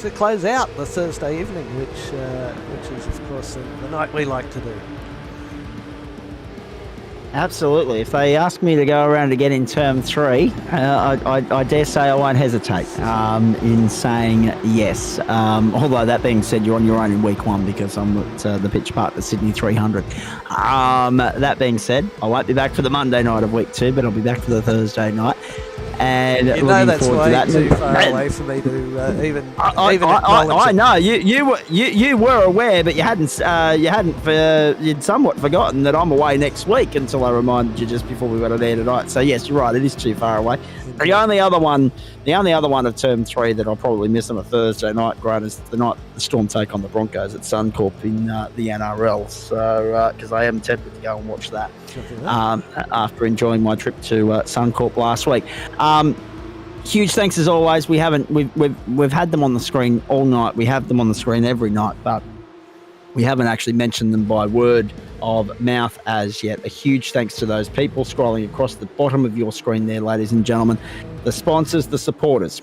to close out the Thursday evening, which is of course the night we like to do. Absolutely. If they ask me to go around again in term 3, I dare say I won't hesitate in saying yes. Although that being said, you're on your own in week 1 because I'm at the pitch park, the Sydney 300. That being said, I won't be back for the Monday night of week 2, but I'll be back for the Thursday night. And that's way too far away for me to even I know you were aware, but you'd somewhat forgotten that I'm away next week until I reminded you just before we went on air tonight. So yes, you're right, it is too far away. The only other one of term 3 that I'll probably miss on a Thursday night, Grant, is the night the Storm take on the Broncos at Suncorp in the NRL. So because I am tempted to go and watch that after enjoying my trip to Suncorp last week. Huge thanks as always. We've had them on the screen all night. We have them on the screen every night, but we haven't actually mentioned them by word of mouth as yet. A huge thanks to those people scrolling across the bottom of your screen there, ladies and gentlemen. The sponsors, the supporters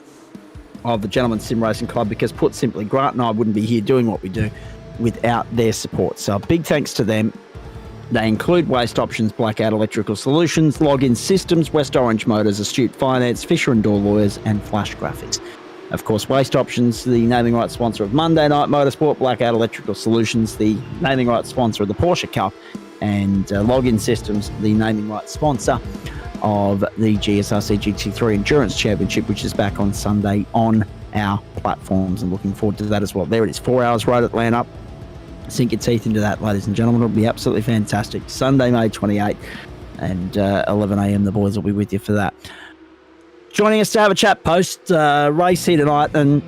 of the Gentlemen Sim Racing Club, because put simply, Grant and I wouldn't be here doing what we do without their support. So a big thanks to them. They include Waste Options, Blackout Electrical Solutions, Login Systems, West Orange Motors, Astute Finance, Fisher & Door Lawyers, and Flash Graphics. Of course, Waste Options, the naming rights sponsor of Monday Night Motorsport, Blackout Electrical Solutions, the naming rights sponsor of the Porsche Cup, and Login Systems, the naming rights sponsor of the GSRC GT3 Endurance Championship, which is back on Sunday on our platforms, and looking forward to that as well. There it is, 4 hours road at Atlanta. Sink your teeth into that, ladies and gentlemen. It'll be absolutely fantastic. Sunday, May 28th, and 11 a.m. The boys will be with you for that. Joining us to have a chat post race here tonight, and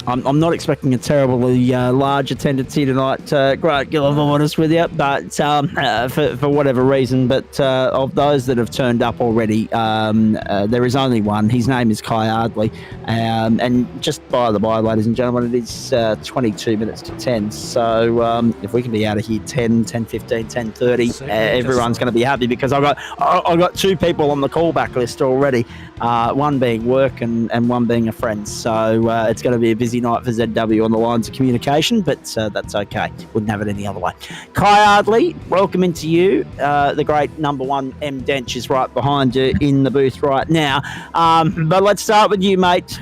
I'm not expecting a terribly large attendance here tonight, Grant Gill, if I'm honest with you, but for whatever reason. But of those that have turned up already, there is only one. His name is Kai Ardley. And just by the by, ladies and gentlemen, it is 22 minutes to 10. So if we can be out of here 10:15, 10:30, everyone's going to be happy, because I've got 2 people on the callback list already, one being work and one being a friend. So it's going to be a busy night for ZW on the lines of communication, but that's okay. Wouldn't have it any other way. Kai Ardley, welcome into you. The great number 1 M Dench is right behind you in the booth right now. But let's start with you, mate.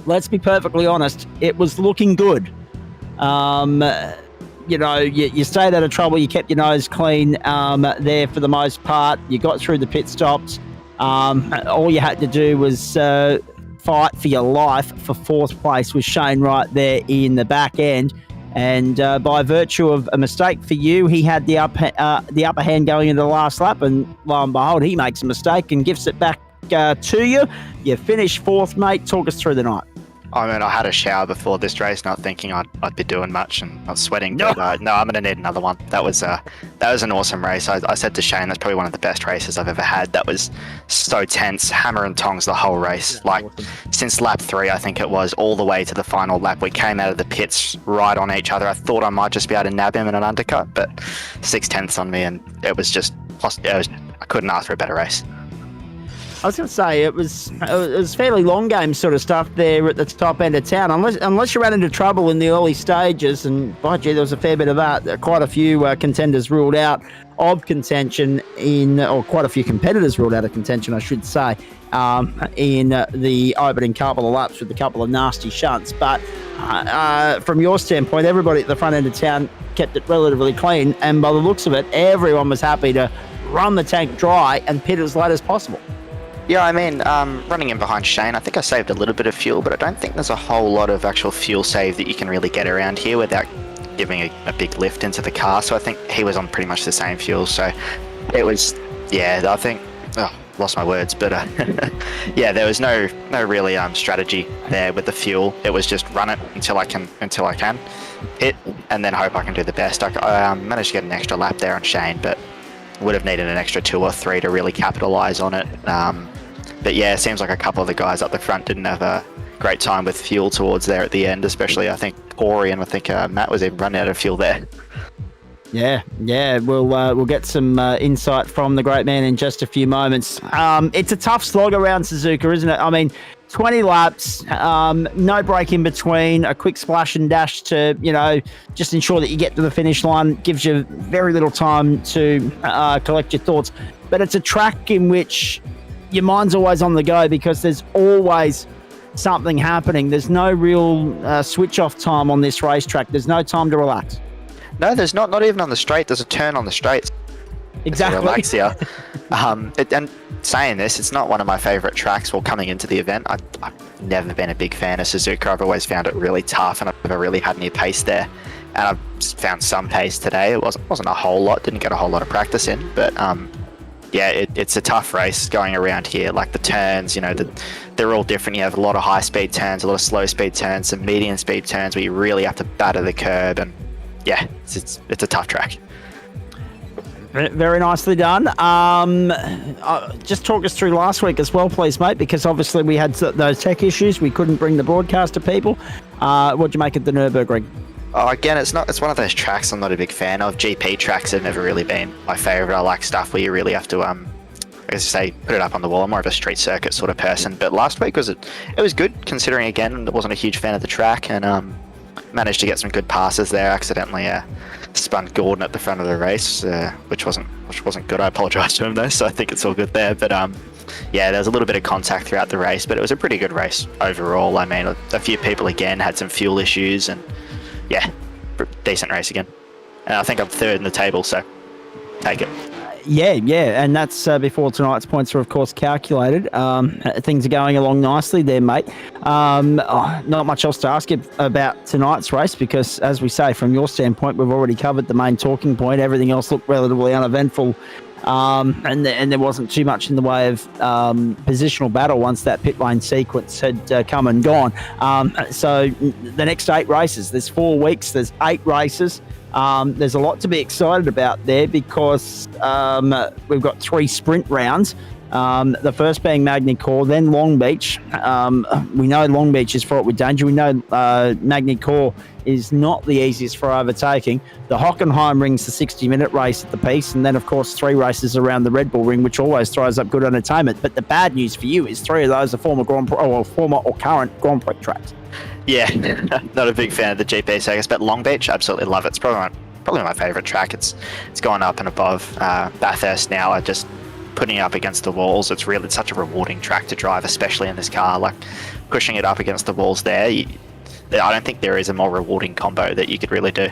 Let's be perfectly honest. It was looking good. You stayed out of trouble. You kept your nose clean there for the most part. You got through the pit stops. All you had to do was fight for your life for 4th place with Shane right there in the back end, and by virtue of a mistake for you, he had the upper hand going into the last lap, and lo and behold, he makes a mistake and gives it back to you. You finished 4th, mate. Talk us through the night. I mean, I had a shower before this race, not thinking I'd be doing much, and I was sweating. But no, I'm going to need another one. That was an awesome race. I said to Shane, that's probably one of the best races I've ever had. That was so tense, hammer and tongs the whole race. Like since lap 3, I think it was, all the way to the final lap. We came out of the pits right on each other. I thought I might just be able to nab him in an undercut, but 6/10 on me, and it was I couldn't ask for a better race. I was going to say, it was fairly long game sort of stuff there at the top end of town, unless you ran into trouble in the early stages, and by gee, there was a fair bit of that. Quite a few contenders ruled out of contention or quite a few competitors ruled out of contention, I should say, in the opening couple of laps with a couple of nasty shunts. But from your standpoint, everybody at the front end of town kept it relatively clean, and by the looks of it, everyone was happy to run the tank dry and pit as late as possible. Yeah, I mean, running in behind Shane, I think I saved a little bit of fuel, but I don't think there's a whole lot of actual fuel save that you can really get around here without giving a big lift into the car. So I think he was on pretty much the same fuel. So it was, I think, lost my words, but yeah, there was no really strategy there with the fuel. It was just run it until I can hit, and then hope I can do the best. I managed to get an extra lap there on Shane, but would have needed an extra 2 or 3 to really capitalize on it. But yeah, it seems like a couple of the guys up the front didn't have a great time with fuel towards there at the end, especially I think Ori and I think Matt was even running out of fuel there. Yeah, we'll get some insight from the great man in just a few moments. It's a tough slog around Suzuka, isn't it? I mean, 20 laps, no break in between, a quick splash and dash to, just ensure that you get to the finish line. Gives you very little time to collect your thoughts. But it's a track in which your mind's always on the go because there's always something happening. There's no real switch off time on this racetrack. There's no time to relax. No, there's not even on the straight. There's a turn on the straight. Exactly. Relax here. And saying this, it's not one of my favourite tracks. Well, coming into the event, I've never been a big fan of Suzuka. I've always found it really tough, and I've never really had any pace there. And I've found some pace today. It wasn't a whole lot. Didn't get a whole lot of practice in, but it's a tough race going around here. Like the turns, they're all different. You have a lot of high-speed turns, a lot of slow-speed turns, some medium-speed turns where you really have to batter the curb, and yeah, it's a tough track. Very nicely done. Just talk us through last week as well, please, mate, because obviously we had those tech issues. We couldn't bring the broadcast to people. What'd you make of the Nürburgring? Oh, again, it's one of those tracks I'm not a big fan of. GP tracks have never really been my favourite. I like stuff where you really have to, put it up on the wall. I'm more of a street circuit sort of person. But last week it was good, considering, again, I wasn't a huge fan of the track, and managed to get some good passes there. Accidentally spun Gordon at the front of the race, which wasn't good. I apologise to him though, so I think it's all good there. But there was a little bit of contact throughout the race, but it was a pretty good race overall. I mean, a few people again had some fuel issues, and decent race again. And I think I'm third in the table, so take it. Yeah, and that's before tonight's points are, of course, calculated. Things are going along nicely there, mate. Not much else to ask you about tonight's race because, as we say, from your standpoint, we've already covered the main talking point. Everything else looked relatively uneventful, and there wasn't too much in the way of positional battle once that pit lane sequence had come and gone. So the next 8 races, there's 4 weeks, there's 8 races. There's a lot to be excited about there because we've got 3 sprint rounds. The first being Magny Core, then Long Beach. We know Long Beach is fraught with danger. We know Magny Core is not the easiest for overtaking. The Hockenheim ring's the 60-minute race at the piece, and then, of course, 3 races around the Red Bull Ring, which always throws up good entertainment. But the bad news for you is 3 of those are former or current Grand Prix tracks. Yeah, not a big fan of the GP circuits, but Long Beach, absolutely love it. It's probably my favourite track. It's gone up and above Bathurst now. Just putting it up against the walls, it's such a rewarding track to drive, especially in this car. Like pushing it up against the walls there, I don't think there is a more rewarding combo that you could really do.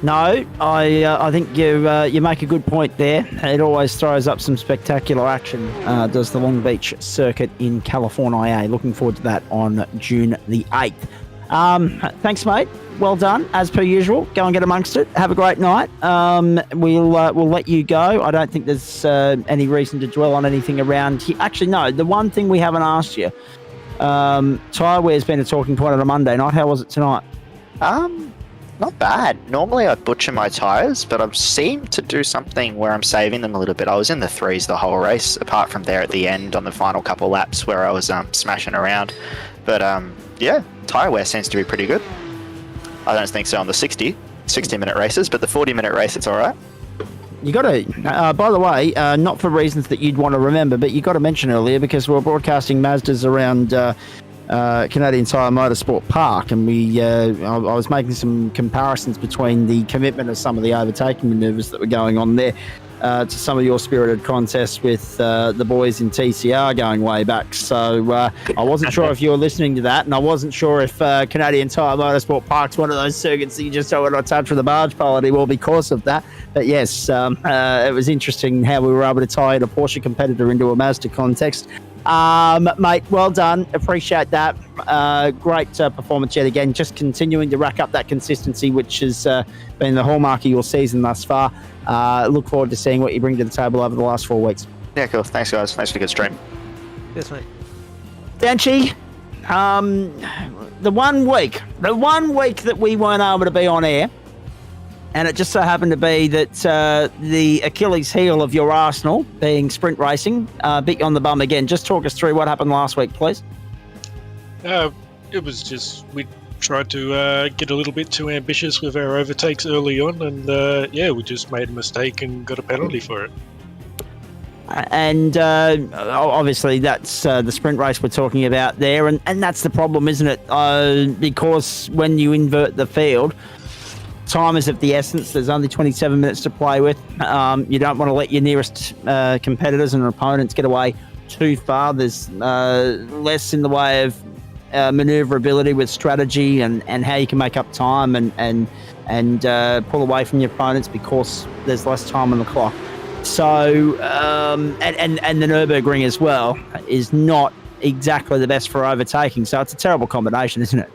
No, I think you make a good point there. It always throws up some spectacular action, does the Long Beach circuit in California. Looking forward to that on June the 8th. Thanks, mate. Well done, as per usual. Go and get amongst it. Have a great night. We'll let you go. I don't think there's any reason to dwell on anything around here. Actually, no, the one thing we haven't asked you, tyre wear's been a talking point on a Monday night. How was it tonight? Not bad. Normally I butcher my tyres, but I've seemed to do something where I'm saving them a little bit. I was in the 3s the whole race, apart from there at the end on the final couple laps where I was smashing around. But tyre wear seems to be pretty good. I don't think so on the 60-minute races, but the 40-minute race, it's all right. You got to, by the way, not for reasons that you'd want to remember, but you got to mention earlier because we're broadcasting Mazdas around Canadian Tire Motorsport Park, and I was making some comparisons between the commitment of some of the overtaking manoeuvres that were going on there to some of your spirited contests with the boys in TCR going way back. So I wasn't sure if you were listening to that, and I wasn't sure if Canadian Tire Motorsport Park's one of those circuits that you just don't want to touch with a barge pole anymore because of that. But yes, it was interesting how we were able to tie in a Porsche competitor into a Mazda context. Mate, well done. Appreciate that. Great performance yet again. Just continuing to rack up that consistency, which has been the hallmark of your season thus far. Look forward to seeing what you bring to the table over the last 4 weeks. Yeah, cool. Thanks, guys. Thanks for the good stream. Yes, mate. Danchi, the 1 week that we weren't able to be on air, and it just so happened to be that the Achilles heel of your arsenal, being sprint racing, bit you on the bum again. Just talk us through what happened last week, please. It was just we tried to get a little bit too ambitious with our overtakes early on, and we just made a mistake and got a penalty for it. And obviously that's the sprint race we're talking about there, and that's the problem, isn't it? Because when you invert the field, time is of the essence. There's only 27 minutes to play with. You don't want to let your nearest competitors and opponents get away too far. There's less in the way of maneuverability with strategy and how you can make up time and pull away from your opponents because there's less time on the clock. So, and the Nürburgring as well is not exactly the best for overtaking. So it's a terrible combination, isn't it?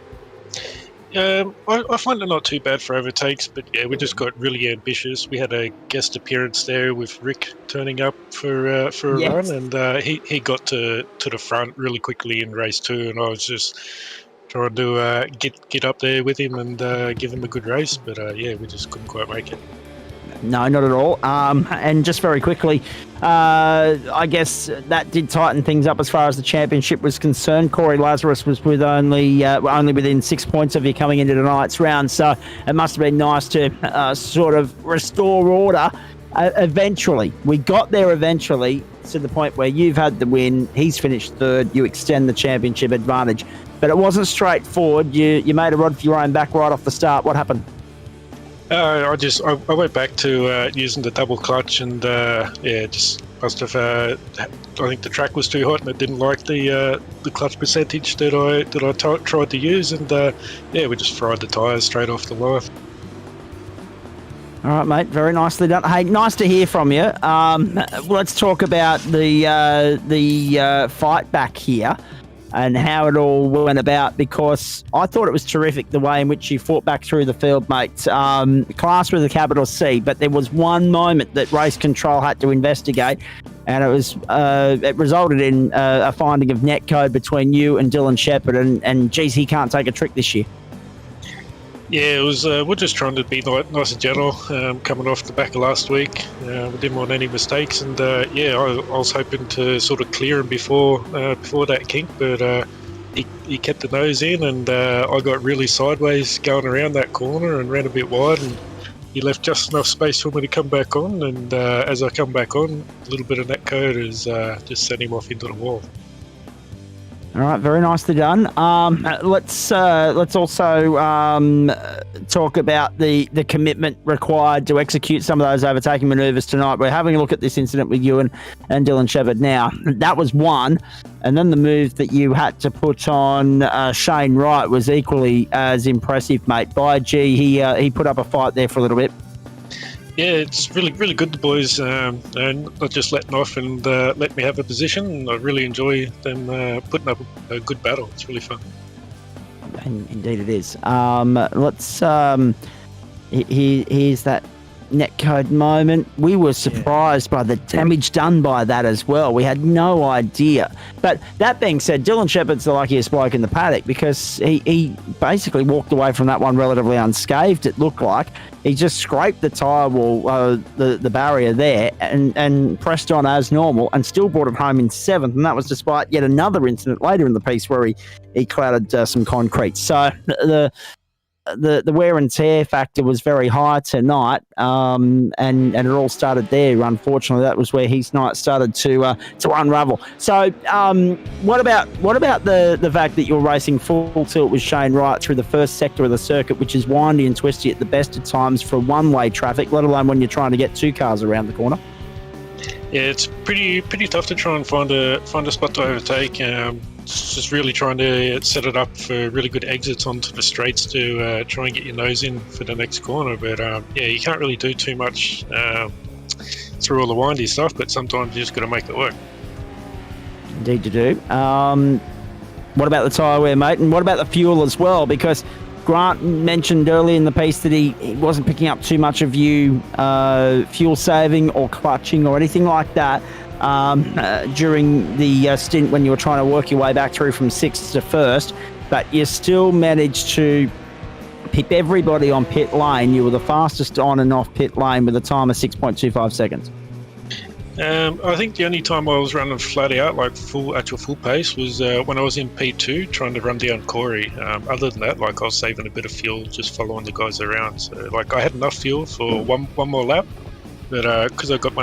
I find it not too bad for overtakes, but yeah, we just got really ambitious. We had a guest appearance there with Rick turning up for a run, and he got to the front really quickly in race 2, and I was just trying to get up there with him and give him a good race, but we just couldn't quite make it. No, not at all. And just very quickly, I guess that did tighten things up as far as the championship was concerned. Corey Lazarus was with only within 6 points of you coming into tonight's round, so it must have been nice to sort of restore order. Eventually, we got there eventually to the point where you've had the win. He's finished third. You extend the championship advantage, but it wasn't straightforward. You made a rod for your own back right off the start. What happened? I went back to using the double clutch, and just must have. I think the track was too hot, and it didn't like the clutch percentage that I tried to use, and we just fried the tyres straight off the line. All right, mate. Very nicely done. Hey, nice to hear from you. Let's talk about the fight back here and how it all went about, because I thought it was terrific the way in which you fought back through the field, mate. Class with a capital C, but there was one moment that race control had to investigate, and it resulted in a finding of netcode between you and Dylan Shepherd, and geez, he can't take a trick this year. Yeah, it was. We're just trying to be nice and gentle, coming off the back of last week. We didn't want any mistakes, and I was hoping to sort of clear him before that kink, but he kept the nose in, and I got really sideways going around that corner and ran a bit wide, and he left just enough space for me to come back on, and as I come back on, a little bit of netcode has just sent him off into the wall. All right, very nicely done. Let's also talk about the commitment required to execute some of those overtaking manoeuvres tonight. We're having a look at this incident with you and Dylan Shepherd now. That was one, and then the move that you had to put on Shane Wright was equally as impressive, mate. By gee, he put up a fight there for a little bit. Yeah, it's really, really good, the boys, and not just letting off and let me have a position. I really enjoy them putting up a good battle. It's really fun. Indeed it is. Here's that netcode moment. We were surprised by the damage done by that as well. We had no idea. But that being said, Dylan Shepherd's the luckiest bloke in the paddock, because he basically walked away from that one relatively unscathed, it looked like. He just scraped the tyre wall, the barrier there, and pressed on as normal, and still brought it home in 7th. And that was despite yet another incident later in the piece where he clouded some concrete. So the wear and tear factor was very high tonight, and it all started there. Unfortunately, that was where his night started to unravel. So, what about the fact that you're racing full tilt with Shane Wright through the first sector of the circuit, which is windy and twisty at the best of times for one-way traffic, let alone when you're trying to get 2 cars around the corner? Yeah, it's pretty tough to try and find a spot to overtake. It's just really trying to set it up for really good exits onto the straights to try and get your nose in for the next corner. But you can't really do too much through all the windy stuff, but sometimes you just got to make it work. Indeed you do. What about the tyre wear, mate? And what about the fuel as well? Because Grant mentioned earlier in the piece that he wasn't picking up too much of you fuel saving or clutching or anything like that during the stint when you were trying to work your way back through from 6th to 1st, but you still managed to pip everybody on pit lane. You were the fastest on and off pit lane with a time of 6.25 seconds. I think the only time I was running flat out, like full pace, was when I was in P2 trying to run down Corey. Other than that, like I was saving a bit of fuel, just following the guys around. So like I had enough fuel for one more lap, but because I got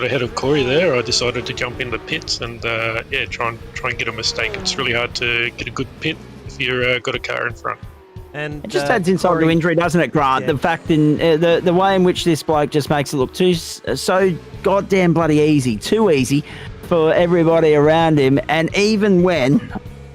ahead of Corey there, I decided to jump in the pits and try and get a mistake. It's really hard to get a good pit if you've got a car in front. And it just adds insult to injury, doesn't it, Grant? Yeah. The fact in the way in which this bloke just makes it look so goddamn bloody easy, too easy for everybody around him. And even when,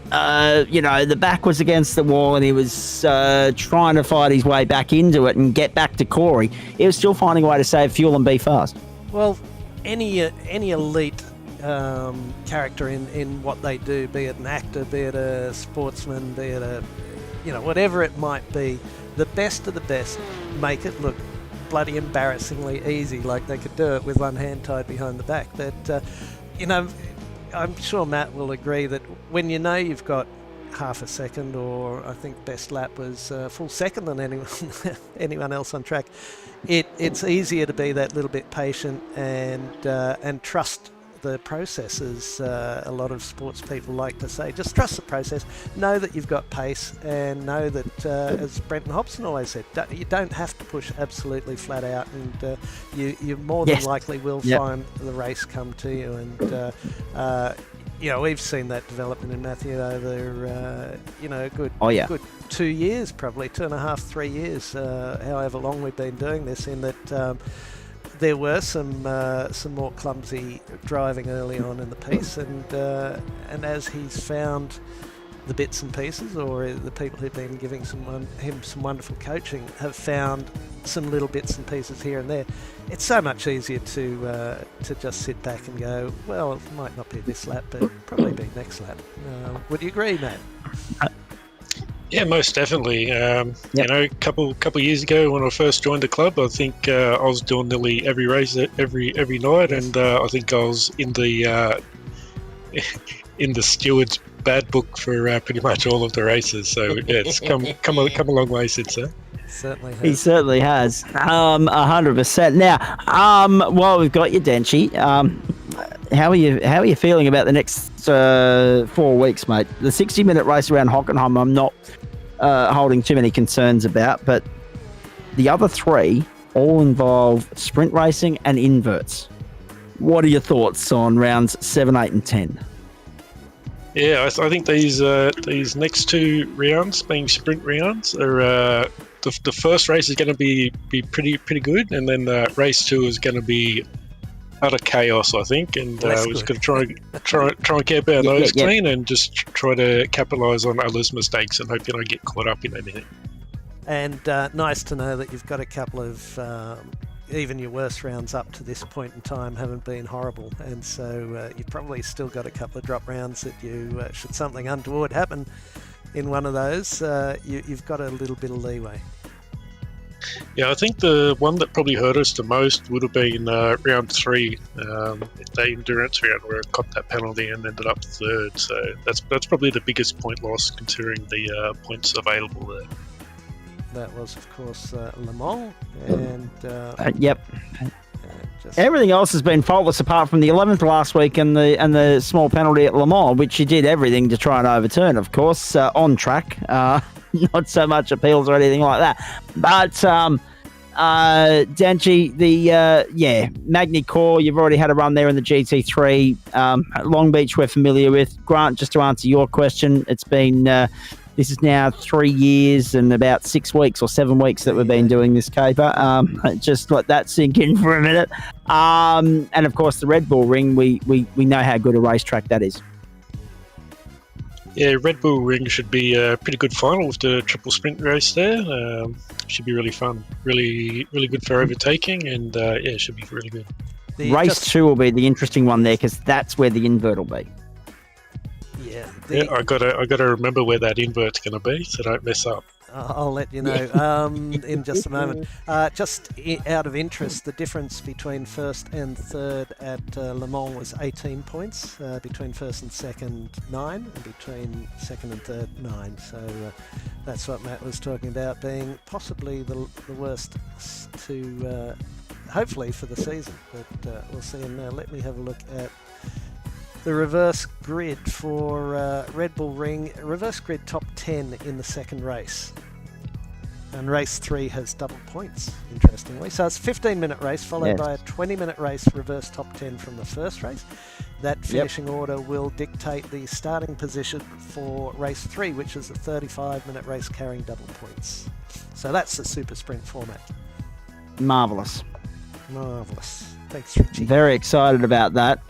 the back was against the wall and he was trying to fight his way back into it and get back to Corey, he was still finding a way to save fuel and be fast. Well, any elite character in what they do, be it an actor, be it a sportsman, be it a whatever it might be, the best of the best make it look bloody embarrassingly easy, like they could do it with one hand tied behind the back. But, I'm sure Matt will agree that when you've got half a second, or I think best lap was full second than anyone else on track, it's easier to be that little bit patient and trust the process, as a lot of sports people like to say. Just trust the process, know that you've got pace, and know that, as Brenton Hobson always said, you don't have to push absolutely flat out, and you more than likely will find the race come to you. And we've seen that development in Matthew over a good 2 years, probably 2.5, 3 years, however long we've been doing this, in that there were some more clumsy driving early on in the piece, and as he's found the bits and pieces, or the people who've been giving him some wonderful coaching have found some little bits and pieces here and there, it's so much easier to just sit back and go, well, it might not be this lap, but probably be next lap. Would you agree, Matt? Yeah, most definitely. A couple years ago when I first joined the club, I think I was doing nearly every race every night, and I think I was in the steward's bad book for pretty much all of the races. So yeah, it's come a long way since then. Certainly has. He certainly has. 100%. Now, while we've got you, Denchi, how are you feeling about the next 4 weeks, mate? The 60-minute race around Hockenheim, I'm not holding too many concerns about, but the other 3 all involve sprint racing and inverts. What are your thoughts on rounds 7, 8, and 10? Yeah, I think these next 2 rounds, being sprint rounds, are the first race is going to be pretty good, and then race 2 is going to be utter chaos, I think, and we're just going to try and keep our nose clean and just try to capitalise on others' mistakes and hope you don't get caught up in anything. And nice to know that you've got a couple of even your worst rounds up to this point in time haven't been horrible, and so you've probably still got a couple of drop rounds that you should something untoward happen in one of those, you've got a little bit of leeway. Yeah, I think the one that probably hurt us the most would have been round 3, the endurance round, where I caught that penalty and ended up 3rd. So that's probably the biggest point loss, considering the points available there. That was, of course, Le Mans, and yep. Everything else has been faultless apart from the 11th last week and the small penalty at Le Mans, which you did everything to try and overturn, of course, on track. Not so much appeals or anything like that. But, Denchi, Magny Core, you've already had a run there in the GT3. Long Beach we're familiar with. Grant, just to answer your question, it's been... this is now 3 years and about 6 weeks or 7 weeks that we've been doing this caper. Just let that sink in for a minute. And of course, the Red Bull Ring, we know how good a racetrack that is. Yeah, Red Bull Ring should be a pretty good final with the triple sprint race there. Should be really fun, really good for overtaking, and it should be really good. Race 2 will be the interesting one there, because that's where the invert will be. I gotta remember where that invert's going to be, so don't mess up. I'll let you know in just a moment. Just out of interest, the difference between first and third at Le Mans was 18 points. Between first and second, 9, and between second and third, 9. So that's what Matt was talking about, being possibly the worst to, hopefully, for the season. But we'll see. And now let me have a look at the reverse grid for Red Bull Ring. Reverse grid top 10 in the second race. And race 3 has double points, interestingly. So it's a 15-minute race followed by a 20-minute race reverse top 10 from the first race. That finishing order will dictate the starting position for race 3, which is a 35-minute race carrying double points. So that's the super sprint format. Marvellous. Thanks, Richie. Very excited about that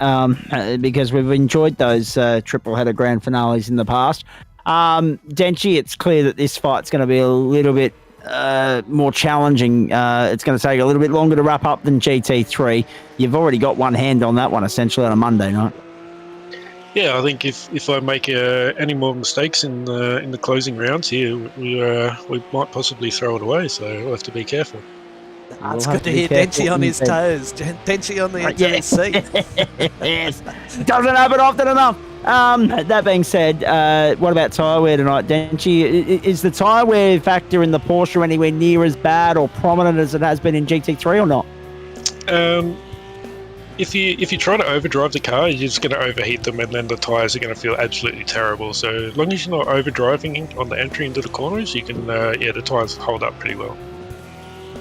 because we've enjoyed those triple header grand finales in the past. Denchi, it's clear that this fight's going to be a little bit more challenging. It's going to take a little bit longer to wrap up than GT3. You've already got one hand on that one, essentially, on a Monday night. Yeah, I think if I make any more mistakes in the closing rounds here, we might possibly throw it away. So we'll have to be careful. It's good to hear Denchi on his toes. Denchi on the edge of his seat. Yes. Doesn't happen often enough. That being said, what about tyre wear tonight, Denchi? Is the tyre wear factor in the Porsche anywhere near as bad or prominent as it has been in GT3 or not? If you try to overdrive the car, you're just going to overheat them, and then the tyres are going to feel absolutely terrible. So as long as you're not overdriving on the entry into the corners, you can the tyres hold up pretty well.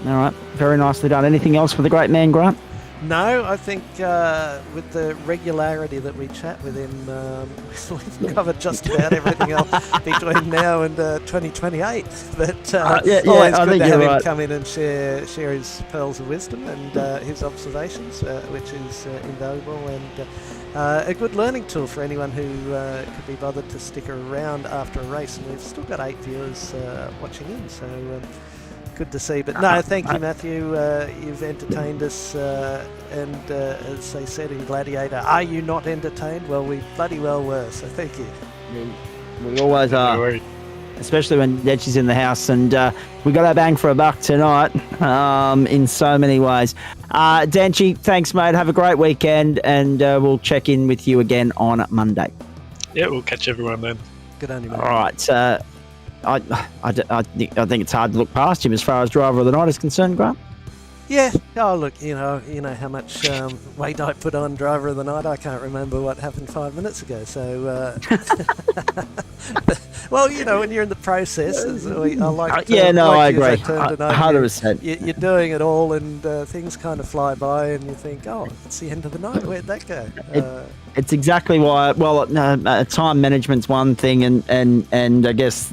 All right, very nicely done. Anything else for the great man, Grant? No, I think with the regularity that we chat with him, we've covered just about everything else between now and 2028. But always good to have him come in and share his pearls of wisdom and his observations, which is invaluable and a good learning tool for anyone who could be bothered to stick around after a race. And we've still got 8 viewers watching in, so good to see. But no, thank you, Matthew. You've entertained us, and as they said in Gladiator, are you not entertained? Well, we bloody well were, so thank you. We always are, especially when Denchi's in the house, and we got our bang for a buck tonight in so many ways. Denchi, thanks, mate. Have a great weekend, and we'll check in with you again on Monday. Yeah, we'll catch everyone then. Good on you, mate. All right. I think it's hard to look past him as far as driver of the night is concerned, Grant. Yeah. Oh, look, you know how much weight I put on driver of the night. I can't remember what happened 5 minutes ago. So, well, when you're in the process, I like. To, I agree. 100%. You're doing it all, and things kind of fly by, and you think, oh, it's the end of the night. Where'd that go? It's exactly why. Well, time management's one thing, and I guess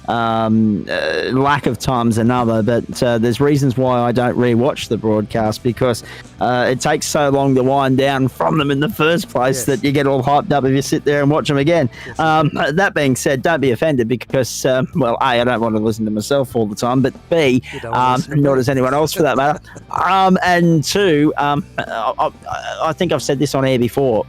lack of time's another. But there's reasons why I don't rewatch the broadcast, because it takes so long to wind down from them in the first place that you get all hyped up if you sit there and watch them again. That being said, don't be offended because, well, A, I don't want to listen to myself all the time, but B, nor does anyone else for that matter. And two, I think I've said this on air before.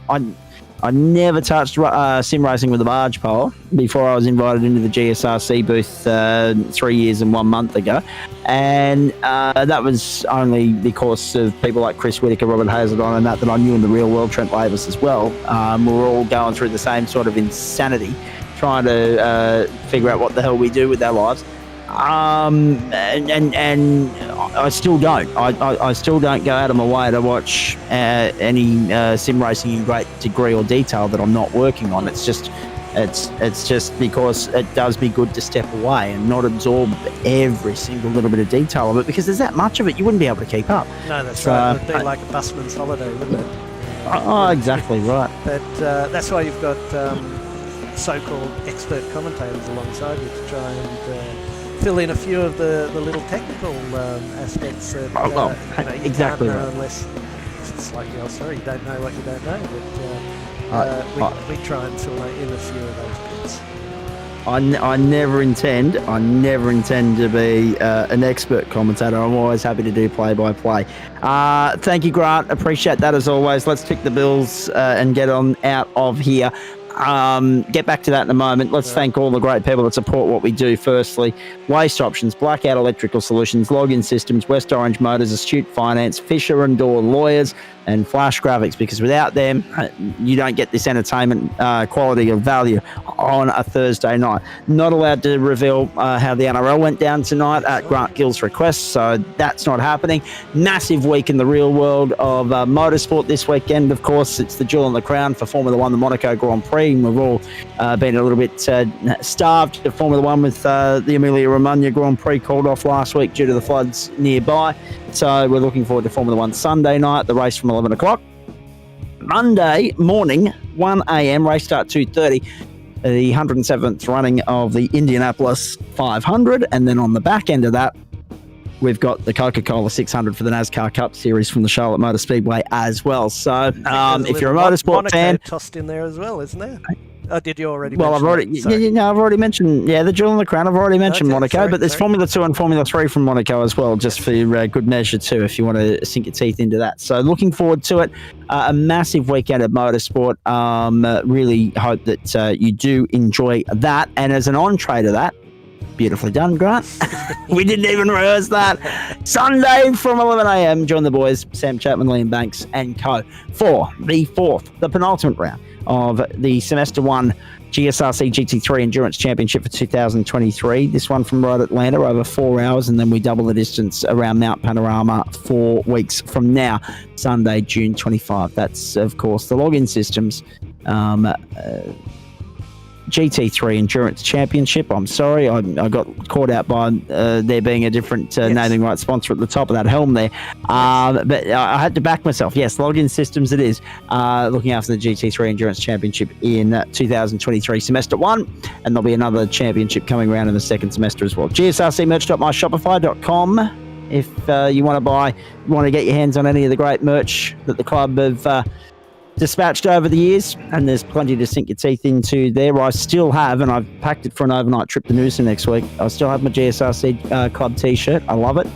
I never touched sim racing with a barge pole before I was invited into the GSRC booth 3 years and 1 month ago. And that was only because of people like Chris Whitaker, Robert Hazelton, and that I knew in the real world, Trent Lavis as well. We were all going through the same sort of insanity, trying to figure out what the hell we do with our lives. And I still don't. I still don't go out of my way to watch any sim racing in great degree or detail that I'm not working on. It's just because it does me good to step away and not absorb every single little bit of detail of it, because there's that much of it you wouldn't be able to keep up. No, that's right. It'd be like a busman's holiday, wouldn't it? Oh, exactly right. But that's why you've got so-called expert commentators alongside you to try and fill in a few of the little technical aspects that you exactly can't know right. unless it's like, sorry, you don't know what you don't know. But we try and fill in a few of those bits. I never intend to be an expert commentator. I'm always happy to do play-by-play. Thank you, Grant. Appreciate that as always. Let's pick the bills and get on out of here. get back to that in a moment. Let's thank all the great people that support what we do. Firstly, Waste Options, Blackout Electrical Solutions, Login Systems, West Orange Motors, Astute Finance, Fisher and Door Lawyers, and Flash Graphics, because without them, you don't get this entertainment quality of value on a Thursday night. Not allowed to reveal how the NRL went down tonight at Grant Gill's request, so that's not happening. Massive week in the real world of motorsport this weekend. Of course, it's the jewel in the crown for Formula One, the Monaco Grand Prix, and we've all been a little bit starved of Formula One with the Emilia-Romagna Grand Prix called off last week due to the floods nearby. So we're looking forward to Formula One Sunday night, the race from 11 o'clock. Monday morning, 1 a.m., race start 2:30, the 107th running of the Indianapolis 500. And then on the back end of that, we've got the Coca-Cola 600 for the NASCAR Cup Series from the Charlotte Motor Speedway as well. So if you're a motorsport fan... tossed in there as well, isn't there? Oh, did you already Well, mention I've already mentioned, the jewel in the crown. I've already mentioned Monaco, but there's Formula 2 and Formula 3 from Monaco as well, just for good measure too, if you want to sink your teeth into that. So looking forward to it. A massive weekend of motorsport. Really hope that you do enjoy that. And as an entree to that, beautifully done, Grant. We didn't even rehearse that. Sunday from 11 a.m, join the boys, Sam Chapman, Liam Banks and co, for the penultimate round of the Semester 1 GSRC GT3 Endurance Championship for 2023. This one from Road Atlanta over 4 hours, and then we double the distance around Mount Panorama 4 weeks from now, Sunday, June 25. That's, of course, the Login Systems GT3 Endurance Championship. I'm sorry, I got caught out by there being a different naming rights sponsor at the top of that helm there. But I had to back myself. Yes, Login Systems it is. Looking after the GT3 Endurance Championship in 2023 Semester 1, and there'll be another championship coming around in the second semester as well. GSRCmerch.myshopify.com if you want to get your hands on any of the great merch that the club have dispatched over the years, and there's plenty to sink your teeth into there. I still have, and I've packed it for an overnight trip to Noosa next week, I still have my GSRC club t-shirt. I love it.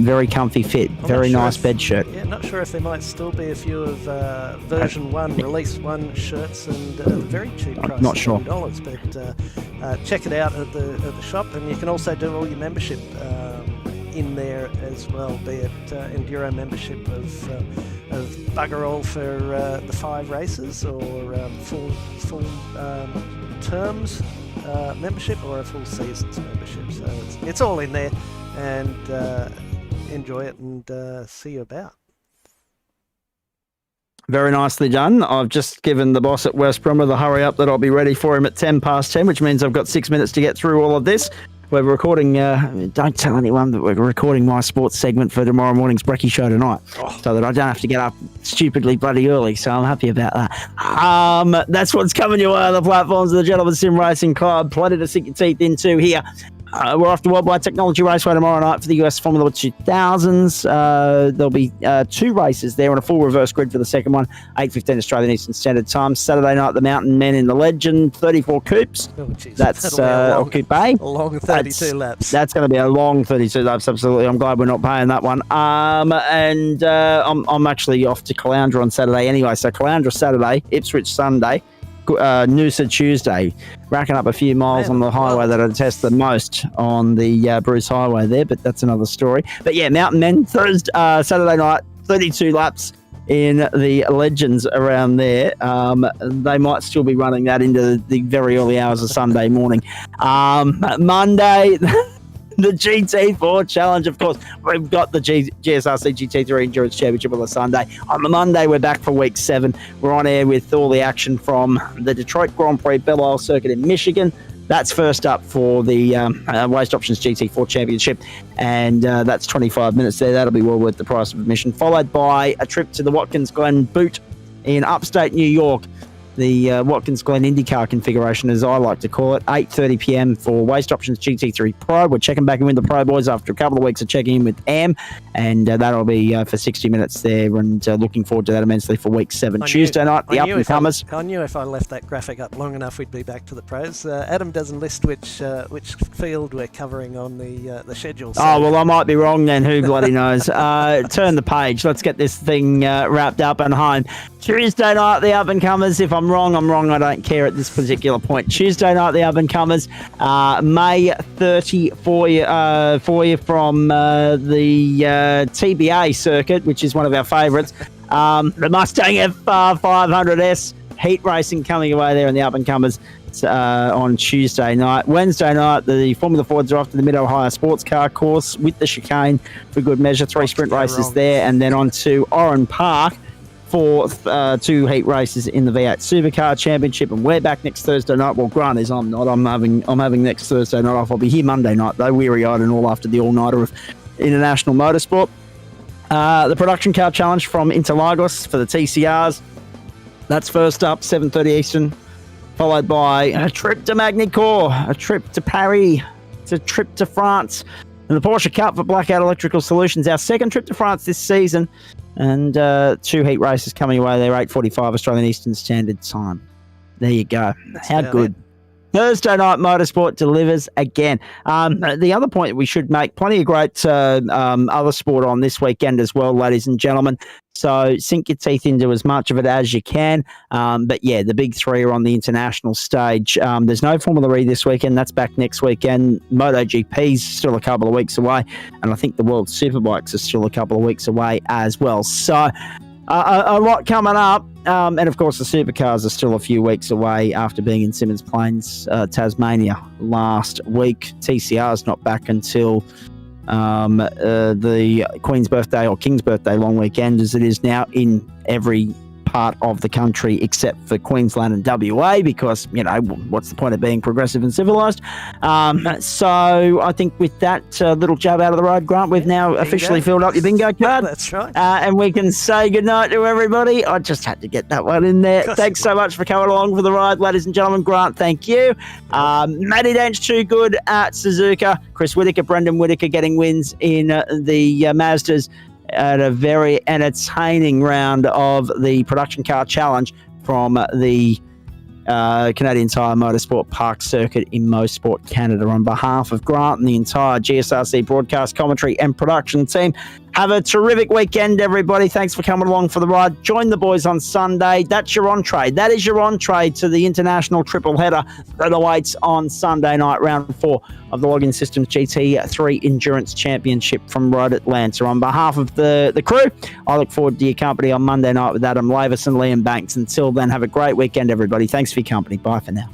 Very comfy fit, very nice bed shirt. Yeah, not sure if there might still be a few of version 1, release 1 shirts, and very cheap price, not sure. $10, but check it out at the shop, and you can also do all your membership in there as well, be it Enduro membership of bugger all for the 5 races, or full terms membership, or a full seasons membership. So it's all in there, and enjoy it, and see you about. Very nicely done. I've just given the boss at West Bromwich the hurry up that I'll be ready for him at 10 past 10, which means I've got 6 minutes to get through all of this. We're recording, don't tell anyone that we're recording my sports segment for tomorrow morning's brekkie show tonight, so that I don't have to get up stupidly bloody early, so I'm happy about that. That's what's coming your way on the platforms of the Gentleman Sim Racing Club. Plenty to sink your teeth into here. We're off to Worldwide Technology Raceway tomorrow night for the US Formula 2000s. There'll be 2 races there on a full reverse grid for the second one, 8:15 Australian Eastern Standard Time. Saturday night, the Mountain Men in the Legend, 34 coupes. Oh, geez. That's coupe A. A long 32 laps. That's going to be a long 32 laps, absolutely. I'm glad we're not paying that one. I'm actually off to Caloundra on Saturday anyway. So Caloundra Saturday, Ipswich Sunday, Noosa Tuesday, racking up a few miles on the highway that I test the most on the Bruce Highway there, but that's another story. But yeah, Mountain Men, Saturday night, 32 laps in the Legends around there. They might still be running that into the very early hours of Sunday morning. Monday, the GT4 Challenge, of course. We've got the GSRC GT3 Endurance Championship on the Sunday. On the Monday, we're back for week 7. We're on air with all the action from the Detroit Grand Prix Belle Isle Circuit in Michigan. That's first up for the Waste Options GT4 Championship, and that's 25 minutes there. That'll be well worth the price of admission, followed by a trip to the Watkins Glen Boot in upstate New York. The Watkins Glen IndyCar configuration, as I like to call it, 8:30 p.m. for Waste Options GT3 Pro. We're checking back in with the Pro Boys after a couple of weeks of checking in with AM, and that'll be for 60 minutes there, and looking forward to that immensely for week 7. Tuesday night, the up-and-comers. I knew if I left that graphic up long enough, we'd be back to the pros. Adam doesn't list which field we're covering on the schedule. So. Oh, well, I might be wrong then. Who bloody knows? Turn the page. Let's get this thing wrapped up and home. Tuesday night, the up-and-comers. If I'm wrong, I'm wrong. I don't care at this particular point. Tuesday night, the up-and-comers. May 30 for you from the TBA circuit, which is one of our favourites. The Mustang F500S heat racing coming away there in the up-and-comers on Tuesday night. Wednesday night, the Formula Fords are off to the Mid-Ohio Sports Car course with the chicane for good measure. 3 sprint races there, and then on to Oran Park for 2 heat races in the V8 Supercar Championship, and we're back next Thursday night. Well, Grant is. I'm not. I'm having next Thursday night off. I'll be here Monday night though, weary-eyed and all after the all-nighter of International Motorsport. The Production Car Challenge from Interlagos for the TCRs. That's first up, 7:30 Eastern, followed by a trip to Magny-Cours, a trip to Paris, it's a trip to France, and the Porsche Cup for Blackout Electrical Solutions. Our second trip to France this season. And 2 heat races coming away there, 8:45 Australian Eastern Standard Time. There you go. How good. Thursday night motorsport delivers again. The other point we should make, plenty of great other sport on this weekend as well, ladies and gentlemen. So sink your teeth into as much of it as you can. But yeah, the big 3 are on the international stage. There's no Formula E this weekend. That's back next weekend. MotoGP's still a couple of weeks away. And I think the World Superbikes are still a couple of weeks away as well. So a lot coming up. And of course, the supercars are still a few weeks away after being in Symmons Plains, Tasmania last week. TCR's not back until the Queen's Birthday or King's Birthday long weekend, as it is now in every part of the country except for Queensland and WA, because, you know, what's the point of being progressive and civilised? So I think with that little jab out of the road, Grant, we've now officially filled up your bingo card. That's right. And we can say goodnight to everybody. I just had to get that one in there. Thanks so much for coming along for the ride, ladies and gentlemen. Grant, thank you. Matty Dench, too good at Suzuka. Chris Whittaker, Brendan Whittaker getting wins in the Mazdas at a very entertaining round of the Production Car Challenge from the Canadian Tire Motorsport Park Circuit in Mosports, Canada. On behalf of Grant and the entire GSRC broadcast, commentary and production team, have a terrific weekend, everybody. Thanks for coming along for the ride. Join the boys on Sunday. That's your entree. That is your entree to the international triple header that awaits on Sunday night, round 4 of the Login Systems GT3 Endurance Championship from Road Atlanta. On behalf of the crew, I look forward to your company on Monday night with Adam Lavis and Liam Banks. Until then, have a great weekend, everybody. Thanks for your company. Bye for now.